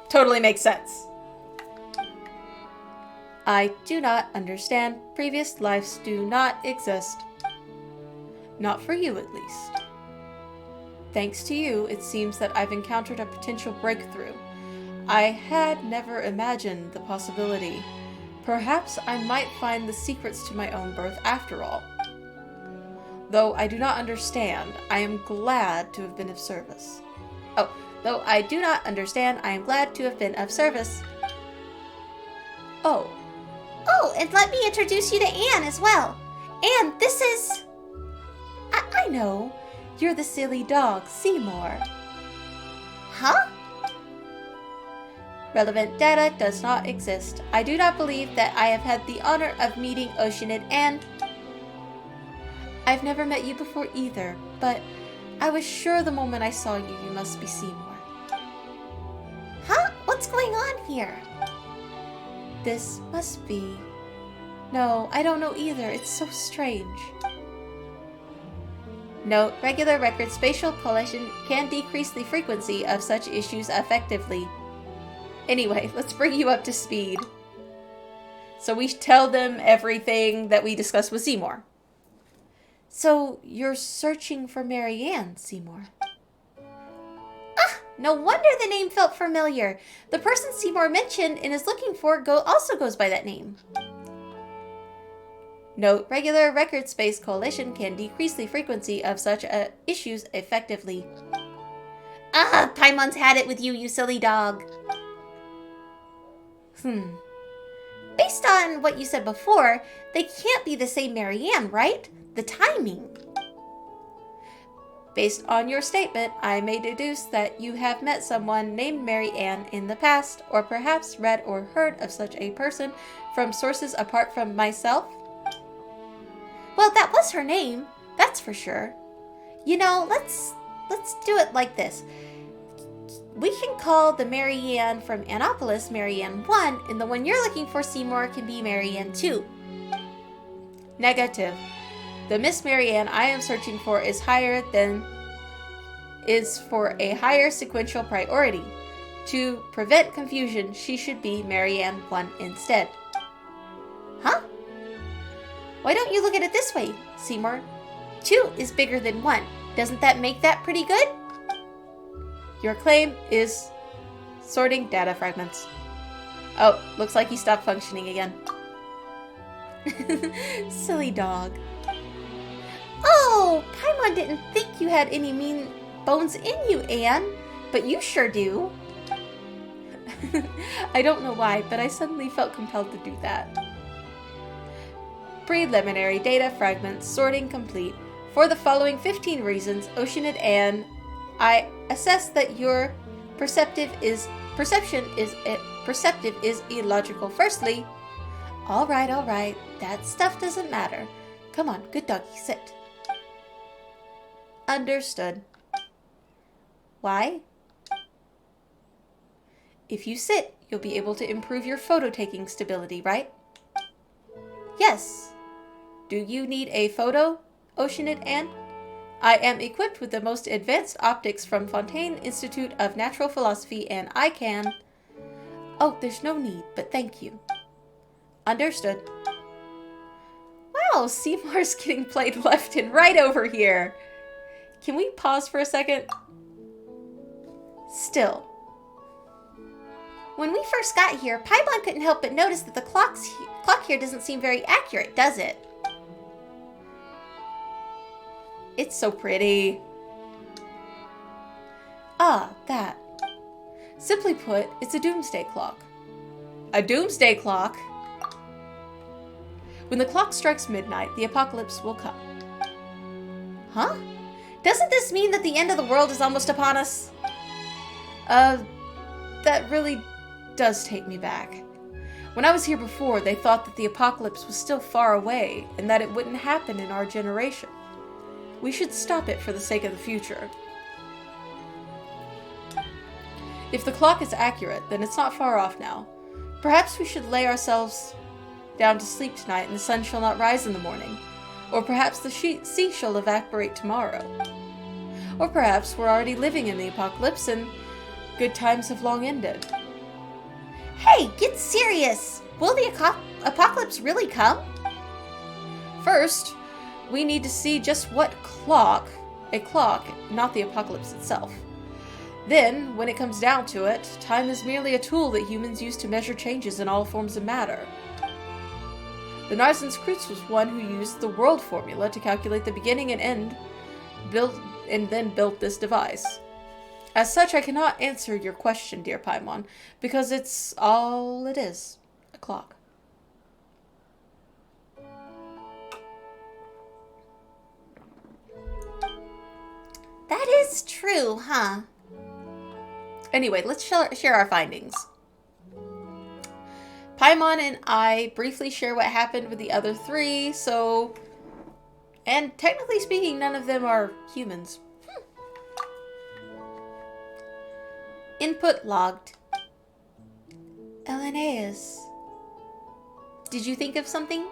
Totally makes sense. I do not understand. Previous lives do not exist. Not for you, at least. Thanks to you, it seems that I've encountered a potential breakthrough. I had never imagined the possibility. Perhaps I might find the secrets to my own birth after all. Though I do not understand, I am glad to have been of service. Though I do not understand, I am glad to have been of service. Oh, and let me introduce you to Anne as well. Anne, this is... I know. You're the silly dog, Seymour. Huh? Relevant data does not exist. I do not believe that I have had the honor of meeting Oceanid, and I've never met you before either, but I was sure the moment I saw you, you must be Seymour. Huh? What's going on here? This must be... No, I don't know either. It's so strange. Note, regular record spatial collection can decrease the frequency of such issues effectively. Anyway, let's bring you up to speed. So we tell them everything that we discussed with Seymour. So, you're searching for Marianne, Seymour. No wonder the name felt familiar. The person Seymour mentioned and is looking for also goes by that name. Note, regular record space coalition can decrease the frequency of such issues effectively. Paimon's had it with you, you silly dog. Based on what you said before, they can't be the same Marianne, right? The timing. Based on your statement, I may deduce that you have met someone named Marianne in the past, or perhaps read or heard of such a person from sources apart from myself. Well, that was her name, that's for sure. You know, let's do it like this. We can call the Marianne from Annapolis Marianne 1, and the one you're looking for, Seymour, can be Marianne 2. Negative. The Miss Marianne I am searching for is for a higher sequential priority. To prevent confusion, she should be Marianne 1 instead. Huh? Why don't you look at it this way, Seymour? 2 is bigger than 1. Doesn't that make that pretty good? Your claim is sorting data fragments. Oh, looks like he stopped functioning again. Silly dog. Oh, Paimon didn't think you had any mean bones in you, Anne, but you sure do. I don't know why, but I suddenly felt compelled to do that. Preliminary data fragments sorting complete. For the following 15 reasons, Oceanid Anne, I assess that your perception is illogical. Firstly, all right, that stuff doesn't matter. Come on, good doggy, sit. Understood. Why? If you sit, you'll be able to improve your photo-taking stability, right? Yes. Do you need a photo, Oceanid Anne? I am equipped with the most advanced optics from Fontaine Institute of Natural Philosophy, and I can... Oh, there's no need, but thank you. Understood. Wow, Seymour's getting played left and right over here. Can we pause for a second? Still. When we first got here, Paimon couldn't help but notice that the clock here doesn't seem very accurate, does it? It's so pretty. Ah, that. Simply put, it's a doomsday clock. A doomsday clock? When the clock strikes midnight, the apocalypse will come. Huh? Doesn't this mean that the end of the world is almost upon us? That really does take me back. When I was here before, they thought that the apocalypse was still far away and that it wouldn't happen in our generation. We should stop it for the sake of the future. If the clock is accurate, then it's not far off now. Perhaps we should lay ourselves down to sleep tonight and the sun shall not rise in the morning. Or perhaps the sea shall evaporate tomorrow. Or perhaps we're already living in the apocalypse and good times have long ended. Hey, get serious! Will the apocalypse really come? First, we need to see just what a clock, not the apocalypse itself. Then, when it comes down to it, time is merely a tool that humans use to measure changes in all forms of matter. The Narcissus was one who used the world formula to calculate the beginning and end, then built this device. As such, I cannot answer your question, dear Paimon, because it's all it is, a clock. That is true, huh? Anyway, let's share our findings. Paimon and I briefly share what happened with the other three, and technically speaking, none of them are humans. Input logged. Linnaeus. Did you think of something?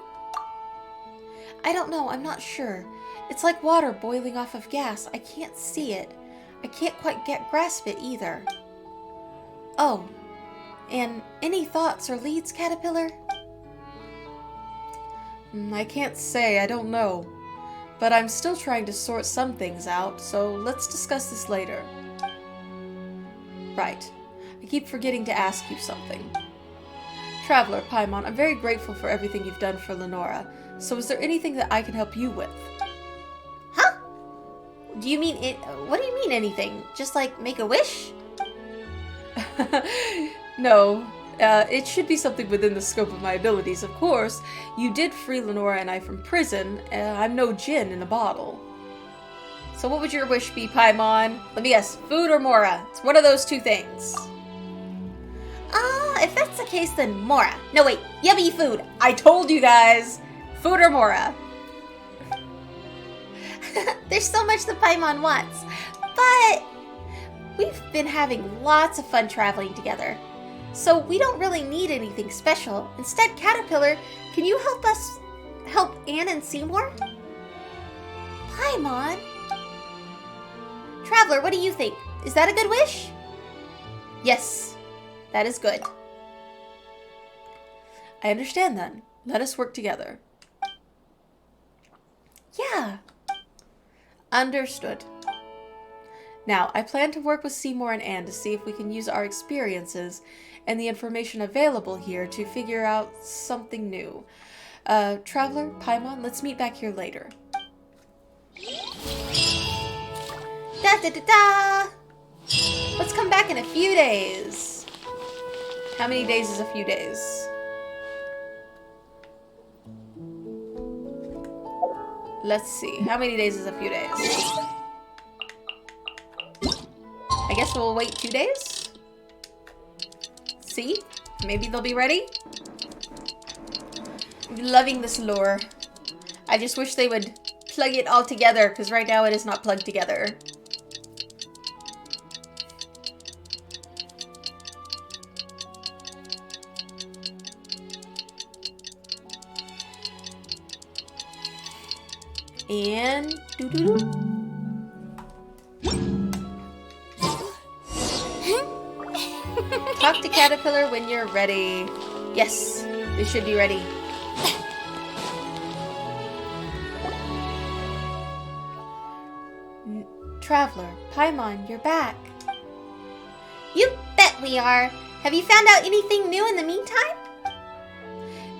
I don't know, I'm not sure. It's like water boiling off of gas. I can't see it. I can't quite grasp it either. Oh, and any thoughts or leads, Caterpillar? I can't say, I don't know. But I'm still trying to sort some things out, so let's discuss this later. Right. I keep forgetting to ask you something. Traveler, Paimon, I'm very grateful for everything you've done for Lenora. So is there anything that I can help you with? Huh? Do you mean it? What do you mean anything? Just like make a wish? No. It should be something within the scope of my abilities, of course. You did free Lenora and I from prison. I'm no djinn in a bottle. So what would your wish be, Paimon? Let me guess, food or Mora? It's one of those two things. If that's the case, then Mora. No, wait, yummy food. I told you guys! Food or Mora? There's so much that Paimon wants, but we've been having lots of fun traveling together, so we don't really need anything special. Instead, Caterpillar, can you help Anne and Seymour? Paimon? Traveler, what do you think? Is that a good wish? Yes, that is good. I understand then. Let us work together. Yeah. Understood. Now, I plan to work with Seymour and Anne to see if we can use our experiences and the information available here to figure out something new. Traveler, Paimon, let's meet back here later. Da da da da! Let's come back in a few days. How many days is a few days? Let's see. How many days is a few days? I guess we'll wait 2 days? See? Maybe they'll be ready? I'm loving this lore. I just wish they would plug it all together, because right now it is not plugged together. And talk to Caterpillar when you're ready. Yes, they should be ready. Traveler, Paimon, you're back. You bet we are. Have you found out anything new in the meantime?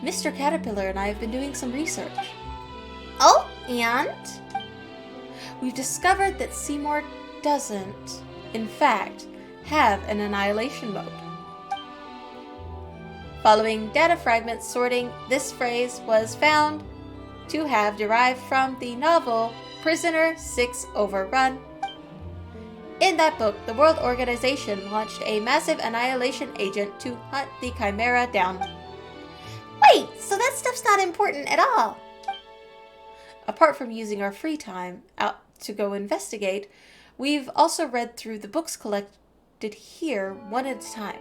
Mr. Caterpillar and I have been doing some research. Oh, and? We've discovered that Seymour doesn't, in fact, have an annihilation mode. Following data fragment sorting, this phrase was found to have derived from the novel Prisoner 6 Overrun. In that book, the World Organization launched a massive annihilation agent to hunt the Chimera down. Wait, so that stuff's not important at all? Apart from using our free time out to go investigate, we've also read through the books collected here one at a time.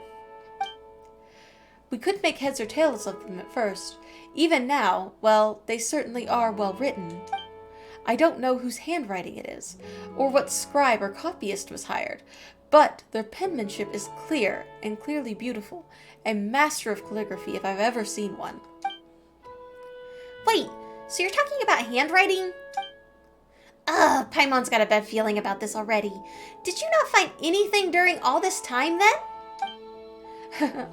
We couldn't make heads or tails of them at first. Even now, well, they certainly are well written. I don't know whose handwriting it is, or what scribe or copyist was hired, but their penmanship is clear and clearly beautiful, a master of calligraphy if I've ever seen one. Wait, so you're talking about handwriting? Ugh, Paimon's got a bad feeling about this already. Did you not find anything during all this time then?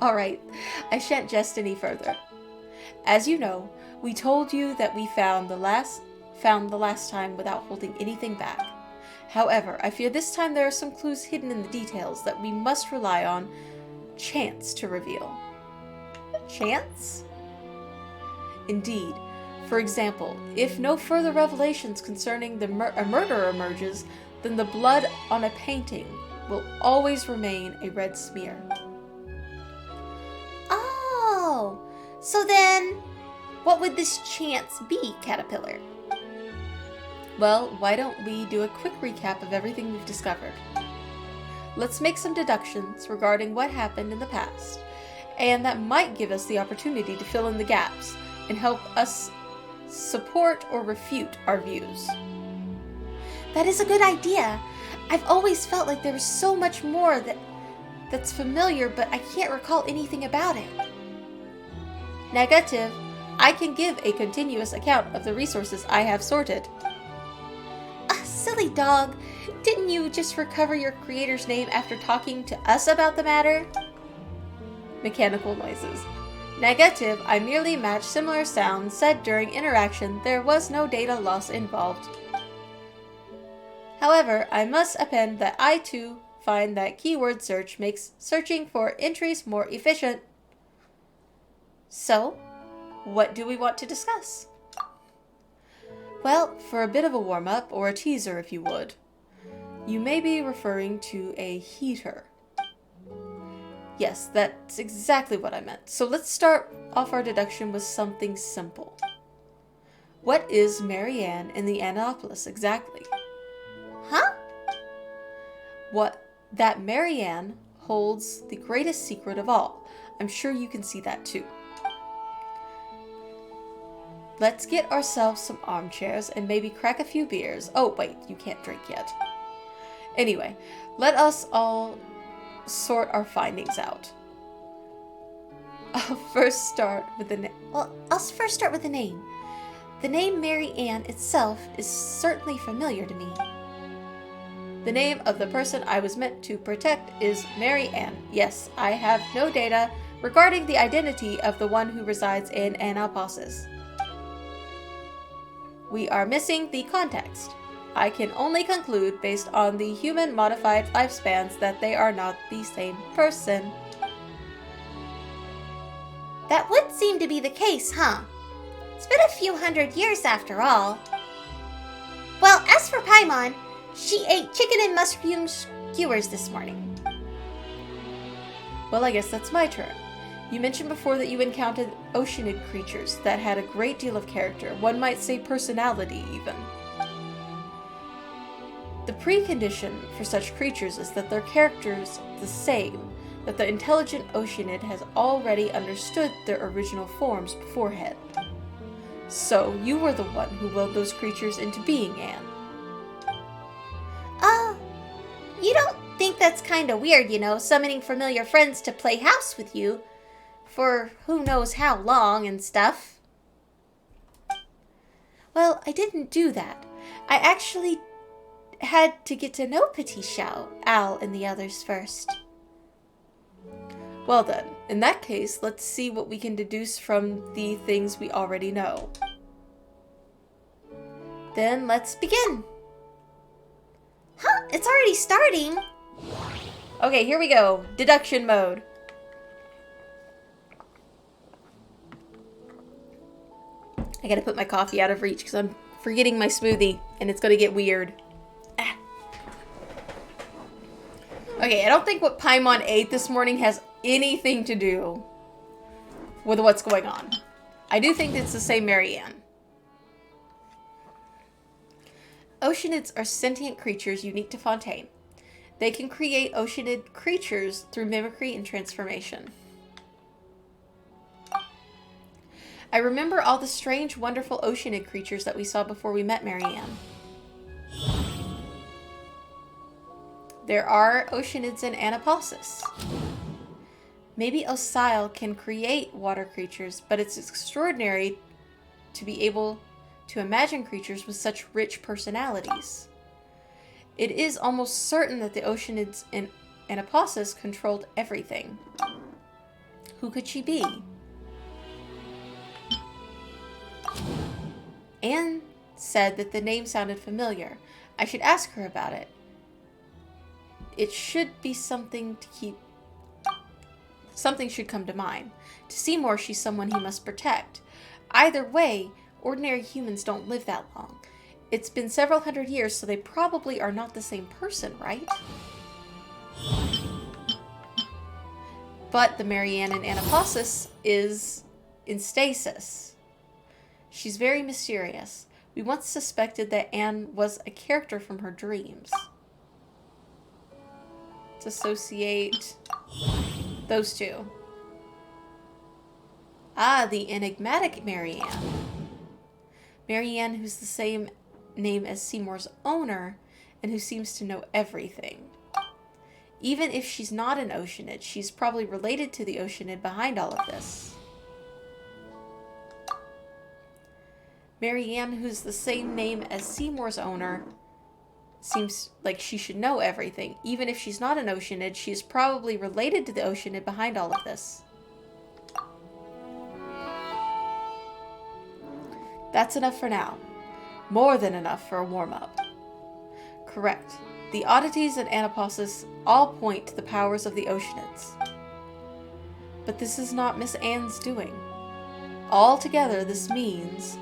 Alright, I shan't jest any further. As you know, we told you that we found the last time without holding anything back. However, I fear this time there are some clues hidden in the details that we must rely on chance to reveal. Chance? Indeed. For example, if no further revelations concerning a murder emerges, then the blood on a painting will always remain a red smear. Oh, so then what would this chance be, Caterpillar? Well, why don't we do a quick recap of everything we've discovered? Let's make some deductions regarding what happened in the past, and that might give us the opportunity to fill in the gaps and help us support or refute our views. That is a good idea. I've always felt like there was so much more that's familiar, but I can't recall anything about it. Negative. I can give a continuous account of the resources I have sorted. Silly dog. Didn't you just recover your creator's name after talking to us about the matter? Mechanical noises. Negative. I merely matched similar sounds said during interaction. There was no data loss involved. However, I must append that I too find that keyword search makes searching for entries more efficient. So, what do we want to discuss? Well, for a bit of a warm-up, or a teaser if you would, you may be referring to a heater. Yes, that's exactly what I meant. So let's start off our deduction with something simple. What is Marianne in the Annapolis exactly? Huh? That Marianne holds the greatest secret of all. I'm sure you can see that too. Let's get ourselves some armchairs and maybe crack a few beers. Oh, wait, you can't drink yet. Anyway, let us all sort our findings out. I'll first start with the name. Well, I'll first start with the name. The name Mary Ann itself is certainly familiar to me. The name of the person I was meant to protect is Mary Ann. Yes, I have no data regarding the identity of the one who resides in Annapolis. We are missing the context. I can only conclude based on the human modified lifespans that they are not the same person. That would seem to be the case, huh? It's been a few hundred years after all. Well, as for Paimon, she ate chicken and mushroom skewers this morning. Well, I guess that's my turn. You mentioned before that you encountered oceanid creatures that had a great deal of character, one might say personality even. The precondition for such creatures is that their characters are the same, that the intelligent oceanid has already understood their original forms beforehand. So, you were the one who willed those creatures into being, Anne. You don't think that's kinda weird, summoning familiar friends to play house with you for who knows how long and stuff? Well, I didn't do that. I actually had to get to know Petit Xiao, Al, and the others first. Well then, in that case, let's see what we can deduce from the things we already know. Then let's begin. Huh? It's already starting. Okay, here we go. Deduction mode. I gotta put my coffee out of reach because I'm forgetting my smoothie and it's gonna get weird. Ah. Okay, I don't think what Paimon ate this morning has anything to do with what's going on. I do think it's the same Marianne. Oceanids are sentient creatures unique to Fontaine. They can create oceanid creatures through mimicry and transformation. I remember all the strange, wonderful oceanid creatures that we saw before we met Marianne. There are oceanids in Annapolis. Maybe Osile can create water creatures, but it's extraordinary to be able to imagine creatures with such rich personalities. It is almost certain that the Oceanids and Anapossus controlled everything. Who could she be? Anne said that the name sounded familiar. I should ask her about it. It should be something should come to mind. To Seymour, she's someone he must protect. Either way, ordinary humans don't live that long. It's been several hundred years, so they probably are not the same person, right? But the Marianne in Anapossus is in stasis. She's very mysterious. We once suspected that Anne was a character from her dreams. Let's associate those two. Ah, the enigmatic Marianne. Marianne, who's the same name as Seymour's owner, and who seems to know everything. Even if she's not an Oceanid, she's probably related to the Oceanid behind all of this. Marianne, who's the same name as Seymour's owner, seems like she should know everything. Even if she's not an Oceanid, she's probably related to the Oceanid behind all of this. That's enough for now. More than enough for a warm-up. Correct. The oddities in Anapossus all point to the powers of the Oceanids. But this is not Miss Anne's doing. Altogether, this means...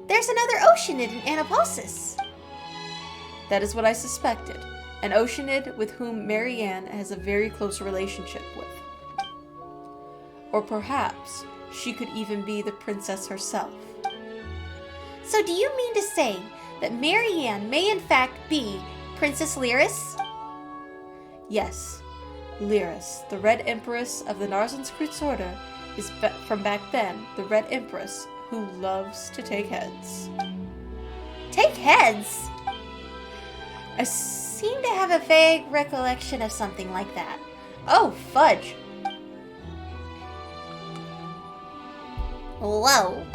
There's another Oceanid in Anapossus. That is what I suspected. An Oceanid with whom Marianne has a very close relationship with. Or perhaps she could even be the princess herself. So do you mean to say that Marianne may in fact be Princess Lyris? Yes. Lyris, the Red Empress of the Narcissus Order, is from back then the Red Empress who loves to take heads. Take heads? I seem to have a vague recollection of something like that. Oh, fudge! Whoa.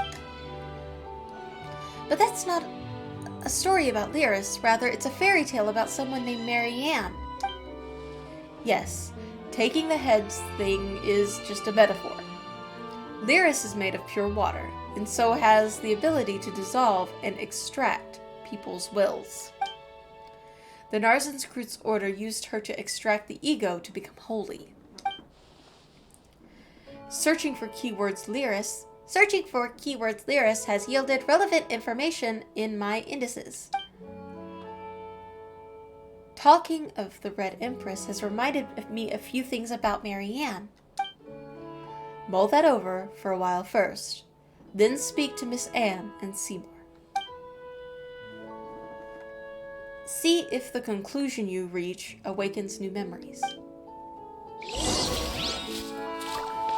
But that's not a story about Lyris. Rather, it's a fairy tale about someone named Marianne. Yes, taking the heads thing is just a metaphor. Lyris is made of pure water, and so has the ability to dissolve and extract people's wills. The Narcissus Order used her to extract the ego to become holy. Searching for keywords Lyris has yielded relevant information in my indices. Talking of the Red Empress has reminded me a few things about Marianne. Mull that over for a while first, then speak to Miss Anne and Seymour. See if the conclusion you reach awakens new memories.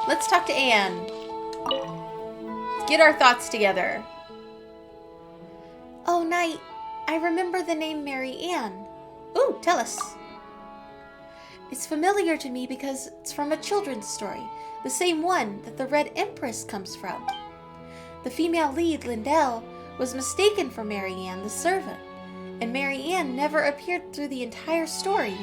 Let's talk to Anne. Get our thoughts together. Oh, Knight, I remember the name Marianne. Ooh, tell us. It's familiar to me because it's from a children's story, the same one that the Red Empress comes from. The female lead, Lindell, was mistaken for Marianne the servant, and Marianne never appeared through the entire story.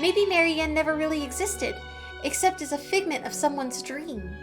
Maybe Marianne never really existed, except as a figment of someone's dream.